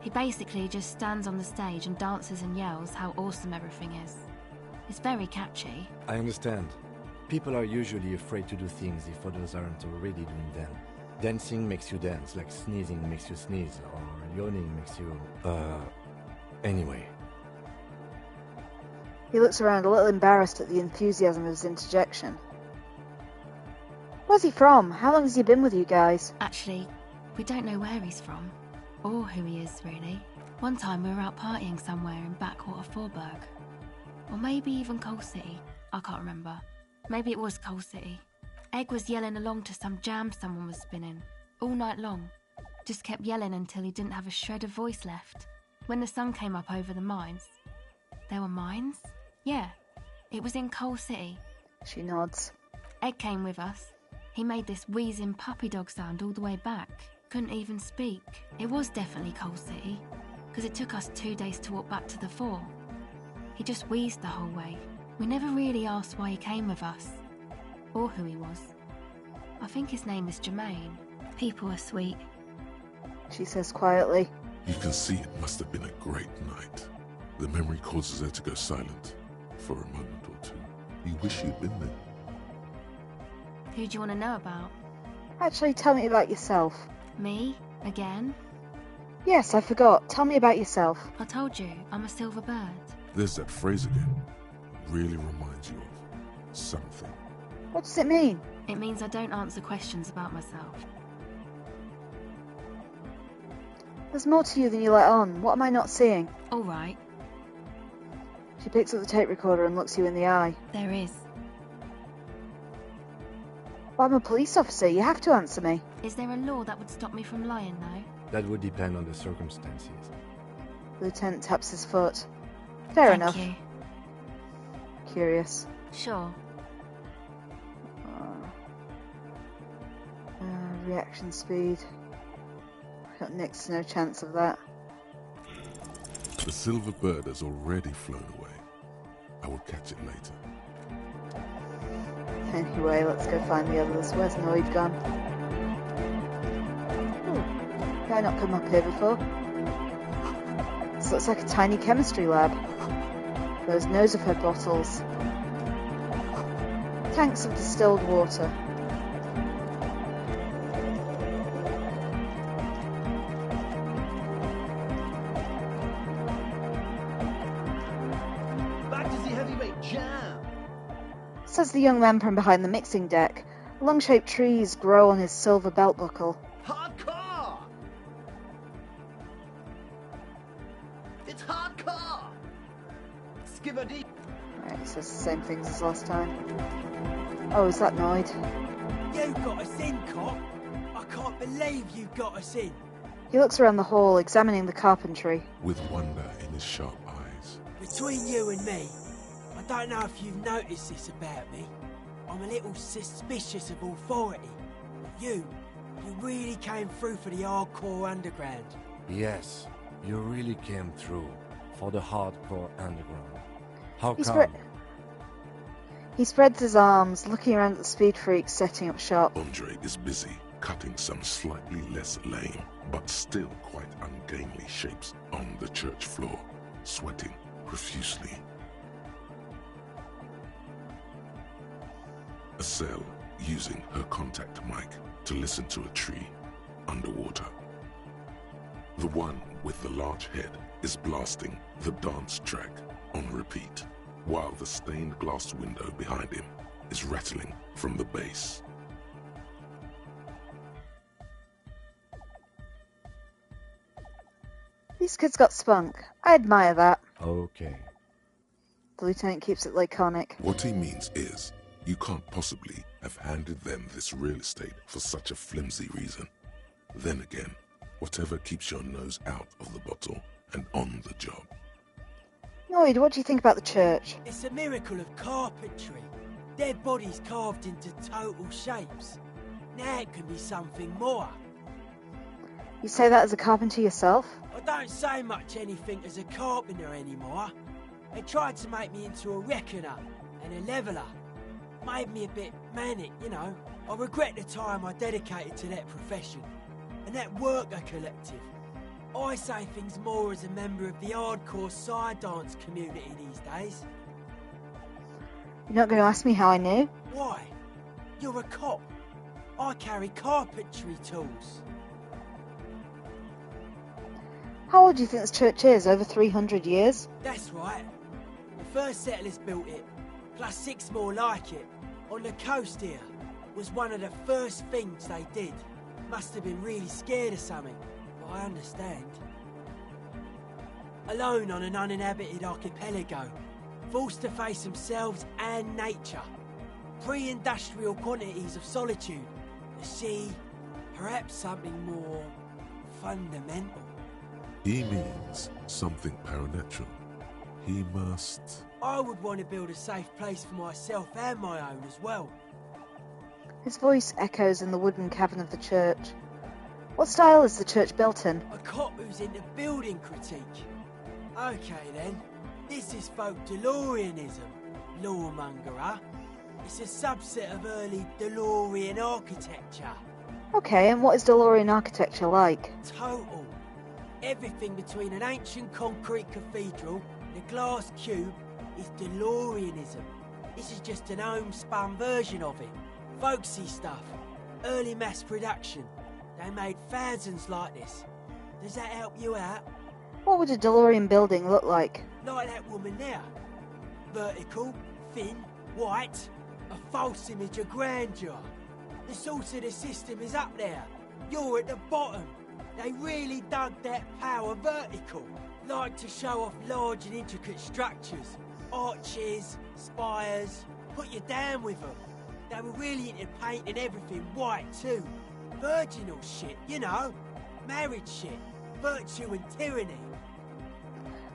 He basically just stands on the stage and dances and yells how awesome everything is. It's very catchy. I understand. People are usually afraid to do things if others aren't already doing them. Dancing makes you dance, like sneezing makes you sneeze, or yawning makes you... Anyway. He looks around a little embarrassed at the enthusiasm of his interjection. Where's he from? How long has he been with you guys? Actually, we don't know where he's from. Or who he is, really. One time we were out partying somewhere in backwater Fallberg. Or maybe even Coal City. I can't remember. Maybe it was Coal City. Egg was yelling along to some jam someone was spinning. All night long. Just kept yelling until he didn't have a shred of voice left. When the sun came up over the mines. There were mines? Yeah. It was in Coal City. She nods. Egg came with us. He made this wheezing puppy dog sound all the way back. Couldn't even speak. It was definitely Coal City, because it took us 2 days to walk back to the fort. He just wheezed the whole way. We never really asked why he came with us, or who he was. I think his name is Jermaine. People are sweet. She says quietly. You can see it must have been a great night. The memory causes her to go silent for a moment or two. You wish you'd been there. Who do you want to know about? Actually, tell me about yourself. Me? Again? Yes, I forgot. Tell me about yourself. I told you, I'm a silver bird. There's that phrase again. Really reminds you of something. What does it mean? It means I don't answer questions about myself. There's more to you than you let on. What am I not seeing? All right. She picks up the tape recorder and looks you in the eye. There is. Well, I'm a police officer. You have to answer me. Is there a law that would stop me from lying, though? That would depend on the circumstances. The lieutenant taps his foot. Fair enough. Thank you. Curious. Sure. Reaction speed. Got next to no chance of that. The silver bird has already flown away. I will catch it later. Anyway, let's go find the others. Where's Noid gone? Ooh, guy not come up here before. This looks like a tiny chemistry lab. Those nose-of-head bottles. Tanks of distilled water. Says the young man from behind the mixing deck. Long-shaped trees grow on his silver belt buckle. Hardcore! It's hardcore! Skibberdy! Right, he says the same things as last time. Oh, is that Noid? You got a sin, cop? I can't believe you got us in. He looks around the hall, examining the carpentry. With wonder in his sharp eyes. Between you and me, I don't know if you've noticed this about me. I'm a little suspicious of authority. But you really came through for the hardcore underground. Yes, you really came through for the hardcore underground. How He come? He spreads his arms, looking around at the speedfreaks setting up shop. Andre is busy cutting some slightly less lame, but still quite ungainly shapes on the church floor, sweating profusely. Estelle using her contact mic to listen to a tree underwater. The one with the large head is blasting the dance track on repeat, while the stained glass window behind him is rattling from the bass. These kids got spunk. I admire that. Okay. The lieutenant keeps it laconic. What he means is, you can't possibly have handed them this real estate for such a flimsy reason. Then again, whatever keeps your nose out of the bottle and on the job. Lloyd, what do you think about the church? It's a miracle of carpentry. Dead bodies carved into total shapes. Now it can be something more. You say that as a carpenter yourself? I don't say much anything as a carpenter anymore. They tried to make me into a reckoner and a leveller. Made me a bit manic, you know. I regret the time I dedicated to that profession and that worker collective. I say things more as a member of the hardcore side dance community these days. You're not going to ask me how I knew? Why? You're a cop. I carry carpentry tools. How old do you think this church is? Over 300 years? That's right. The first settlers built it, plus 6 more like it, on the coast here. Was one of the first things they did. Must have been really scared of something, but I understand. Alone on an uninhabited archipelago, forced to face themselves and nature. Pre-industrial quantities of solitude. The sea, perhaps something more fundamental. He means something paranatural. He must... I would want to build a safe place for myself and my own as well. His voice echoes in the wooden cavern of the church. What style is the church built in? A cop who's into building critique. Okay then, this is folk DeLoreanism, lawmonger. It's a subset of early DeLorean architecture. Okay, and what is DeLorean architecture like? Total. Everything between an ancient concrete cathedral and a glass cube is DeLoreanism. This is just an homespun version of it. Folksy stuff. Early mass production. They made thousands like this. Does that help you out? What would a DeLorean building look like? Like that woman there. Vertical, thin, white. A false image of grandeur. The source of the system is up there. You're at the bottom. They really dug that power vertical. Like to show off large and intricate structures. Arches, spires. Put you down with them. They were really into painting everything white too. Virginal shit, you know. Marriage shit. Virtue and tyranny.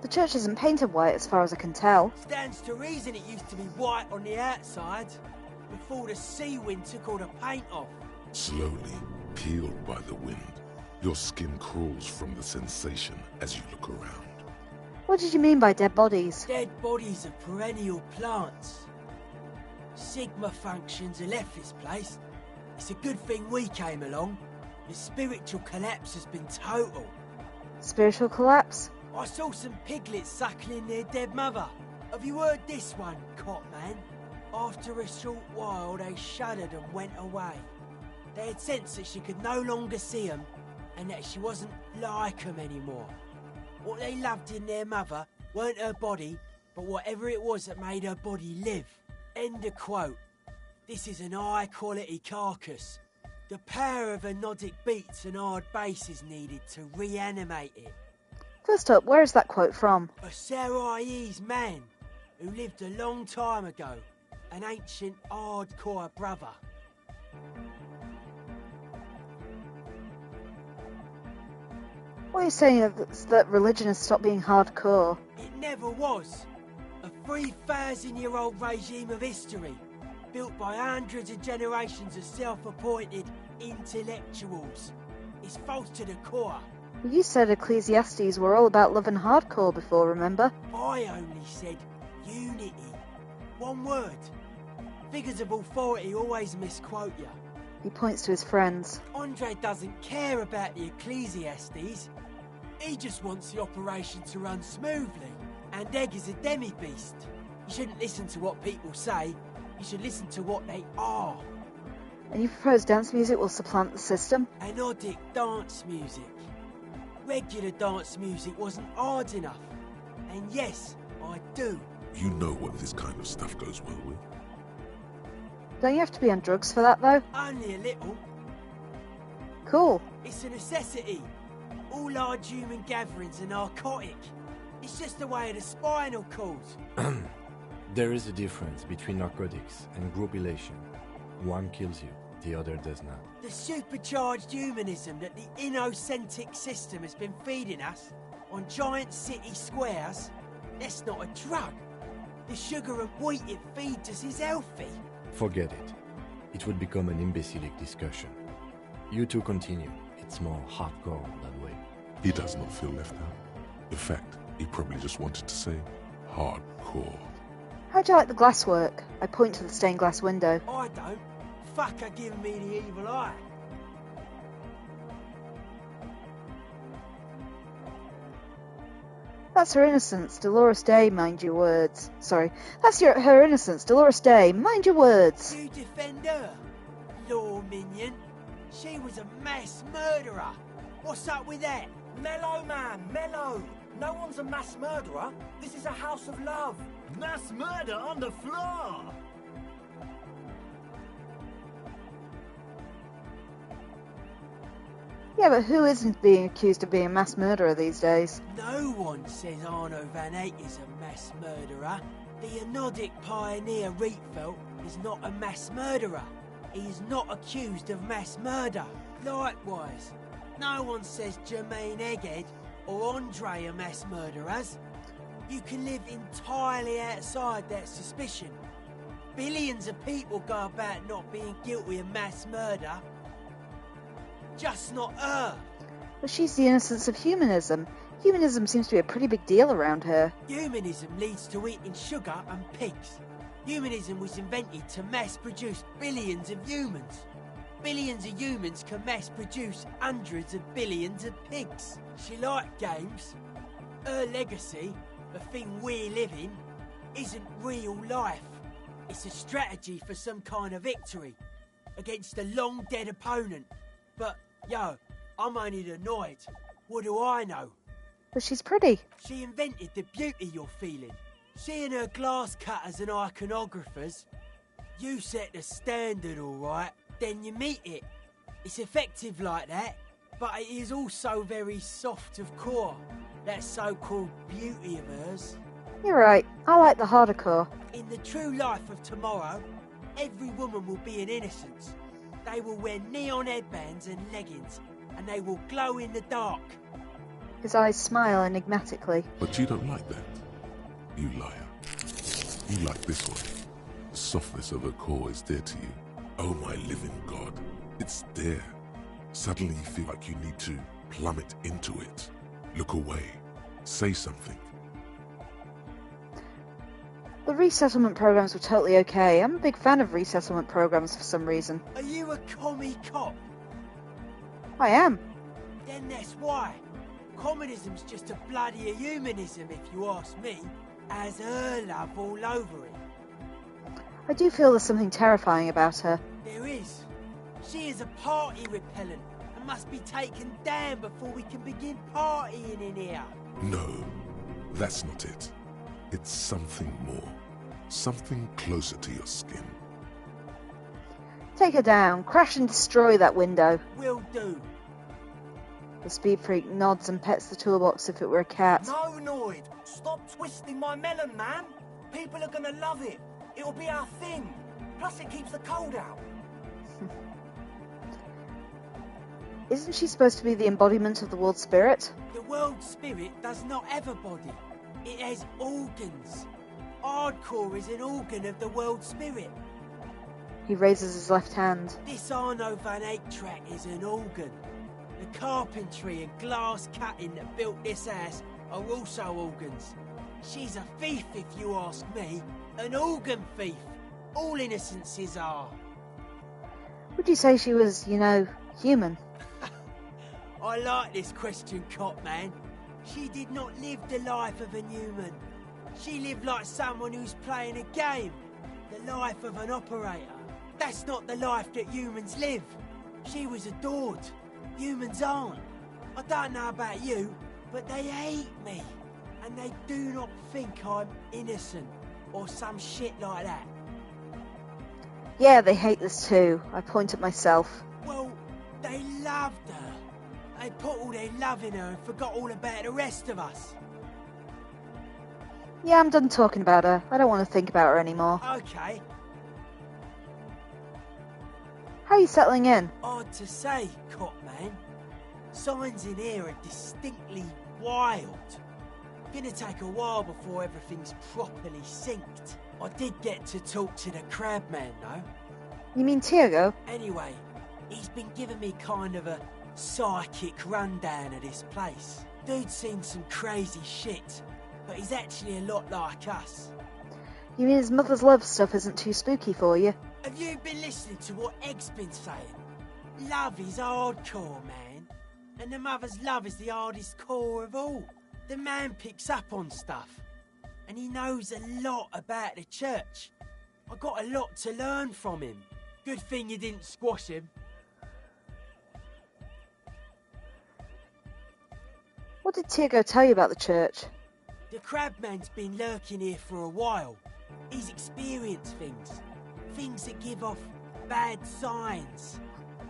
The church isn't painted white as far as I can tell. Stands to reason it used to be white on the outside. Before the sea wind took all the paint off. Slowly, peeled by the wind, your skin crawls from the sensation as you look around. What did you mean by dead bodies? Dead bodies of perennial plants. Sigma functions have left this place. It's a good thing we came along. The spiritual collapse has been total. Spiritual collapse? I saw some piglets suckling their dead mother. Have you heard this one, cop man? After a short while, they shuddered and went away. They had sensed that she could no longer see them, and that she wasn't like them anymore. What they loved in their mother weren't her body, but whatever it was that made her body live. End of quote. This is an high-quality carcass. The power of anodic beats and hard bass is needed to reanimate it. First up, where is that quote from? A Sarais man who lived a long time ago. An ancient hardcore brother. What are you saying is that religion has stopped being hardcore? It never was. A 3,000-year-old regime of history, built by hundreds of generations of self-appointed intellectuals. It's false to the core. You said Ecclesiastes were all about love and hardcore before, remember? I only said unity. One word. Figures of authority always misquote you. He points to his friends. Andre doesn't care about the Ecclesiastes. He just wants the operation to run smoothly. And Egg is a demi-beast. You shouldn't listen to what people say. You should listen to what they are. And you propose dance music will supplant the system? Anodic dance music. Regular dance music wasn't hard enough. And yes, I do. You know what this kind of stuff goes well with. Don't you have to be on drugs for that, though? Only a little. Cool. It's a necessity. All large human gatherings are narcotic. It's just the way of the spinal cord. There is a difference between narcotics and group elation. One kills you, the other does not. The supercharged humanism that the innocentric system has been feeding us on giant city squares, that's not a drug. The sugar and wheat it feeds us is healthy. Forget it. It would become an imbecilic discussion. You two continue. It's more hardcore that way. He does not feel left out. In fact, he probably just wanted to say hardcore. How'd you like the glasswork? I point to the stained glass window. I don't. Fuck her giving me the evil eye. That's her innocence, Dolores Day, mind your words. Sorry, that's her innocence, Dolores Day, mind your words. You defend her, law minion. She was a mass murderer. What's up with that? Mellow, man, mellow. No one's a mass murderer. This is a house of love. Mass murder on the floor! Yeah, but who isn't being accused of being a mass murderer these days? No one says Arno van Eyck is a mass murderer. The anodic pioneer Rietveld is not a mass murderer. He is not accused of mass murder. Likewise, no one says Jermaine Egghead or Andre are mass murderers. You can live entirely outside that suspicion. Billions of people go about not being guilty of mass murder. Just not her. But she's the innocence of humanism. Humanism seems to be a pretty big deal around her. Humanism leads to eating sugar and pigs. Humanism was invented to mass-produce billions of humans. Billions of humans can mass-produce hundreds of billions of pigs. She liked games. Her legacy, the thing we live in, isn't real life. It's a strategy for some kind of victory against a long-dead opponent. But, yo, I'm only annoyed. What do I know? But she's pretty. She invented the beauty you're feeling. She and her glass cutters and iconographers. You set the standard, all right, then you meet it. It's effective like that, but it is also very soft of core. That so-called beauty of hers. You're right. I like the hardcore. In the true life of tomorrow, every woman will be an innocence. They will wear neon headbands and leggings, and they will glow in the dark. His eyes smile enigmatically. But you don't like that, you liar. You like this one. The softness of her core is there to you. Oh my living God, it's there. Suddenly you feel like you need to plummet into it. Look away. Say something. The resettlement programs were totally okay. I'm a big fan of resettlement programs for some reason. Are you a commie cop? I am. Then that's why. Communism's just a bloodier humanism, if you ask me. Has her love all over it. I do feel there's something terrifying about her. There is. She is a party repellent and must be taken down before we can begin partying in here. No, that's not it. It's something more. Something closer to your skin. Take her down. Crash and destroy that window. Will do. The speed freak nods and pets the toolbox if it were a cat. No, Noid. Stop twisting my melon, man. People are gonna love it. It'll be our thing. Plus it keeps the cold out. Isn't she supposed to be the embodiment of the world spirit? The world spirit does not have a body. It has organs. Hardcore is an organ of the world spirit. He raises his left hand. This Arno van Eyck track is an organ. The carpentry and glass cutting that built this house are also organs. She's a thief, if you ask me. An organ thief. All innocences are. Would you say she was, human? I like this question, Cop Man. She did not live the life of a human. She lived like someone who's playing a game. The life of an operator. That's not the life that humans live. She was adored. Humans aren't. I don't know about you, but they hate me. And they do not think I'm innocent or some shit like that. Yeah, they hate this too. I point at myself. Well, they loved her. They put all their love in her and forgot all about the rest of us. Yeah, I'm done talking about her. I don't want to think about her anymore. Okay. How are you settling in? Hard to say, Cop Man. Signs in here are distinctly wild. Gonna take a while before everything's properly synced. I did get to talk to the Crabman, though. You mean Tiago? Anyway, he's been giving me kind of a psychic rundown of this place. Dude's seen some crazy shit, but he's actually a lot like us. You mean his mother's love stuff isn't too spooky for you? Have you been listening to what Egg's been saying? Love is hardcore, man. And the mother's love is the hardest core of all. The man picks up on stuff. And he knows a lot about the church. I got a lot to learn from him. Good thing you didn't squash him. What did Tiago tell you about the church? The Crabman's been lurking here for a while. He's experienced things. Things that give off bad signs.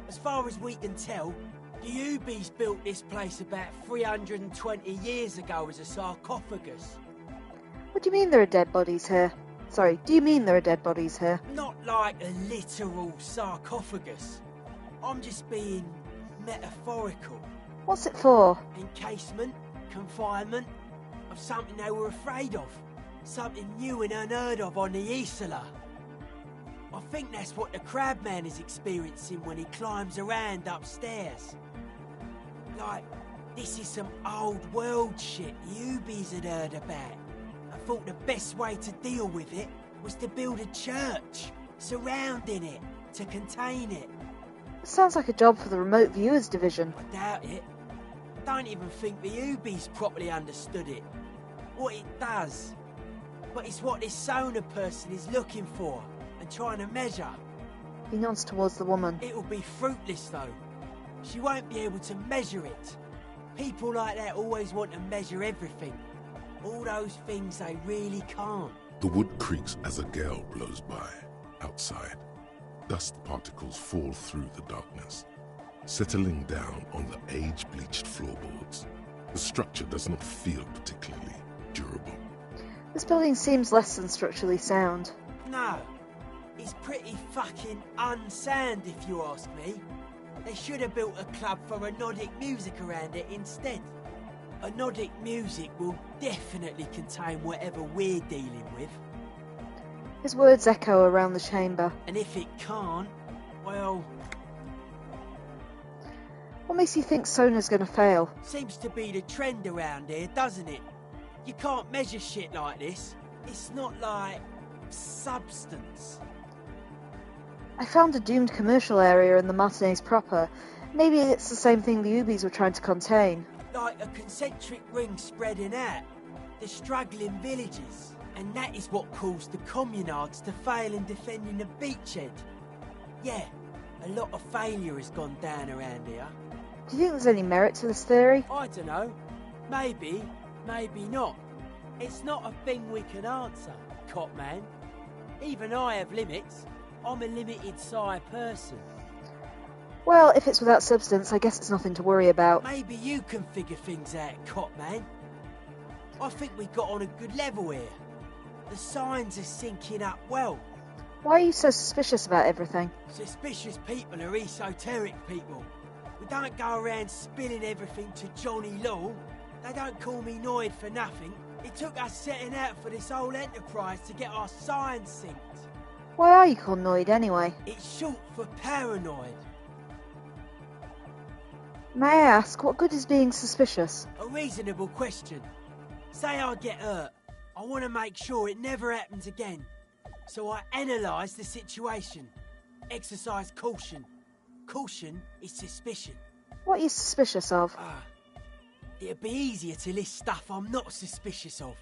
As far as we can tell, the Ubies built this place about 320 years ago as a sarcophagus. What do you mean there are dead bodies here? Sorry, do you mean there are dead bodies here? Not like a literal sarcophagus. I'm just being metaphorical. What's it for? Encasement, confinement, of something they were afraid of. Something new and unheard of on the Isla. I think that's what the Crabman is experiencing when he climbs around upstairs. Like, this is some old world shit the Ubies had heard about. I thought the best way to deal with it was to build a church, surrounding it, to contain it. It sounds like a job for the Remote Viewers Division. I doubt it. I don't even think the Ubies properly understood it. What it does. But it's what this sonar person is looking for and trying to measure. He nods towards the woman. It'll be fruitless though. She won't be able to measure it. People like that always want to measure everything. All those things they really can't. The wood creaks as a gale blows by. Outside, dust particles fall through the darkness, settling down on the age-bleached floorboards. The structure does not feel particularly durable. This building seems less than structurally sound. No, it's pretty fucking unsound if you ask me. They should have built a club for anodic music around it instead. Anodic music will definitely contain whatever we're dealing with. His words echo around the chamber. And if it can't, well... What makes you think sonar's gonna fail? Seems to be the trend around here, doesn't it? You can't measure shit like this. It's not like... substance. I found a doomed commercial area in the Martinez proper. Maybe it's the same thing the Ubies were trying to contain. Like a concentric ring spreading out. The struggling villages. And that is what caused the communards to fail in defending the beachhead. Yeah, a lot of failure has gone down around here. Do you think there's any merit to this theory? I don't know. Maybe, maybe not. It's not a thing we can answer, Cop Man. Even I have limits. I'm a limited psi person. Well, if it's without substance, I guess it's nothing to worry about. Maybe you can figure things out, Cop Man. I think we got on a good level here. The signs are syncing up well. Why are you so suspicious about everything? Suspicious people are esoteric people. We don't go around spilling everything to Johnny Law. They don't call me Noid for nothing. It took us setting out for this whole enterprise to get our signs synced. Why are you called Noid anyway? It's short for paranoid. May I ask, what good is being suspicious? A reasonable question. Say I get hurt. I want to make sure it never happens again. So I analyse the situation. Exercise caution. Caution is suspicion. What are you suspicious of? It'd be easier to list stuff I'm not suspicious of.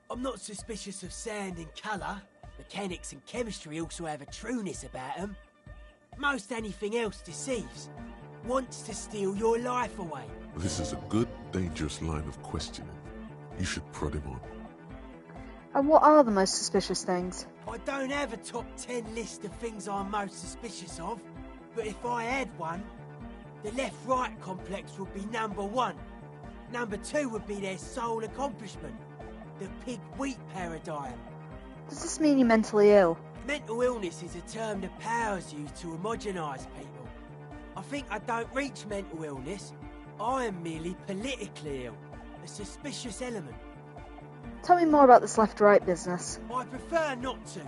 I'm not suspicious of sound and colour. Mechanics and chemistry also have a trueness about them. Most anything else deceives. Wants to steal your life away. This is a good, dangerous line of questioning. You should prod him on. And what are the most suspicious things? I don't have a top 10 list of things I'm most suspicious of, but if I had one, the left-right complex would be number 1. Number 2 would be their sole accomplishment, the pig-wheat paradigm. Does this mean you're mentally ill? Mental illness is a term the powers use to homogenise people. I think I don't reach mental illness. I am merely politically ill, a suspicious element. Tell me more about this left-right business. I prefer not to.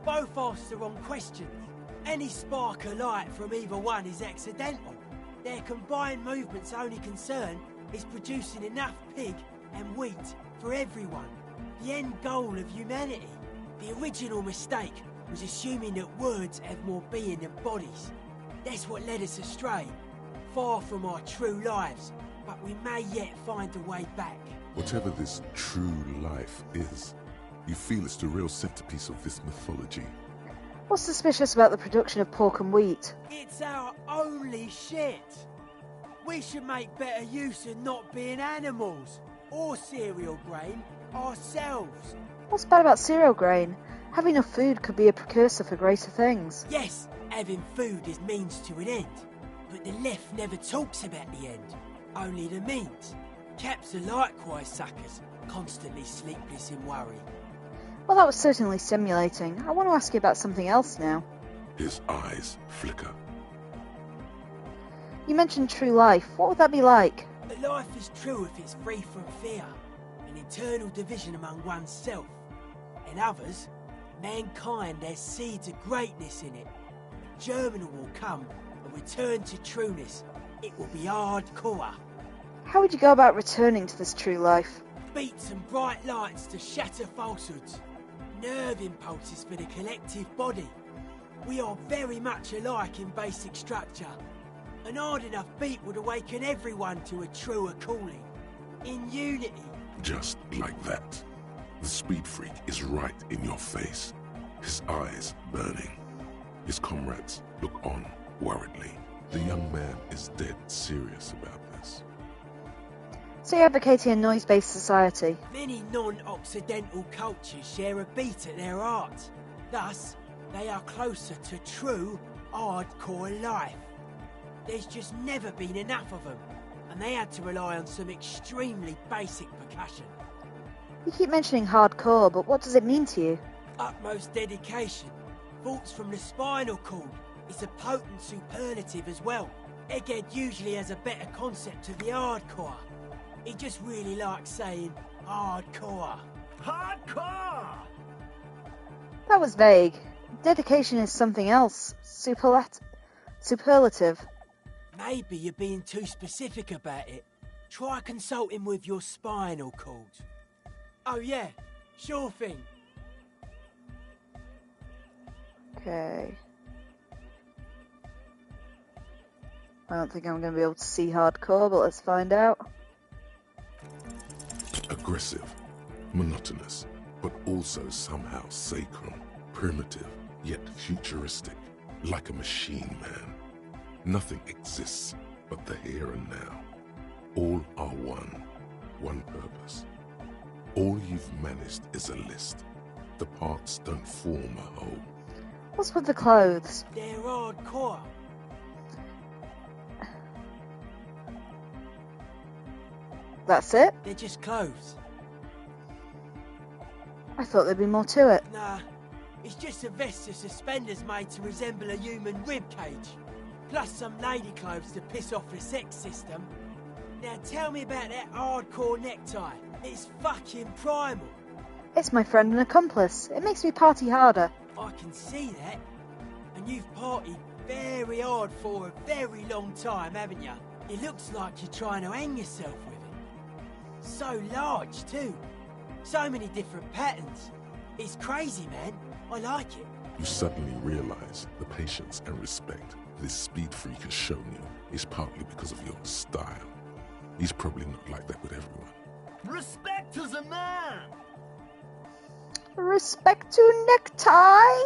Both ask the wrong questions. Any spark of light from either one is accidental. Their combined movement's only concern is producing enough pig and wheat for everyone. The end goal of humanity. The original mistake was assuming that words have more being than bodies. That's what led us astray, far from our true lives, but we may yet find a way back. Whatever this true life is, you feel it's the real centerpiece of this mythology. What's suspicious about the production of pork and wheat? It's our only shit. We should make better use of not being animals, or cereal grain, ourselves. What's bad about cereal grain? Having enough food could be a precursor for greater things. Yes, having food is means to an end. But the left never talks about the end, only the means. Caps are likewise suckers, constantly sleepless in worry. Well, that was certainly stimulating. I want to ask you about something else now. His eyes flicker. You mentioned true life. What would that be like? A life is true if it's free from fear, an internal division among oneself and others. Mankind has seeds of greatness in it. A germinal will come, a return to trueness. It will be hardcore. How would you go about returning to this true life? Beats and bright lights to shatter falsehoods. Nerve impulses for the collective body. We are very much alike in basic structure. An hard enough beat would awaken everyone to a truer calling. In unity. Just like that. The speed freak is right in your face. His eyes burning. His comrades look on worriedly. The young man is dead serious about this. So you're advocating a noise-based society? Many non-Occidental cultures share a beat at their art. Thus, they are closer to true, hardcore life. There's just never been enough of them, and they had to rely on some extremely basic percussion. You keep mentioning hardcore, but what does it mean to you? Utmost dedication. Thoughts from the spinal cord. It's a potent superlative as well. Egghead usually has a better concept of the hardcore. He just really likes saying hardcore. Hardcore! That was vague. Dedication is something else. Superlative. Maybe you're being too specific about it. Try consulting with your spinal cord. Oh yeah, sure thing. Okay. I don't think I'm going to be able to see hardcore, but let's find out. Aggressive, monotonous, but also somehow sacral, primitive, yet futuristic, like a machine man. Nothing exists but the here and now. All are one purpose. All you've managed is a list. The parts don't form a whole. What's with the clothes? They're hardcore. That's it? They're just clothes. I thought there'd be more to it. Nah, it's just a vest of suspenders made to resemble a human rib cage. plus some lady clothes to piss off the sex system. Now tell me about that hardcore necktie. It's fucking primal. It's my friend and accomplice. It makes me party harder. I can see that. And you've partied very hard for a very long time, haven't you? It looks like you're trying to hang yourself with it. So large, too. So many different patterns. It's crazy, man. I like it. You suddenly realize the patience and respect this speed freak has shown you is partly because of your style. He's probably not like that with everyone. Respect to the man! Respect to necktie?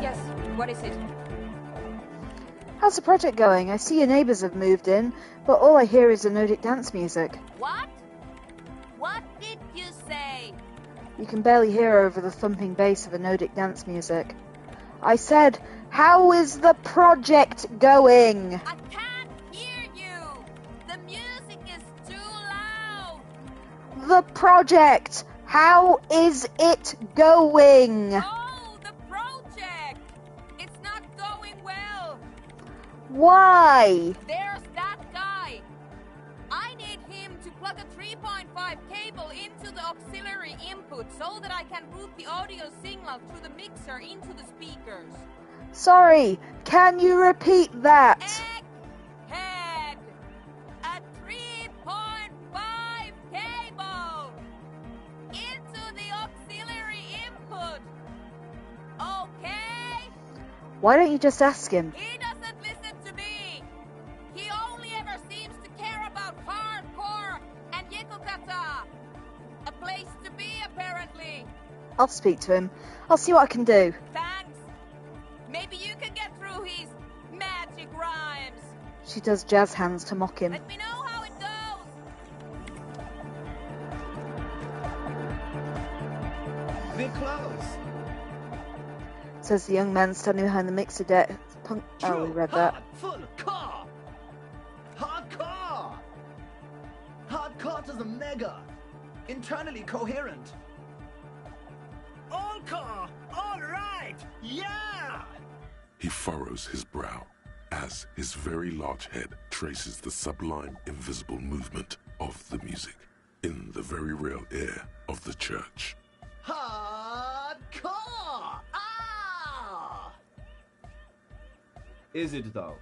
Yes, what is it? How's the project going? I see your neighbours have moved in, but all I hear is Nordic dance music. What? What did you say? You can barely hear over the thumping bass of Nordic dance music. I said, how is the project going? I can't hear you. The music is too loud. The project! How is it going? Oh, the project! It's not going well. Why? There's that guy. I need him to plug a 3.5 cable into the auxiliary input so that I can route the audio signal through the mixer into the speakers. Sorry, can you repeat that? Egghead! A 3.5 cable into the auxiliary input. Okay? Why don't you just ask him? He doesn't listen to me. He only ever seems to care about hardcore and yekokata. A place to be, apparently. I'll speak to him. I'll see what I can do. Thanks. Maybe you can get through his magic rhymes. She does jazz hands to mock him. Let me know how it goes. We're close. Says the young man standing behind the mixer deck. Oh, we read that. Full car. Hardcore. Hardcore to the mega. Internally coherent. All car. All right. Yeah. He furrows his brow as his very large head traces the sublime invisible movement of the music in the very real air of the church. Hardcore. Ah. Is it though?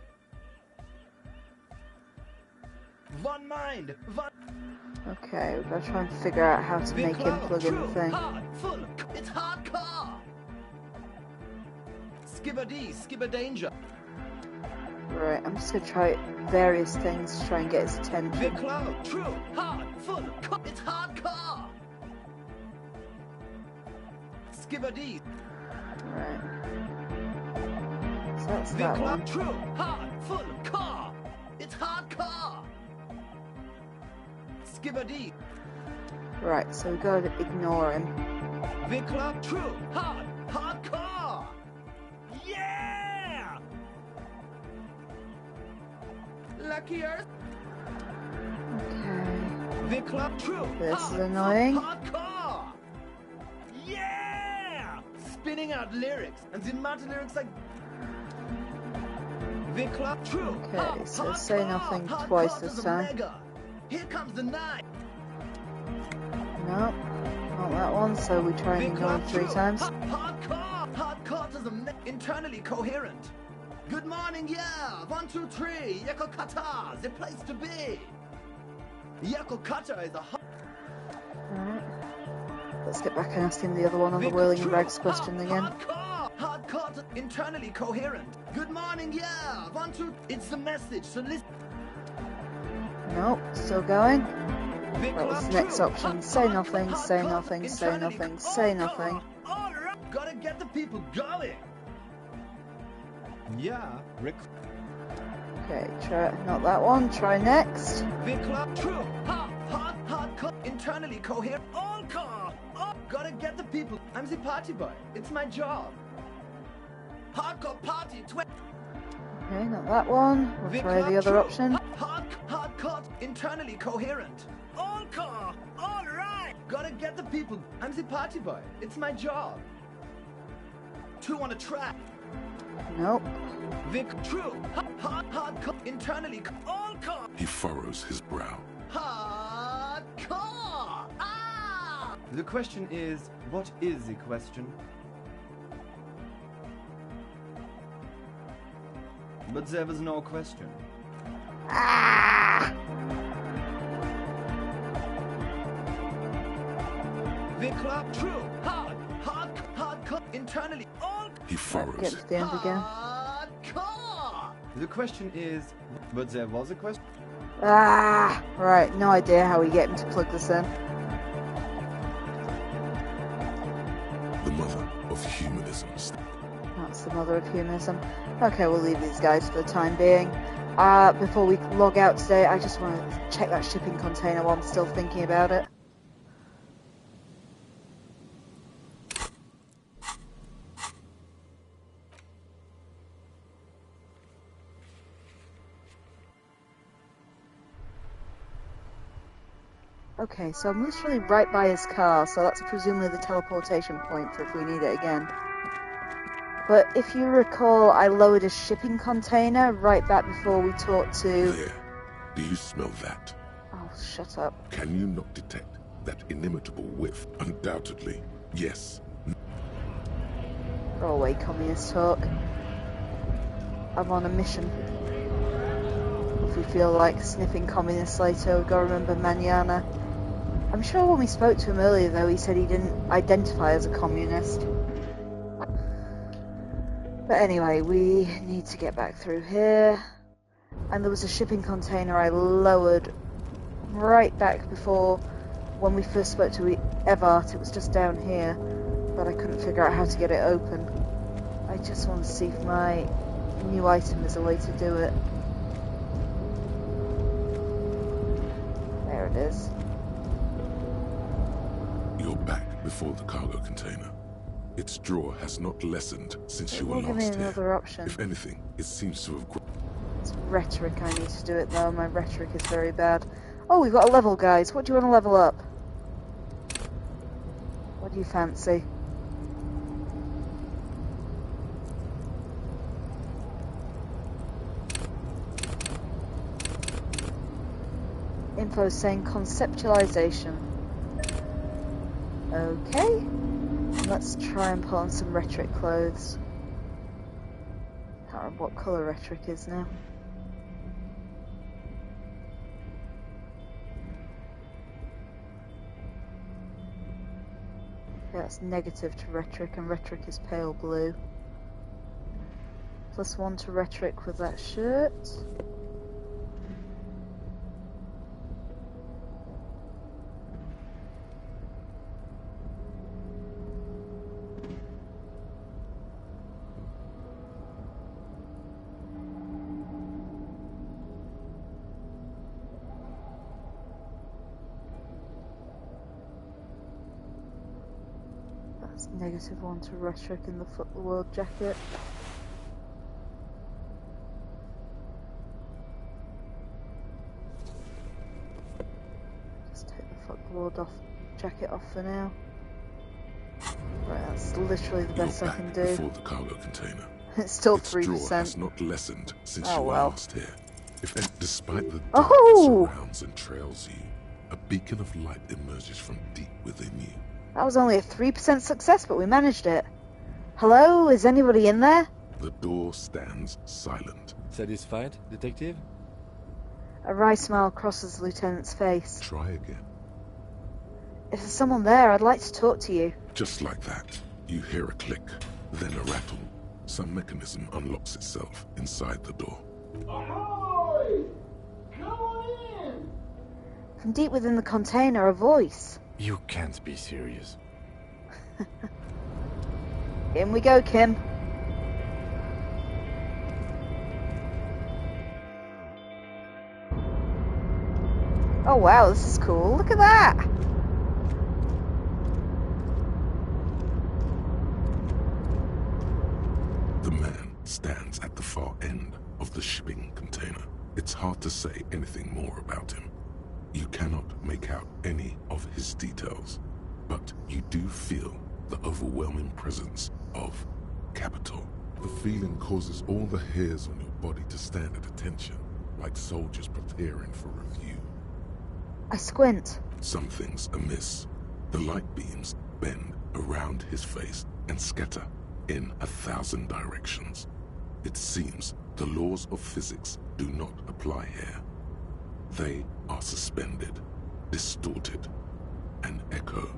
One mind. One. Okay, we've got to try and figure out how to make him plug in the thing. Hard, full. It's hardcore. Skibber danger. Right, I'm just going to try various things to try and get his attention. Big cloud, true, hard, full, it's hardcore. Skibber. Right. So that's Big that cloud, one. true, hard, full, car. It's hardcore. Skibber. Right, so we've got to ignore him. Big cloud, true, hardcore. Yeah! Lucky Earth. Okay. The club true. This is annoying. Hardcore. Yeah! Spinning out lyrics and the amount of lyrics like. The club true. Okay, so say nothing twice this time. Here comes the night. No, not that one. So we try and ignore him 3 times. Hardcore to the internally coherent. Good morning, yeah. 1, 2, 3. Yakokata, the place to be. Yakokata is a. Alright. Let's get back and ask him the other one on the whirling and rags question again. Hardcore to internally coherent. Good morning, yeah. 1, 2. It's the message. So listen. Nope, still going. What was the next option? Say nothing, say nothing, say nothing, say nothing. Gotta get the people going. Yeah, Rick. Okay, try not that one. Try next. Big club, true. Hardcore, internally coherent. All car. Gotta get the people. I'm the party boy. It's my job. Hardcore party. Okay, not that one. We'll try the other option. Hardcore, internally coherent. All car. All right. Gotta get the people. I'm the party boy. It's my job. two on a track. Nope. Vic, true. Hardcore. Internally, all car. He furrows his brow. Hardcore. Ah! The question is, what is the question? But there was no question. Ah! Vic Club, true. Hardcore. Internally, all. He furrows. Get to the end again. Hardcore. The question is, but there was a question? Ah! Right, no idea how we get him to plug this in. The mother of humanism. That's the mother of humanism. Okay, we'll leave these guys for the time being. Before we log out today, I just want to check that shipping container while I'm still thinking about it. Okay, so I'm literally right by his car, so that's presumably the teleportation point for if we need it again. But if you recall, I lowered a shipping container right back before we talked to... There. Do you smell that? Oh, shut up. Can you not detect that inimitable whiff? Undoubtedly, yes. Go away, communist talk. I'm on a mission. If we feel like sniffing communists later, we've got to remember Manana. I'm sure when we spoke to him earlier, though, he said he didn't identify as a communist. But anyway, we need to get back through here. And there was a shipping container I lowered right back before when we first spoke to Evart. It was just down here, but I couldn't figure out how to get it open. I just want to see if my new item is a way to do it. There it is. You're back before the cargo container. Its drawer has not lessened since you were Give me lost another here. option. If anything, it seems to have grown. It's rhetoric I need to do it though. My rhetoric is very bad. Oh, we've got a level, guys. What do you want to level up? What do you fancy? Info saying conceptualization. Okay. Let's try and put on some rhetoric clothes. Can't remember what colour rhetoric is now. Yeah, that's negative to rhetoric, and rhetoric is pale blue. +1 to rhetoric with that shirt. -1 to rhetoric in the Foot the World jacket. Just take the Foot the World jacket off for now. Right, that's literally the best I can do. Before the cargo container. It's still its 3%. Drawer has not lessened since Oh, you were well. last here. Despite the dark Oh! that surrounds and trails you, a beacon of light emerges from deep within you. That was only a 3% success, but we managed it. Hello? Is anybody in there? The door stands silent. Satisfied, detective? A wry smile crosses the lieutenant's face. Try again. If there's someone there, I'd like to talk to you. Just like that, you hear a click, then a rattle. Some mechanism unlocks itself inside the door. Ahoy! Come on in! From deep within the container, a voice. You can't be serious. In we go, Kim. Oh wow, this is cool. Look at that! The man stands at the far end of the shipping container. It's hard to say anything more about him. You cannot make out any of his details, but you do feel the overwhelming presence of capital. The feeling causes all the hairs on your body to stand at attention, like soldiers preparing for review. I squint. Something's amiss. The light beams bend around his face and scatter in 1,000 directions. It seems the laws of physics do not apply here. They are suspended, distorted, and echo.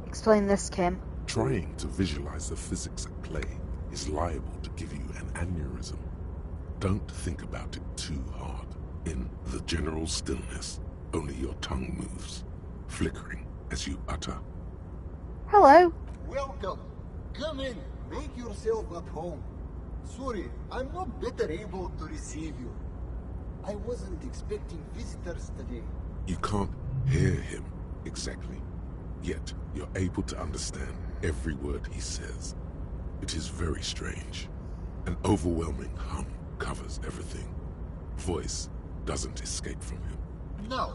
Explain this, Kim. Trying to visualize the physics at play is liable to give you an aneurysm. Don't think about it too hard. In the general stillness, only your tongue moves, flickering as you utter. Hello. Welcome. Come in. Make yourself at home. Sorry, I'm not better able to receive you. I wasn't expecting visitors today. You can't hear him exactly, yet you're able to understand every word he says. It is very strange. An overwhelming hum covers everything. Voice doesn't escape from him. Now,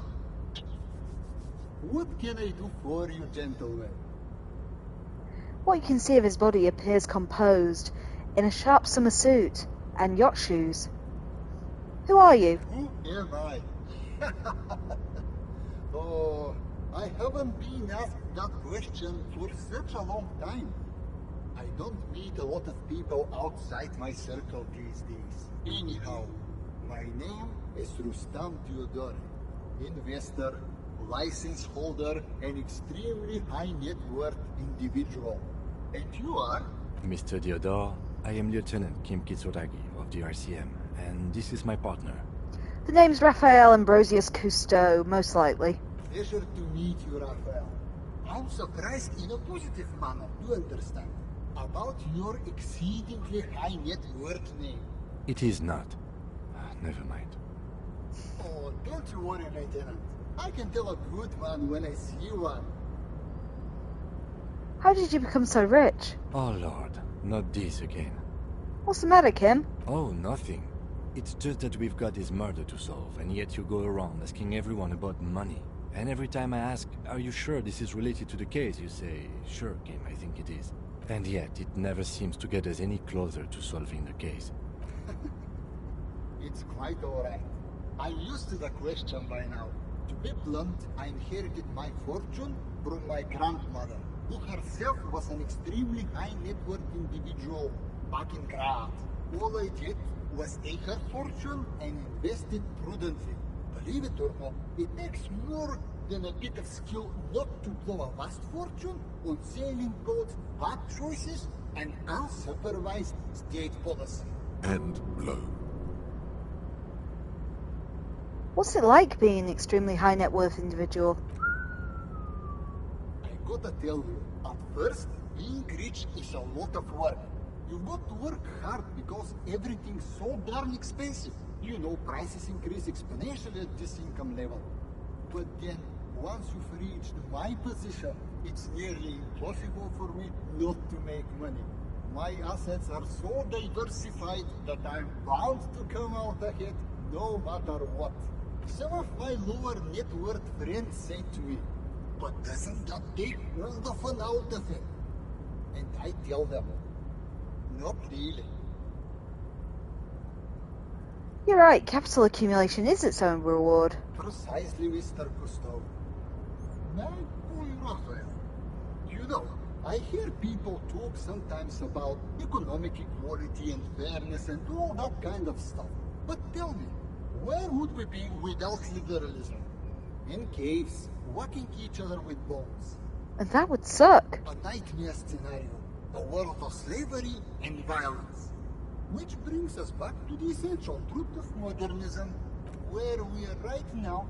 what can I do for you, gentlemen? What you can see of his body appears composed, in a sharp summer suit and yacht shoes. Who are you? Who am I? Oh, I haven't been asked that question for such a long time. I don't meet a lot of people outside my circle these days. Anyhow, my name is Rustam Theodore, investor, license holder, and extremely high net worth individual. And you are? Mr. Theodore, I am Lieutenant Kim Kitsuragi of the RCM, and this is my partner. The name's Raphael Ambrosius Cousteau, most likely. Pleasure to meet you, Raphael. I'm surprised in a positive manner, you understand, about your exceedingly high net worth name. It is not. Never mind. Oh, don't you worry, Lieutenant. I can tell a good man when I see one. How did you become so rich? Oh Lord, not this again. What's the matter, Kim? Oh, nothing. It's just that we've got this murder to solve, and yet you go around asking everyone about money. And every time I ask, are you sure this is related to the case, you say, sure, Kim, I think it is. And yet, it never seems to get us any closer to solving the case. It's quite alright. I'm used to the question by now. To be blunt, I inherited my fortune from my grandmother, who herself was an extremely high net worth individual back in Graz. All I did was take her fortune and invest it prudently. Believe it or not, it takes more than a bit of skill not to blow a vast fortune on sailing boats, bad choices, and unsupervised state policy. And blow. What's it like being an extremely high net worth individual? I gotta tell you, at first, being rich is a lot of work. You've got to work hard because everything's so darn expensive. You know, prices increase exponentially at this income level. But then, once you've reached my position, it's nearly impossible for me not to make money. My assets are so diversified that I'm bound to come out ahead no matter what. Some of my lower net worth friends say to me, but doesn't that take all the fun out of it? And I tell them, not really. You're right, capital accumulation is its own reward. Precisely, Mr. Cousteau. My boy Raphael, you know, I hear people talk sometimes about economic equality and fairness and all that kind of stuff. But tell me, where would we be without liberalism? In caves, whacking each other with bones. And that would suck. A nightmare scenario. A world of slavery and violence. Which brings us back to the essential truth of modernism, where we are right now.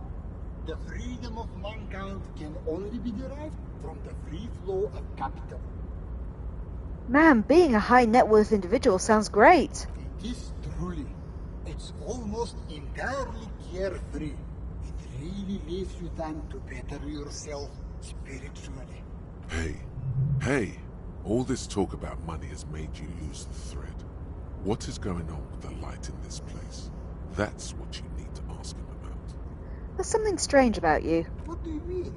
The freedom of mankind can only be derived from the free flow of capital. Man, being a high net worth individual sounds great. It is truly. It's almost entirely carefree. It really leaves you time to better yourself spiritually. Hey, all this talk about money has made you lose the thread. What is going on with the light in this place? That's what you need to ask him about. There's something strange about you. What do you mean?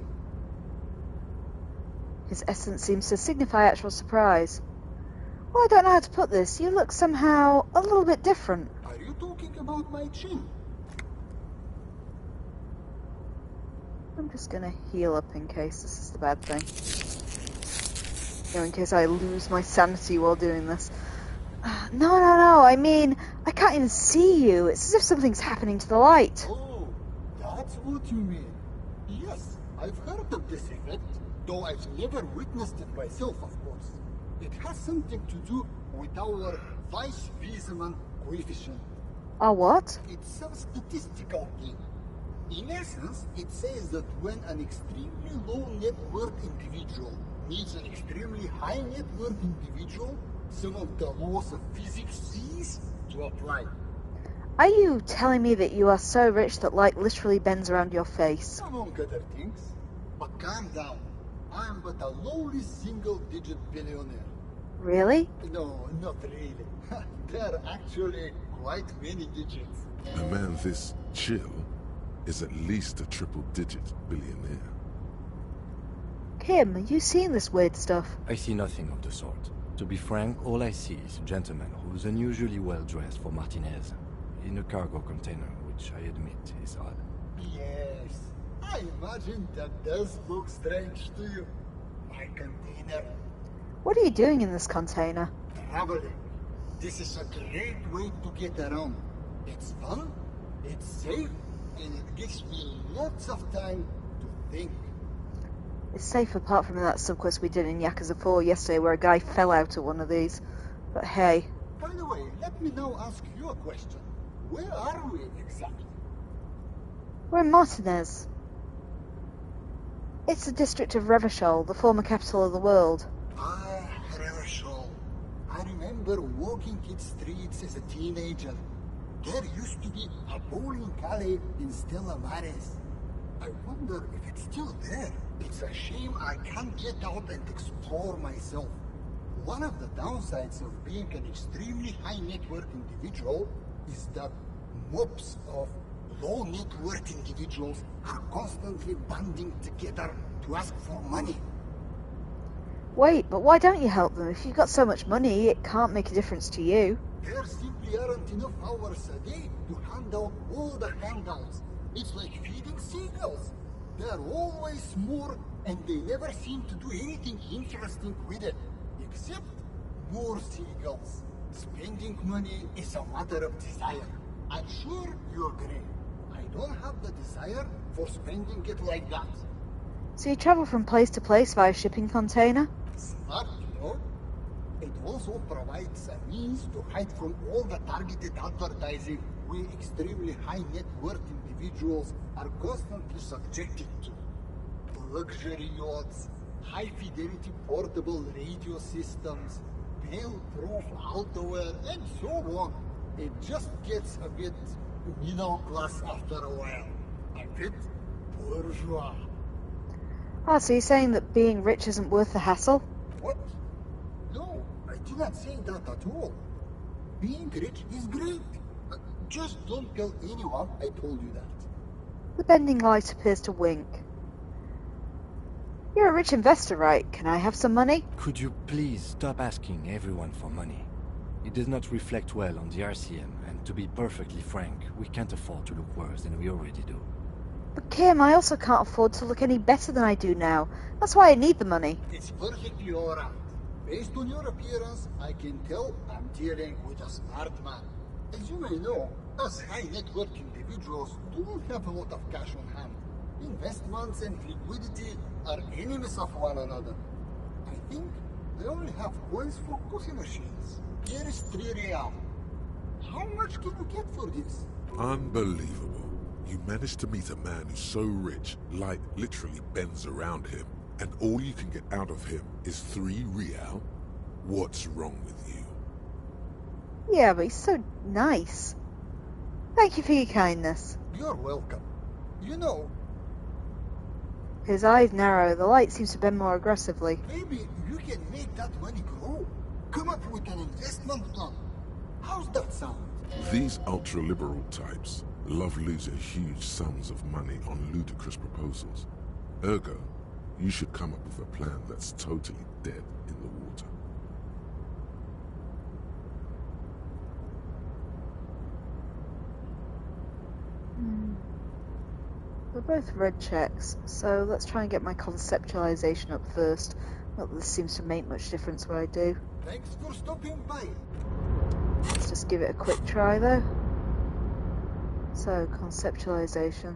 His essence seems to signify actual surprise. Well, I don't know how to put this. You look somehow a little bit different. Are you talking about my chin? I'm just gonna heal up in case this is the bad thing. You know, in case I lose my sanity while doing this. No, I mean, I can't even see you. It's as if something's happening to the light. Oh, that's what you mean. Yes, I've heard of this effect, though I've never witnessed it myself, of course. It has something to do with our Weiss-Wiesemann coefficient. What? It's a statistical thing. In essence, it says that when an extremely low net worth individual meets an extremely high net worth individual, some of the laws of physics cease to apply. Are you telling me that you are so rich that light literally bends around your face? Among other things. But calm down. I am but a lowly single-digit billionaire. Really? No, not really. There are actually quite many digits. A man this chill is at least a triple-digit billionaire. Kim, are you seeing this weird stuff? I see nothing of the sort. To be frank, all I see is a gentleman who's unusually well dressed for Martinez, in a cargo container, which I admit is odd. Yes, I imagine that does look strange to you. My container. What are you doing in this container? Traveling. This is a great way to get around. It's fun, it's safe, and it gives me lots of time to think. It's safe apart from that subquest we did in Yakuza 4 yesterday where a guy fell out of one of these. But hey. By the way, let me now ask you a question. Where are we exactly? We're in Martinez. It's the district of Revachol, the former capital of the world. Ah, Revachol. I remember walking its streets as a teenager. There used to be a bowling alley in Stella Maris. I wonder if it's still there. It's a shame I can't get out and explore myself. One of the downsides of being an extremely high net worth individual is that mobs of low net worth individuals are constantly banding together to ask for money. Wait, but why don't you help them? If you've got so much money, it can't make a difference to you. There simply aren't enough hours a day to hand out all the handouts. It's like feeding seagulls. There are always more, and they never seem to do anything interesting with it, except more seagulls. Spending money is a matter of desire. I'm sure you agree. I don't have the desire for spending it like that. So you travel from place to place via shipping container? Smart, you know? It also provides a means to hide from all the targeted advertising we extremely high net worth individuals are constantly subjected to. Luxury yachts, high fidelity portable radio systems, bail-proof outerwear, and so on. It just gets a bit middle class after a while. A bit bourgeois. Ah, so you're saying that being rich isn't worth the hassle? What? No, I did not say that at all. Being rich is great. Just don't tell anyone I told you that. The bending light appears to wink. You're a rich investor, right? Can I have some money? Could you please stop asking everyone for money? It does not reflect well on the RCM, and to be perfectly frank, we can't afford to look worse than we already do. But Kim, I also can't afford to look any better than I do now. That's why I need the money. It's perfectly alright. Based on your appearance, I can tell I'm dealing with a smart man. As you may know, us high net worth individuals don't have a lot of cash on hand. Investments and liquidity are enemies of one another. I think I only have coins for coffee machines. Here is 3 real. How much can you get for this? Unbelievable. You managed to meet a man who's so rich, light literally bends around him, and all you can get out of him is 3 real? What's wrong with you? Yeah, but he's so nice. Thank you for your kindness. You're welcome. You know... His eyes narrow. The light seems to bend more aggressively. Maybe you can make that money grow. Come up with an investment plan. How's that sound? These ultra-liberal types love losing huge sums of money on ludicrous proposals. Ergo, you should come up with a plan that's totally dead in the water. They're both red checks, so let's try and get my conceptualization up first. Not that this seems to make much difference what I do. Thanks for stopping by. Let's just give it a quick try though. So, conceptualization.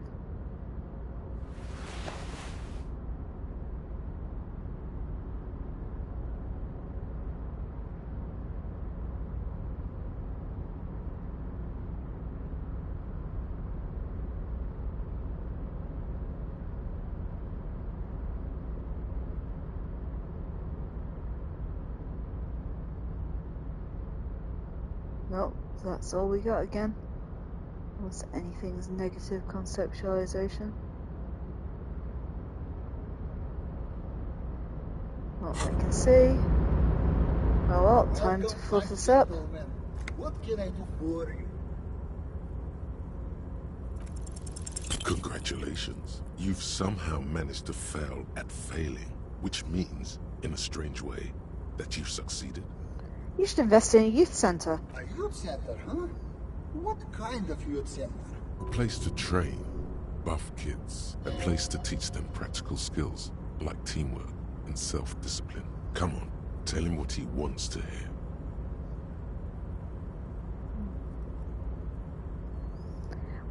Nope, that's all we got again. Unless anything's negative conceptualization. Not that I can see. Oh well, time to fluff this up. What can I do for you? Congratulations. You've somehow managed to fail at failing, which means, in a strange way, that you've succeeded. You should invest in a youth centre. A youth centre, huh? What kind of youth centre? A place to train buff kids. A place to teach them practical skills like teamwork and self-discipline. Come on, tell him what he wants to hear.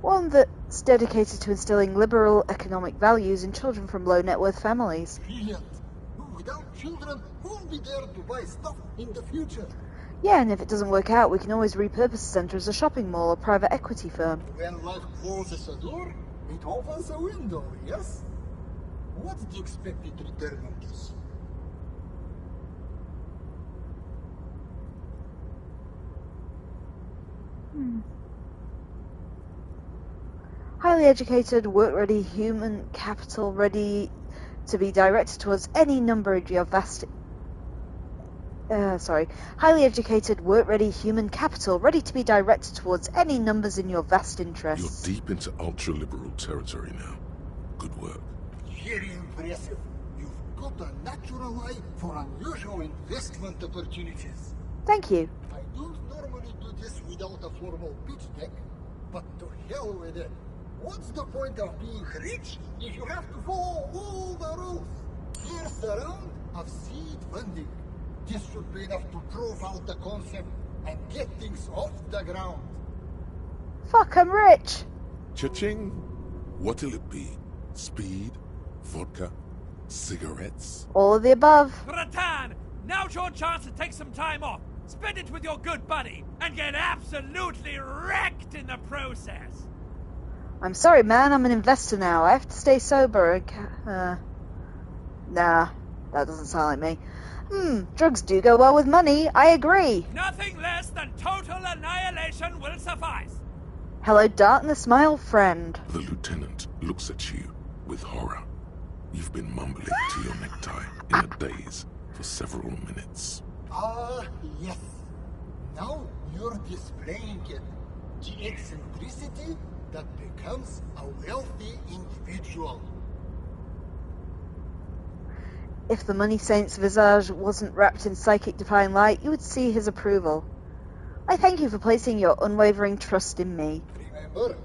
One that's dedicated to instilling liberal economic values in children from low net worth families. Brilliant. Without children, who'll be there to buy stuff in the future? Yeah, and if it doesn't work out, we can always repurpose the centre as a shopping mall or private equity firm. When life closes a door, it opens a window, yes? What's the expected return on this? Highly educated, work-ready, human capital ready to be directed towards any number of your vast... Highly educated, work-ready, human capital ready to be directed towards any numbers in your vast interests. You're deep into ultra-liberal territory now. Good work. Very impressive. You've got a natural eye for unusual investment opportunities. Thank you. I don't normally do this without a formal pitch deck, but to hell with it. What's the point of being rich if you have to follow all the rules? Here's the round of seed funding. This should be enough to prove out the concept and get things off the ground. Fuck, I'm rich! Cha-ching! What'll it be? Speed? Vodka? Cigarettes? All of the above. Bratan, now's your chance to take some time off. Spend it with your good buddy and get absolutely wrecked in the process. I'm sorry, man, I'm an investor now. I have to stay sober. Nah, that doesn't sound like me. Drugs do go well with money. I agree. Nothing less than total annihilation will suffice. Hello, darkness, my old friend. The lieutenant looks at you with horror. You've been mumbling to your necktie in a daze for several minutes. Yes. Now you're displaying it. The eccentricity that becomes a wealthy individual. If the money saint's visage wasn't wrapped in psychic divine light, you would see his approval. I thank you for placing your unwavering trust in me. Remember,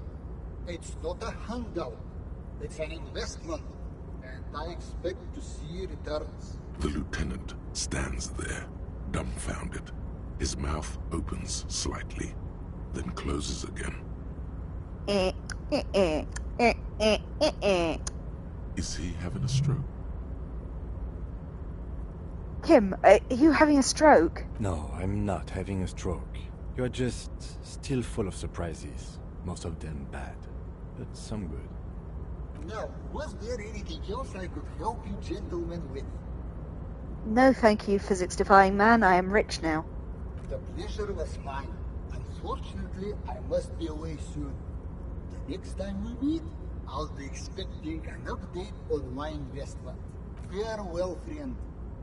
it's not a handout. It's an investment, and I expect to see returns. The lieutenant stands there, dumbfounded. His mouth opens slightly, then closes again. Is he having a stroke? Kim, are you having a stroke? No, I'm not having a stroke. You're just still full of surprises. Most of them bad, but some good. Now, was there anything else I could help you gentlemen with? No, thank you, physics-defying man. I am rich now. The pleasure was mine. Unfortunately, I must be away soon. The next time we meet, I'll be expecting an update on my investment. Farewell, friend,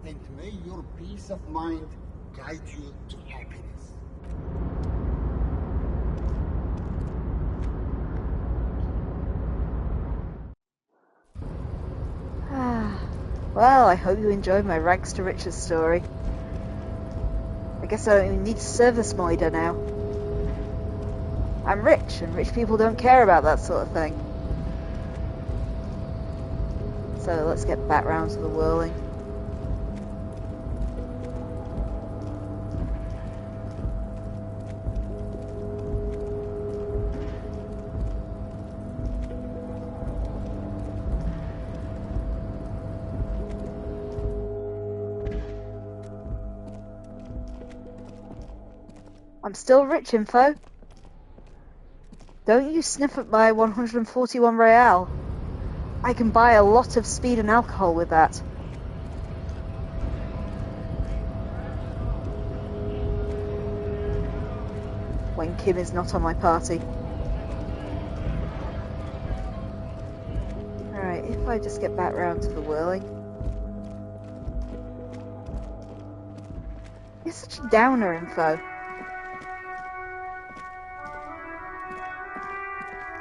and may your peace of mind guide you to happiness. Well, I hope you enjoyed my rags to riches story. I guess I don't even need to serve this moida now. I'm rich, and rich people don't care about that sort of thing. So let's get back round to the whirling. I'm still rich, info. Don't you sniff at my 141 real. I can buy a lot of speed and alcohol with that. When Kim is not on my party. Alright, if I just get back round to the whirling. You're such a downer, info.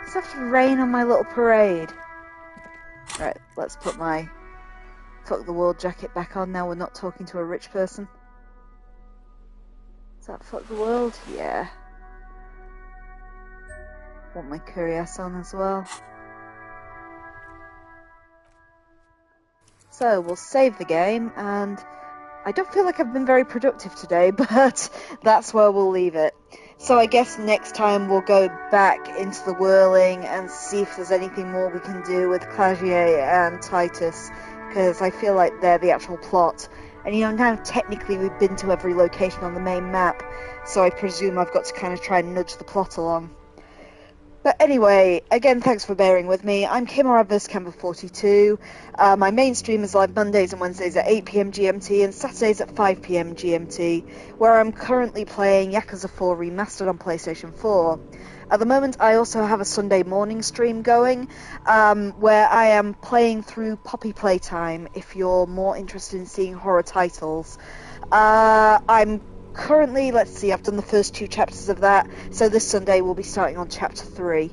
It's have to rain on my little parade. Right, let's put my fuck the world jacket back on now we're not talking to a rich person. Is that fuck the world? Yeah. Want my cuirass on as well. So, we'll save the game, and I don't feel like I've been very productive today, but that's where we'll leave it. So I guess next time we'll go back into the whirling and see if there's anything more we can do with Clagier and Titus, because I feel like they're the actual plot. And you know, now technically we've been to every location on the main map, so I presume I've got to kind of try and nudge the plot along. But anyway, again, thanks for bearing with me. I'm Kim or Adverse Camper 42. My main stream is live Mondays and Wednesdays at 8 PM GMT and Saturdays at 5 PM GMT, where I'm currently playing Yakuza 4 Remastered on PlayStation 4. At the moment, I also have a Sunday morning stream going, where I am playing through Poppy Playtime, if you're more interested in seeing horror titles. I'm currently, let's see, I've done the first 2 chapters of that, so this Sunday we'll be starting on chapter 3.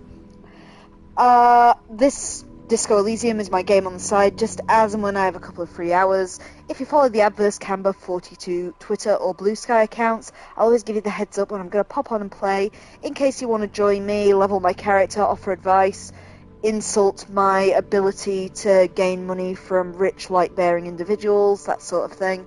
This Disco Elysium is my game on the side, just as and when I have a couple of free hours. If you follow the Adverse Camber 42 Twitter or Blue Sky accounts, I'll always give you the heads up when I'm going to pop on and play, in case you want to join me, level my character, offer advice, insult my ability to gain money from rich, light-bearing individuals, that sort of thing.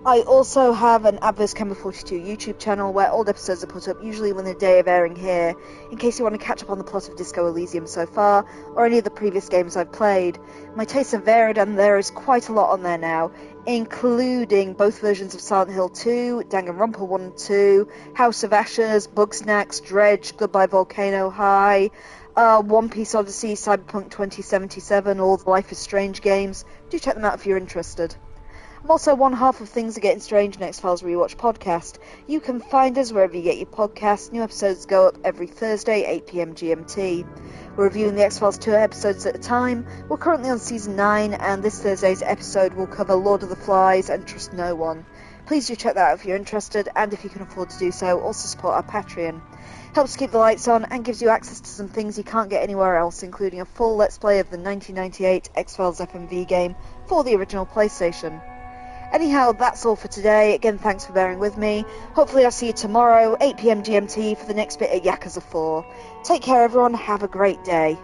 I also have an Adverse Camber 42 YouTube channel where old episodes are put up, usually within a day of airing here, in case you want to catch up on the plot of Disco Elysium so far, or any of the previous games I've played. My tastes are varied and there is quite a lot on there now, including both versions of Silent Hill 2, Danganronpa 1 and 2, House of Ashes, Bugsnax, Dredge, Goodbye Volcano High, One Piece Odyssey, Cyberpunk 2077, all the Life is Strange games. Do check them out if you're interested. I'm also one half of Things Are Getting Strange and X-Files Rewatch Podcast. You can find us wherever you get your podcasts. New episodes go up every Thursday, 8 PM GMT. We're reviewing the X-Files 2 episodes at a time. We're currently on Season 9, and this Thursday's episode will cover Lord of the Flies and Trust No One. Please do check that out if you're interested, and if you can afford to do so, also support our Patreon. Helps keep the lights on and gives you access to some things you can't get anywhere else, including a full Let's Play of the 1998 X-Files FMV game for the original PlayStation. Anyhow, that's all for today. Again, thanks for bearing with me. Hopefully I'll see you tomorrow, 8 PM GMT, for the next bit of Yakuza 4. Take care, everyone. Have a great day.